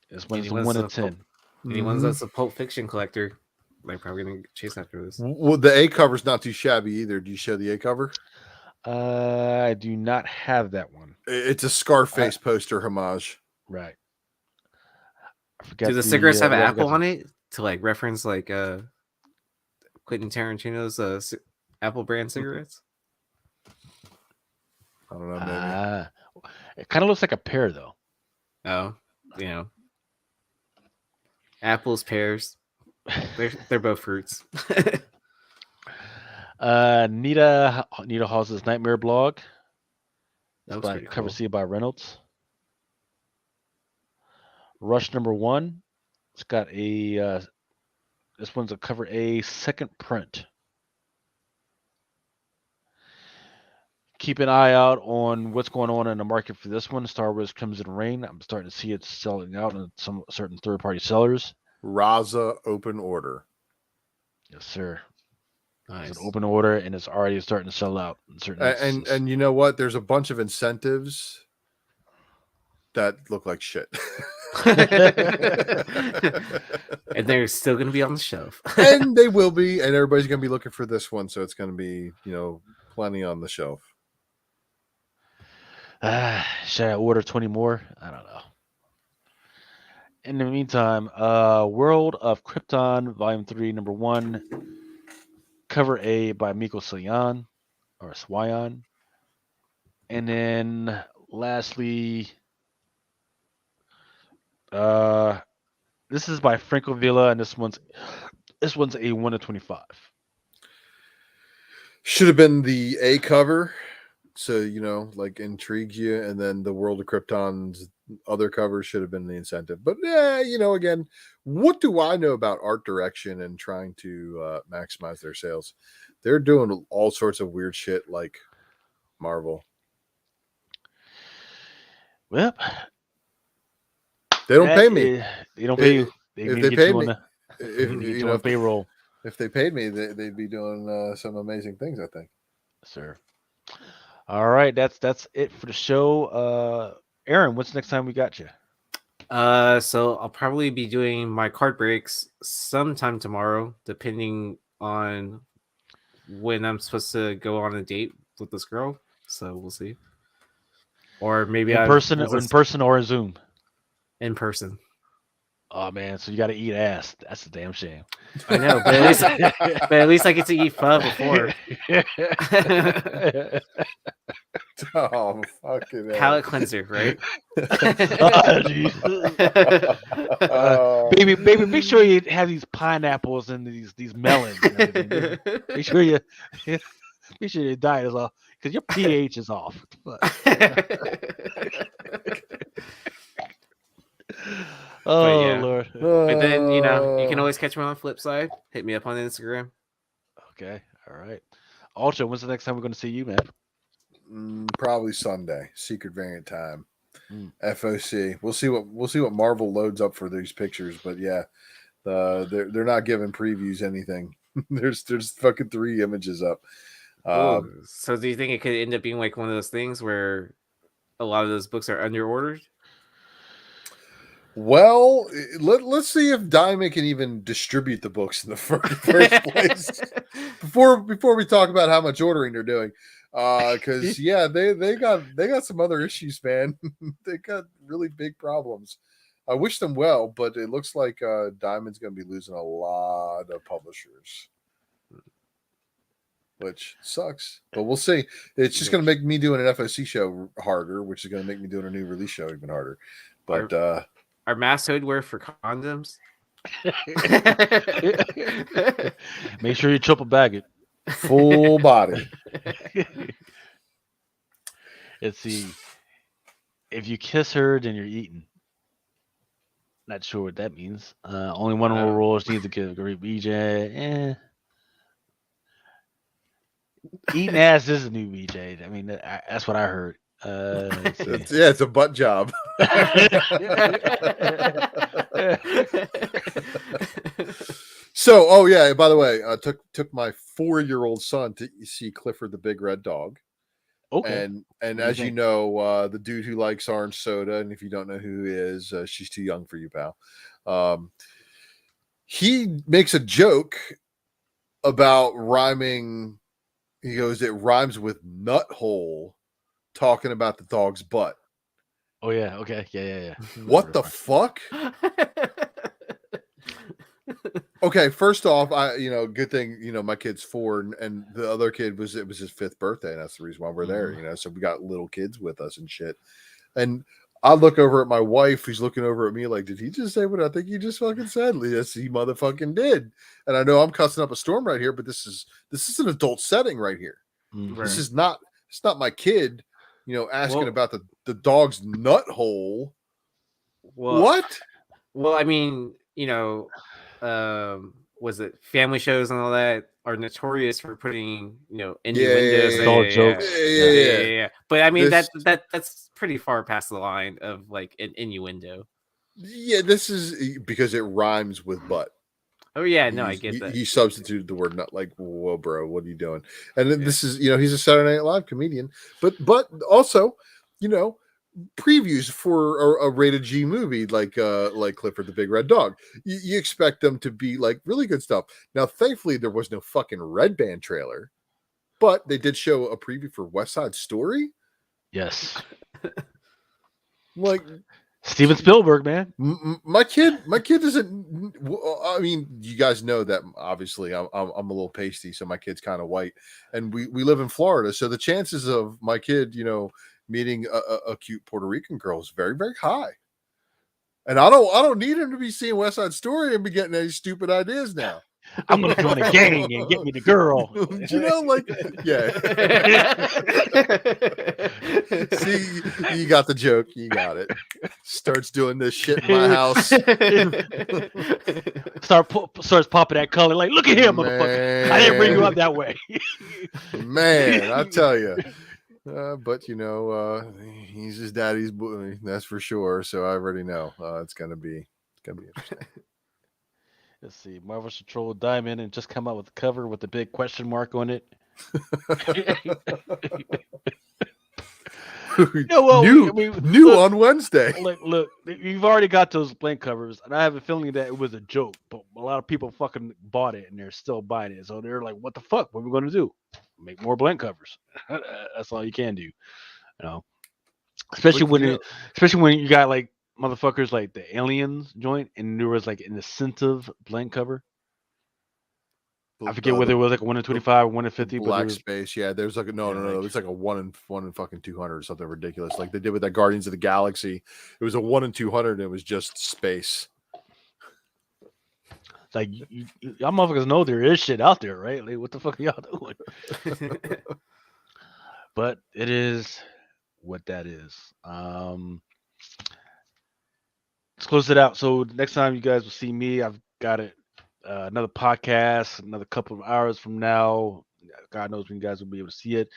Speaker 9: This one's the 1 to 10.
Speaker 3: Anyone that's a Pulp Fiction collector, they're probably gonna chase after this.
Speaker 1: Well, the A cover's not too shabby either. Do you show the A cover?
Speaker 9: I do not have that one.
Speaker 1: It's a Scarface poster homage.
Speaker 9: Right.
Speaker 3: Do the cigarettes have Apple on it to like reference like Quentin Tarantino's Apple brand cigarettes?
Speaker 1: I don't know. Maybe
Speaker 9: it kind of looks like a pear though.
Speaker 3: Oh, you know, apples, pears. They're both fruits.
Speaker 9: Nita Hall's Nightmare blog.
Speaker 3: That
Speaker 9: By cover C by Reynolds. Rush #1. It's got a this one's a cover A second print. Keep an eye out on what's going on in the market for this one. Star Wars Crimson Reign. I'm starting to see it selling out in some certain third-party sellers.
Speaker 1: Raza open order.
Speaker 9: Yes, sir.
Speaker 3: Nice.
Speaker 9: It's an open order, and it's already starting to sell out in certain instances.
Speaker 1: And you know what? There's a bunch of incentives that look like shit.
Speaker 3: And they're still going to be on the shelf.
Speaker 1: And they will be, and everybody's going to be looking for this one, so it's going to be, plenty on the shelf.
Speaker 9: Should I order 20 more? I don't know. In the meantime, World of Krypton, Volume 3, #1, cover A by Miko Swayan, and then lastly, this is by Franco Villa, and this one's a 1 to 25.
Speaker 1: Should have been the A cover, so like intrigues you, and then the World of Krypton's other covers should have been the incentive. But again, what do I know about art direction and trying to maximize their sales? They're doing all sorts of weird shit like Marvel.
Speaker 9: Well,
Speaker 1: they don't pay me.
Speaker 9: They don't pay you.
Speaker 1: If they paid me,
Speaker 9: if payroll.
Speaker 1: If they paid me, they'd be doing some amazing things, I think.
Speaker 9: Sir. All right, that's it for the show. Aaron, what's the next time we got you?
Speaker 3: So I'll probably be doing my card breaks sometime tomorrow, depending on when I'm supposed to go on a date with this girl. So we'll see. Or maybe
Speaker 9: in person or in Zoom.
Speaker 3: In person.
Speaker 9: Oh man, so you got to eat ass. That's a damn shame.
Speaker 3: I know, but at least I get to eat pho before.
Speaker 1: Oh, fucking
Speaker 3: palate cleanser, right?
Speaker 9: Baby, make sure you have these pineapples and these melons. And everything. Make sure you make sure your diet is off because your pH is off. Oh
Speaker 3: yeah.
Speaker 9: Lord.
Speaker 3: But then you can always catch me on the flip side. Hit me up on Instagram.
Speaker 9: Okay. All right. Ultra, when's the next time we're going to see you, man?
Speaker 1: Probably Sunday. Secret variant time. FOC. We'll see what Marvel loads up for these pictures, but yeah, they're not giving previews anything. there's fucking 3 images up.
Speaker 3: So do you think it could end up being like one of those things where a lot of those books are under ordered?
Speaker 1: Well, let's see if Diamond can even distribute the books in the first place before we talk about how much ordering they're doing. Because they got some other issues, man. They got really big problems. I wish them well, but it looks like Diamond's going to be losing a lot of publishers, which sucks. But we'll see. It's just going to make me doing an FOC show harder, which is going to make me doing a new release show even harder. But
Speaker 3: are mass hoodwear for condoms?
Speaker 9: Make sure you triple bag it.
Speaker 1: Full body.
Speaker 9: Let's see. If you kiss her, then you're eating. Not sure what that means. Only one more rule needs to give a great BJ. Eating ass is a new BJ. I mean, that's what I heard.
Speaker 1: It's a butt job. So, by the way, I took my 4-year-old son to see Clifford the Big Red Dog.
Speaker 9: Okay.
Speaker 1: And as you know, the dude who likes orange soda, and if you don't know who he is, she's too young for you, pal. He makes a joke about rhyming. He goes, it rhymes with nut hole, talking about the dog's butt.
Speaker 9: Oh yeah, okay, yeah.
Speaker 1: What the fuck? Okay, first off, good thing, my kid's 4 and the other kid it was his 5th birthday, and that's the reason why we're there, so we got little kids with us and shit. And I look over at my wife, who's looking over at me like, did he just say what I think he just fucking said? Yes, he motherfucking did. And I know I'm cussing up a storm right here, but this is an adult setting right here.
Speaker 9: Right.
Speaker 1: It's not my kid, asking about the dog's nut hole. What?
Speaker 3: Well, I mean, was it family shows and all that are notorious for putting, innuendos.
Speaker 9: Jokes.
Speaker 3: Yeah. But I mean, that's pretty far past the line of like an innuendo.
Speaker 1: Yeah, this is because it rhymes with butt.
Speaker 3: Oh yeah, no, I get that.
Speaker 1: He substituted the word nut. Like, whoa, bro, what are you doing? And then this is, he's a Saturday Night Live comedian, but also, previews for a rated G movie like Clifford the Big Red Dog. You expect them to be like really good stuff. Now, thankfully, there was no fucking Red Band trailer, but they did show a preview for West Side Story.
Speaker 9: Yes.
Speaker 1: Like
Speaker 9: Steven Spielberg, man.
Speaker 1: My kid doesn't. I mean, you guys know that obviously I'm a little pasty, so my kid's kind of white, and we live in Florida, so the chances of my kid, meeting a cute Puerto Rican girl is very, very high. And I don't need him to be seeing West Side Story and be getting any stupid ideas now.
Speaker 9: I'm gonna join a gang and get me the girl.
Speaker 1: See, you got the joke. You got it. Starts doing this shit in my house.
Speaker 9: Starts popping that color. Like, look at him, motherfucker. I didn't bring you up that way.
Speaker 1: Man, I tell you. But he's his daddy's boy. That's for sure. So I already know it's gonna be interesting.
Speaker 9: Let's see. Marvel Troll Diamond and just come out with the cover with the big question mark on it.
Speaker 1: New on Wednesday.
Speaker 9: Look, you've already got those blank covers, and I have a feeling that it was a joke, but a lot of people fucking bought it and they're still buying it. So they're like, what the fuck? What are we going to do? Make more blank covers. That's all you can do. Especially when you got like motherfuckers like the Aliens joint and there was like an incentive blank cover. I forget whether it was like a 1 in 25, 1 in 50, but
Speaker 1: black
Speaker 9: was,
Speaker 1: space. Yeah, there's like no.
Speaker 9: like,
Speaker 1: It's like a 1 in fucking 200 or something ridiculous. Like they did with that Guardians of the Galaxy. It was a 1 in 200. And it was just space.
Speaker 9: like y'all motherfuckers know there is shit out there, right? Like, what the fuck are y'all doing? But it is what that is. Let's close it out. So next time you guys will see me, I've got it. Another podcast, another couple of hours from now. God knows when you guys will be able to see it.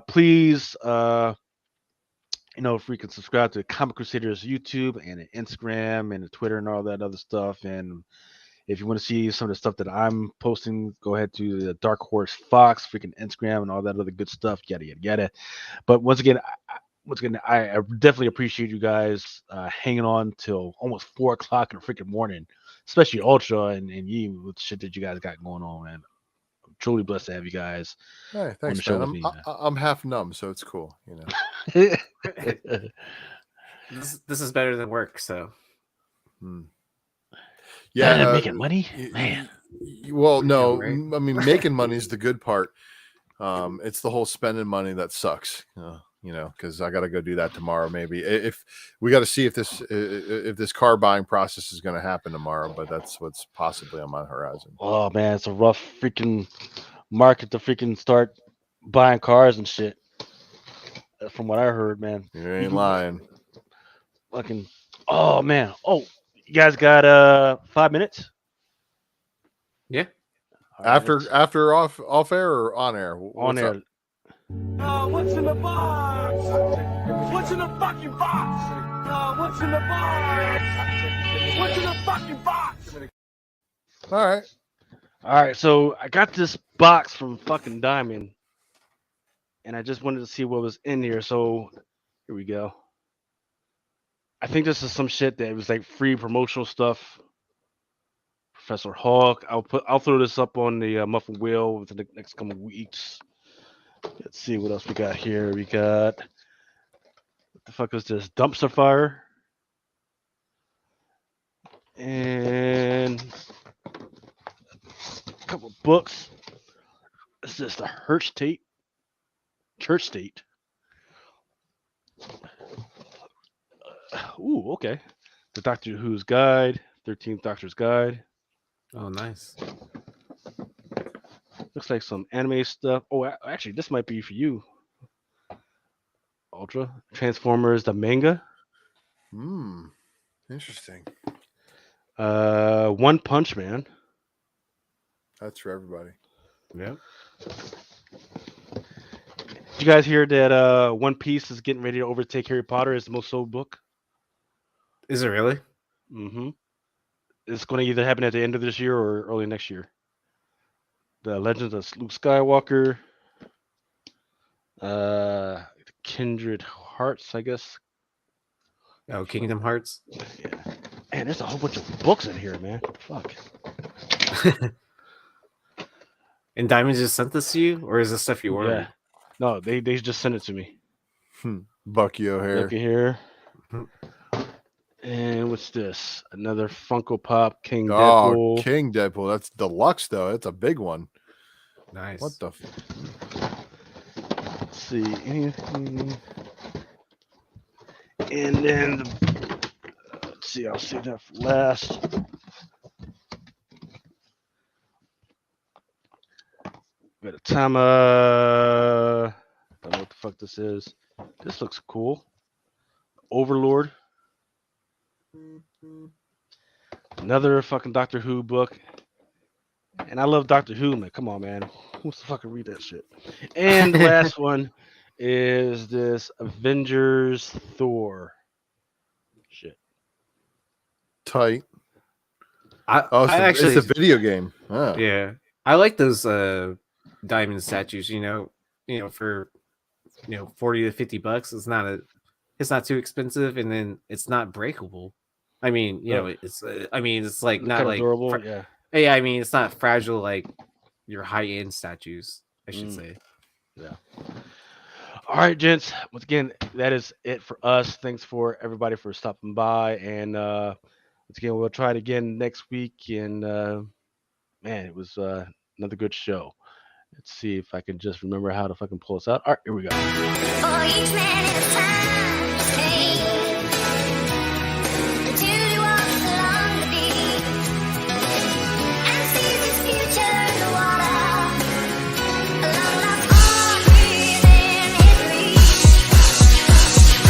Speaker 9: Please, if we can subscribe to Comic Crusaders YouTube and Instagram and Twitter and all that other stuff. And if you want to see some of the stuff that I'm posting, go ahead to the Dark Horse Fox, freaking Instagram and all that other good stuff. Yada yada yada. But once again, I definitely appreciate you guys hanging on till almost 4 o'clock in the freaking morning, especially Ultra and you with the shit that you guys got going on, man. I'm truly blessed to have you guys
Speaker 1: Hey,
Speaker 9: on
Speaker 1: thanks,
Speaker 9: the show
Speaker 1: man.
Speaker 9: with me.
Speaker 1: I'm half numb, so it's cool.
Speaker 3: This is better than work, so.
Speaker 1: Yeah,
Speaker 9: better than making money, man.
Speaker 1: Well, no,
Speaker 3: right?
Speaker 1: I mean making money is the good part. It's the whole spending money that sucks. Because I got to go do that tomorrow. Maybe if we got to see if this car buying process is going to happen tomorrow, but that's what's possibly on my horizon.
Speaker 9: Oh man, it's a rough freaking market to freaking start buying cars and shit. From what I heard, man.
Speaker 1: You ain't lying.
Speaker 9: Fucking. Oh man. Oh, you guys got 5 minutes?
Speaker 3: Yeah.
Speaker 1: After off air or on air?
Speaker 9: On air.
Speaker 4: What's in the box? What's in the fucking box? What's in the box? What's in the fucking box?
Speaker 1: All
Speaker 9: right. So I got this box from fucking Diamond, and I just wanted to see what was in here. So here we go. I think this is some shit that was like free promotional stuff. Professor Hulk. I'll throw this up on the Muffin Wheel within the next couple of weeks. Let's see what else we got here. We got, what the fuck is this? Dumpster fire. And a couple of books. This is the Church State. Ooh, okay. The Doctor Who's Guide, 13th Doctor's Guide.
Speaker 3: Oh, nice.
Speaker 9: Looks like some anime stuff. Oh, actually, this might be for you, Ultra. Transformers, the manga.
Speaker 1: Interesting.
Speaker 9: One Punch Man.
Speaker 1: That's for everybody.
Speaker 3: Yeah.
Speaker 9: Did you guys hear that One Piece is getting ready to overtake Harry Potter as the most sold book?
Speaker 3: Is it really?
Speaker 9: Mm-hmm. It's going to either happen at the end of this year or early next year. The Legends of Luke Skywalker, Kindred Hearts, I guess.
Speaker 3: Oh, Kingdom Hearts.
Speaker 9: Yeah. Man, there's a whole bunch of books in here, man. Fuck.
Speaker 3: And Diamond just sent this to you, or is this stuff you ordered?
Speaker 9: Yeah. No, they just sent it to me.
Speaker 1: Bucky O'Hare.
Speaker 9: Look at here. And what's this? Another Funko Pop King Deadpool.
Speaker 1: King Deadpool. That's deluxe though. It's a big one.
Speaker 3: Nice.
Speaker 1: What the?
Speaker 9: Let's see. Anything? And then, let's see. I'll save that for last. Got a Tama. Don't know what the fuck this is. This looks cool. Overlord. Another fucking Doctor Who book. And I love Doctor Who, man. Come on, man. Who wants to fucking read that shit? And the last one is this Avengers Thor. Shit.
Speaker 1: Tight.
Speaker 3: It's
Speaker 1: a video game. Oh.
Speaker 3: Yeah. I like those diamond statues, for 40 to 50 bucks. It's not too expensive, and then it's not breakable. I mean, it's like not like
Speaker 9: durable, yeah.
Speaker 3: Yeah, I mean, it's not fragile like your high-end statues, I should say.
Speaker 9: Yeah. All right, gents. Once again, that is it for us. Thanks for everybody for stopping by, and once again, we'll try it again next week, and man, it was another good show. Let's see if I can just remember how to fucking pull this out. All right, here we go.
Speaker 2: For each man in his time,